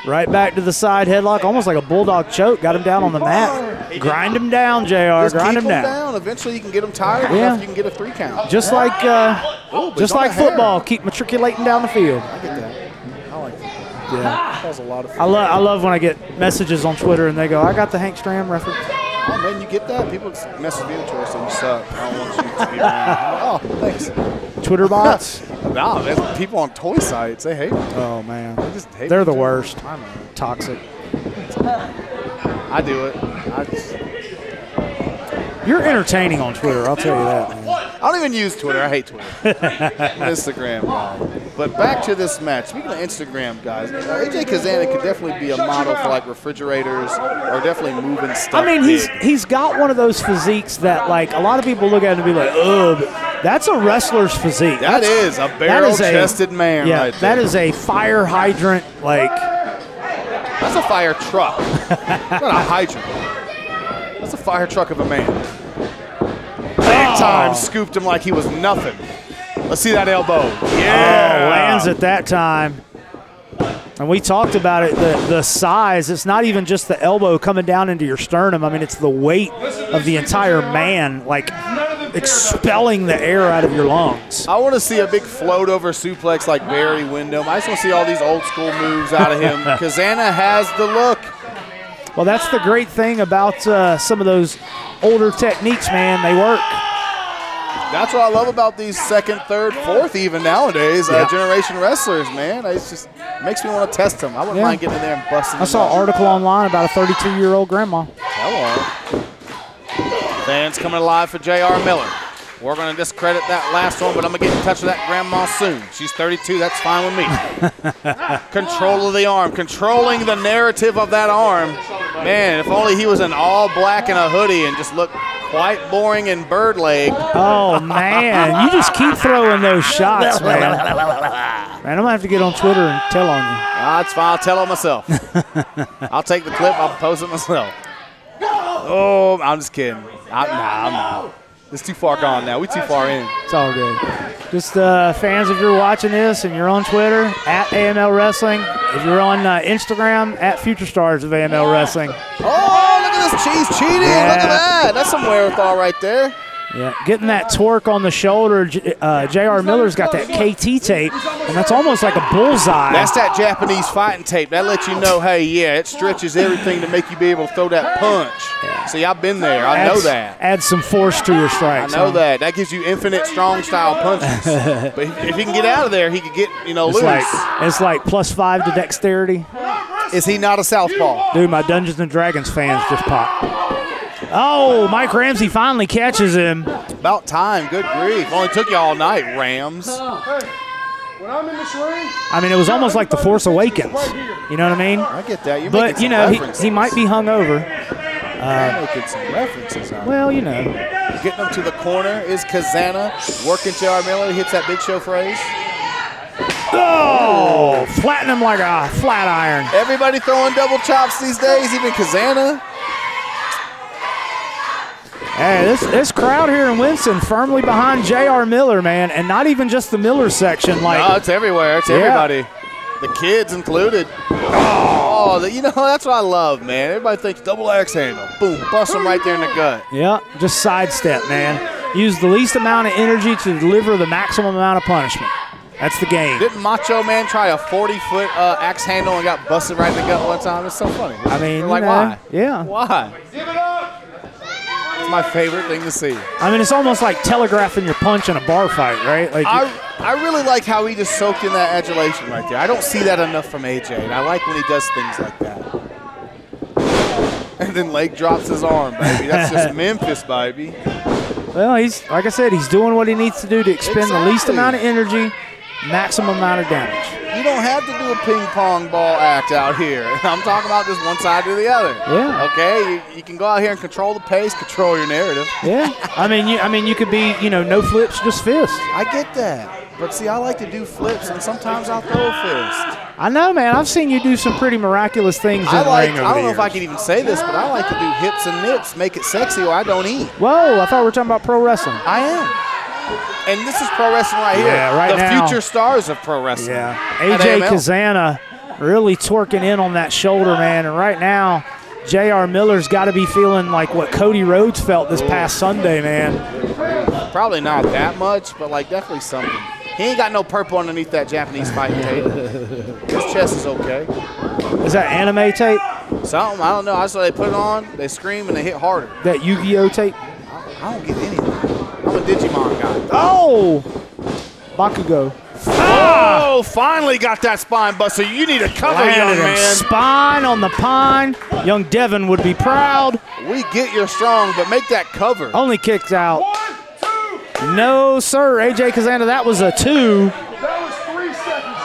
Speaker 2: Right back to the side headlock, almost like a bulldog choke. Got him down on the mat. Grind him down, JR.
Speaker 3: Just
Speaker 2: grind
Speaker 3: keep
Speaker 2: him down.
Speaker 3: Eventually, you can get him tired enough. You can get a 3 count.
Speaker 2: Just like football, keep matriculating down the field.
Speaker 3: I get that. I like that.
Speaker 2: Yeah.
Speaker 3: That was a lot of fun.
Speaker 2: I love when I get messages on Twitter and they go, "I got the Hank Stram reference."
Speaker 3: Oh, man, you get that? People mess with me to say you suck. I don't want you to be around. Oh, thanks.
Speaker 2: Twitter bots?
Speaker 3: No, there's people on toy sites. They hate me.
Speaker 2: Oh, man.
Speaker 3: They just hate
Speaker 2: They're
Speaker 3: me
Speaker 2: the
Speaker 3: too.
Speaker 2: worst.
Speaker 3: I know.
Speaker 2: Toxic.
Speaker 3: I do it.
Speaker 2: You're entertaining on Twitter, I'll tell you that, man.
Speaker 3: I don't even use Twitter. I hate Twitter. I'm an Instagram guy. But back to this match. Speaking of Instagram guys, AJ Kazana could definitely be a model for like refrigerators or definitely moving stuff.
Speaker 2: I mean, he's got one of those physiques that like a lot of people look at it and be like, oh, but that's a wrestler's physique.
Speaker 3: That is a barrel-chested man right there.
Speaker 2: That is a fire hydrant, like.
Speaker 3: That's a fire truck. Not a hydrant. That's a fire truck of a man. Big time scooped him like he was nothing. Let's see that elbow. Yeah.
Speaker 2: Oh, lands at that time. And we talked about it, the size. It's not even just the elbow coming down into your sternum. I mean, it's the weight of the entire man, like expelling the air out of your lungs.
Speaker 3: I want to see a big float over suplex like Barry Windham. I just want to see all these old school moves out of him. Kazana has the look.
Speaker 2: Well, that's the great thing about some of those older techniques, man. They work.
Speaker 3: That's what I love about these second, third, fourth even nowadays, generation wrestlers, man. It just makes me want to test them. I wouldn't mind getting in there and busting
Speaker 2: I saw an article online about a 32-year-old grandma.
Speaker 3: Hello. Fans coming alive for J.R. Miller. We're going to discredit that last one, but I'm going to get in touch with that grandma soon. She's 32. That's fine with me. Control of the arm. Controlling the narrative of that arm. Man, if only he was in all black and a hoodie and just looked quite boring in bird leg.
Speaker 2: Oh, man. You just keep throwing those shots, man. Man, I'm going to have to get on Twitter and tell on you.
Speaker 3: That's fine. I'll tell on myself. I'll take the clip. I'll post it myself. Oh, I'm just kidding. I'm not. It's too far gone now. We're too far in.
Speaker 2: It's all good. Just fans, if you're watching this and you're on Twitter, at AML Wrestling. If you're on Instagram, at Future Stars of AML Wrestling.
Speaker 3: Oh, look at this cheese cheating.
Speaker 2: Yeah.
Speaker 3: Look at that. That's some wherewithal right there.
Speaker 2: Yeah, getting that torque on the shoulder. J.R. Miller's got that KT tape, and that's almost like a bullseye.
Speaker 3: That's that Japanese fighting tape. That lets you know, hey, yeah, it stretches everything to make you be able to throw that punch. Yeah. See, I've been there. I know that.
Speaker 2: Add some force to your strikes.
Speaker 3: I know that. That gives you infinite strong-style punches. But if he can get out of there, he could get, loose.
Speaker 2: It's like +5 to dexterity.
Speaker 3: Is he not a southpaw?
Speaker 2: Dude, my Dungeons & Dragons fans just popped. Oh, Mike Ramsey finally catches him.
Speaker 3: About time. Good grief. Only took you all night, Rams.
Speaker 5: Hey, when I'm in this ring,
Speaker 2: I mean, it was almost like The Force Awakens. You know what I mean?
Speaker 3: I get that. You're
Speaker 2: but, he might be hungover.
Speaker 3: Making some references on
Speaker 2: well,
Speaker 3: Getting him to the corner is Kazana. Working J.R. Miller. He hits that Big Show phrase.
Speaker 2: Oh, flatten him like a flat iron.
Speaker 3: Everybody throwing double chops these days, even Kazana.
Speaker 2: Hey, this crowd here in Winston firmly behind J.R. Miller, man, and not even just the Miller section.
Speaker 3: No, it's everywhere. It's everybody. The kids included. Oh, that's what I love, man. Everybody thinks double axe handle. Boom, bust them right there in the gut.
Speaker 2: Yeah, just sidestep, man. Use the least amount of energy to deliver the maximum amount of punishment. That's the game.
Speaker 3: Didn't Macho Man try a 40-foot axe handle and got busted right in the gut one time? It's so funny.
Speaker 2: I mean,
Speaker 3: why?
Speaker 2: Yeah.
Speaker 3: Why?
Speaker 5: give it up.
Speaker 3: It's my favorite thing to see.
Speaker 2: I mean, it's almost like telegraphing your punch in a bar fight, right? Like
Speaker 3: I really like how he just soaked in that adulation right there. I don't see that enough from AJ, and I like when he does things like that. And then leg drops his arm, baby. That's just Memphis, baby.
Speaker 2: Well, he's like I said, he's doing what he needs to do to expend the least amount of energy, maximum amount of damage.
Speaker 3: You don't have to do a ping pong ball act out here. I'm talking about just one side or the other.
Speaker 2: Yeah.
Speaker 3: Okay. You can go out here and control the pace, control your narrative.
Speaker 2: Yeah. I mean, you could be, no flips, just fists.
Speaker 3: I get that. But see, I like to do flips, and sometimes I'll throw a fist.
Speaker 2: I know, man. I've seen you do some pretty miraculous things in the ring over the years.
Speaker 3: I don't know if I can even say this, but I like to do hips and nips, make it sexy, or I don't eat.
Speaker 2: Whoa, I thought we were talking about pro wrestling.
Speaker 3: I am. And this is pro wrestling right here.
Speaker 2: Right now.
Speaker 3: The future stars of pro wrestling.
Speaker 2: Yeah. AJ Kazana really torquing in on that shoulder, man. And right now, J.R. Miller's got to be feeling like what Cody Rhodes felt this past Sunday, man.
Speaker 3: Probably not that much, but definitely something. He ain't got no purple underneath that Japanese fighting tape. His chest is okay.
Speaker 2: Is that anime tape?
Speaker 3: Something, I don't know. I saw they put it on, they scream, and they hit harder.
Speaker 2: That Yu-Gi-Oh tape?
Speaker 3: I don't get anything. I'm a Digimon guy.
Speaker 2: Oh! Bakugo.
Speaker 3: Oh, finally got that spine buster. You need a cover, young man.
Speaker 2: Spine on the pine. Young Devin would be proud.
Speaker 3: We get you're strong, but make that cover.
Speaker 2: Only kicks out.
Speaker 5: 1, 2.
Speaker 2: No, sir. AJ Kazana, that was a 2.
Speaker 5: That was 3 seconds,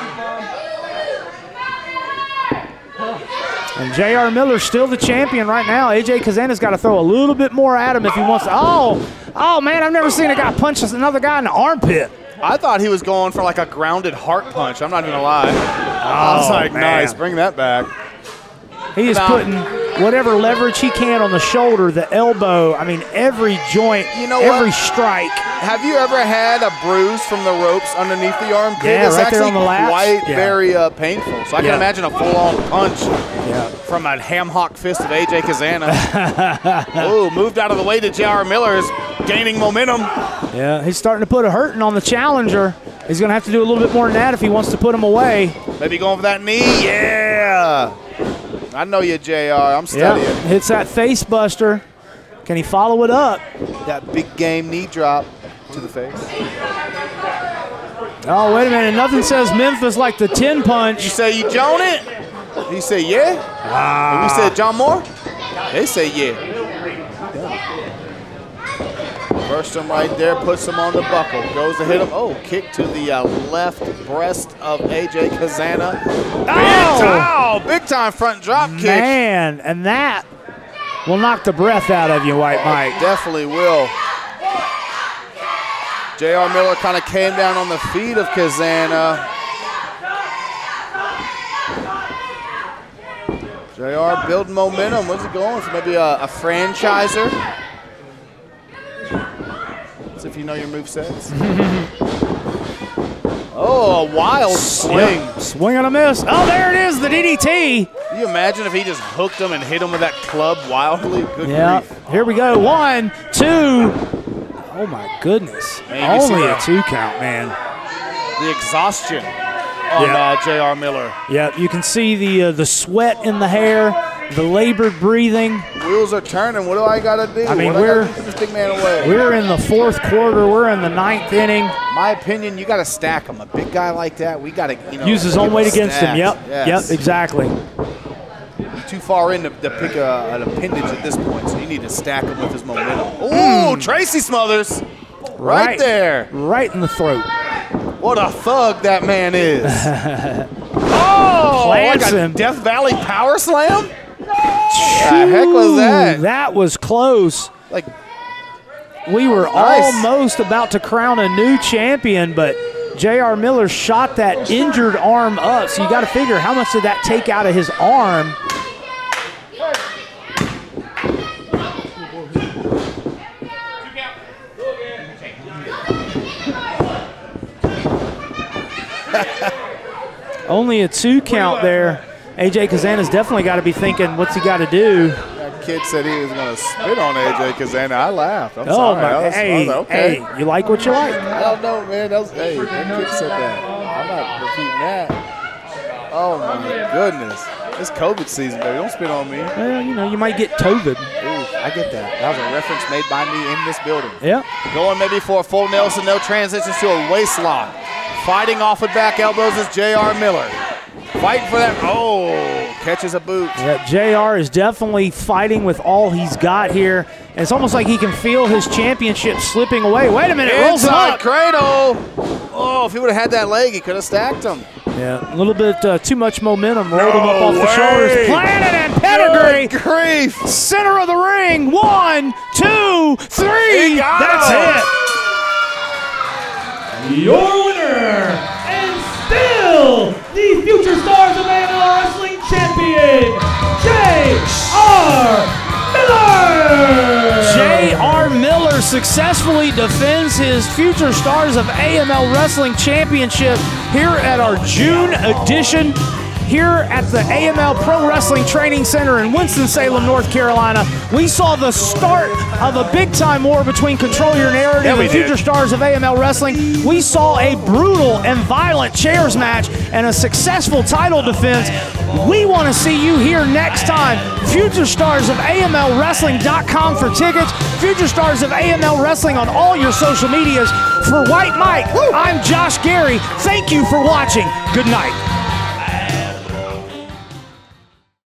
Speaker 2: And J.R. Miller's still the champion right now. AJ Kazana's got to throw a little bit more at him if he wants to. Oh, man, I've never seen a guy punch another guy in the armpit.
Speaker 3: I thought he was going for like a grounded heart punch. I'm not even going to lie. I was like,
Speaker 2: man.
Speaker 3: nice, bring that back.
Speaker 2: He is putting whatever leverage he can on the shoulder, the elbow, I mean, every joint, every strike.
Speaker 3: Have you ever had a bruise from the ropes underneath the armpit?
Speaker 2: Yeah,
Speaker 3: it's
Speaker 2: right
Speaker 3: actually
Speaker 2: there on the lat.
Speaker 3: very painful. So I can imagine a full-on punch
Speaker 2: Yeah.
Speaker 3: from a ham hock fist of AJ Kazana. Oh, moved out of the way to J.R. Miller is gaining momentum.
Speaker 2: Yeah, he's starting to put a hurting on the challenger. He's going to have to do a little bit more than that if he wants to put him away.
Speaker 3: Maybe going for that knee. Yeah. I know you, JR. I'm studying.
Speaker 2: Yeah, hits that face buster. Can he follow it up?
Speaker 3: That big game knee drop to the face.
Speaker 2: Oh, wait a minute. Nothing says Memphis like the 10 punch.
Speaker 3: You say you John it? He say yeah. And we said John Moore? They say yeah. Burst him right there, puts him on the buckle. Goes to hit him. Oh, kick to the left breast of AJ Kazana. Big time front drop kick.
Speaker 2: Man, and that will knock the breath out of you, White Mike.
Speaker 3: Definitely will. J.R. Miller kind of came down on the feet of Kazana. J.R. building momentum. What's he going for? Maybe a franchiser? As if you know your movesets. Oh, a wild swing.
Speaker 2: Yep. Swing and a miss. Oh, there it is, the DDT.
Speaker 3: Can you imagine if he just hooked him and hit him with that club wildly? Good grief.
Speaker 2: Here we go. 1, 2. Oh, my goodness.
Speaker 3: Man,
Speaker 2: only a 2 count, man.
Speaker 3: The exhaustion on J.R. Miller.
Speaker 2: Yeah, you can see the sweat in the hair, the labored breathing.
Speaker 3: Wheels are turning. What do I got to do?
Speaker 2: I mean,
Speaker 3: we're this big man away.
Speaker 2: We're in the 4th quarter. We're in the 9th inning.
Speaker 3: My opinion, you got to stack him. A big guy like that, we got to
Speaker 2: use his own weight against him. Yep,
Speaker 3: yes.
Speaker 2: yep, exactly.
Speaker 3: You're too far in to pick an appendage at this point, so you need to stack him with his momentum. Ooh, Tracy Smothers, right there,
Speaker 2: right in the throat.
Speaker 3: What a thug that man is. Oh, like a Death Valley power slam? The heck was that?
Speaker 2: That was close.
Speaker 3: Like,
Speaker 2: we were almost about to crown a new champion, but J.R. Miller shot that injured arm up, so you got to figure how much did that take out of his arm. Only a 2 count there. AJ Kazana's definitely got to be thinking, what's he got to do?
Speaker 3: That kid said he was going to spit on AJ Kazana. I laughed. I'm sorry. I was okay.
Speaker 2: Hey, you like what you like.
Speaker 3: I don't know, man. That kid said that. I'm not repeating that. Oh, my goodness. It's COVID season, baby. Don't spit on me.
Speaker 2: Well, you might get COVID.
Speaker 3: Ooh, I get that. That was a reference made by me in this building.
Speaker 2: Yeah.
Speaker 3: Going maybe for a full Nelson, no transitions to a waist lock. Fighting off with back elbows is J.R. Miller. Fighting for that. Oh, catches a boot.
Speaker 2: Yeah, J.R. is definitely fighting with all he's got here. And it's almost like he can feel his championship slipping away. Wait a minute. Rolls him up.
Speaker 3: Cradle. Oh, if he would have had that leg, he could have stacked him.
Speaker 2: Yeah, a little bit too much momentum. Rolled him up off the shoulders. Planted and pedigree.
Speaker 3: Good grief.
Speaker 2: Center of the ring. 1, 2, 3. That's it.
Speaker 1: Your winner, and still the future stars of AML Wrestling Champion, J.R. Miller!
Speaker 2: J.R. Miller successfully defends his Future Stars of AML Wrestling Championship here at our June edition. here at the AML Pro Wrestling Training Center in Winston-Salem, North Carolina. We saw the start of a big-time war between Control Your Narrative and future stars of AML Wrestling. We saw a brutal and violent chairs match and a successful title defense. We want to see you here next time. Future Stars of AMLWrestling.com for tickets. Future Stars of AML Wrestling on all your social medias. For White Mike, I'm Josh Gary. Thank you for watching. Good night.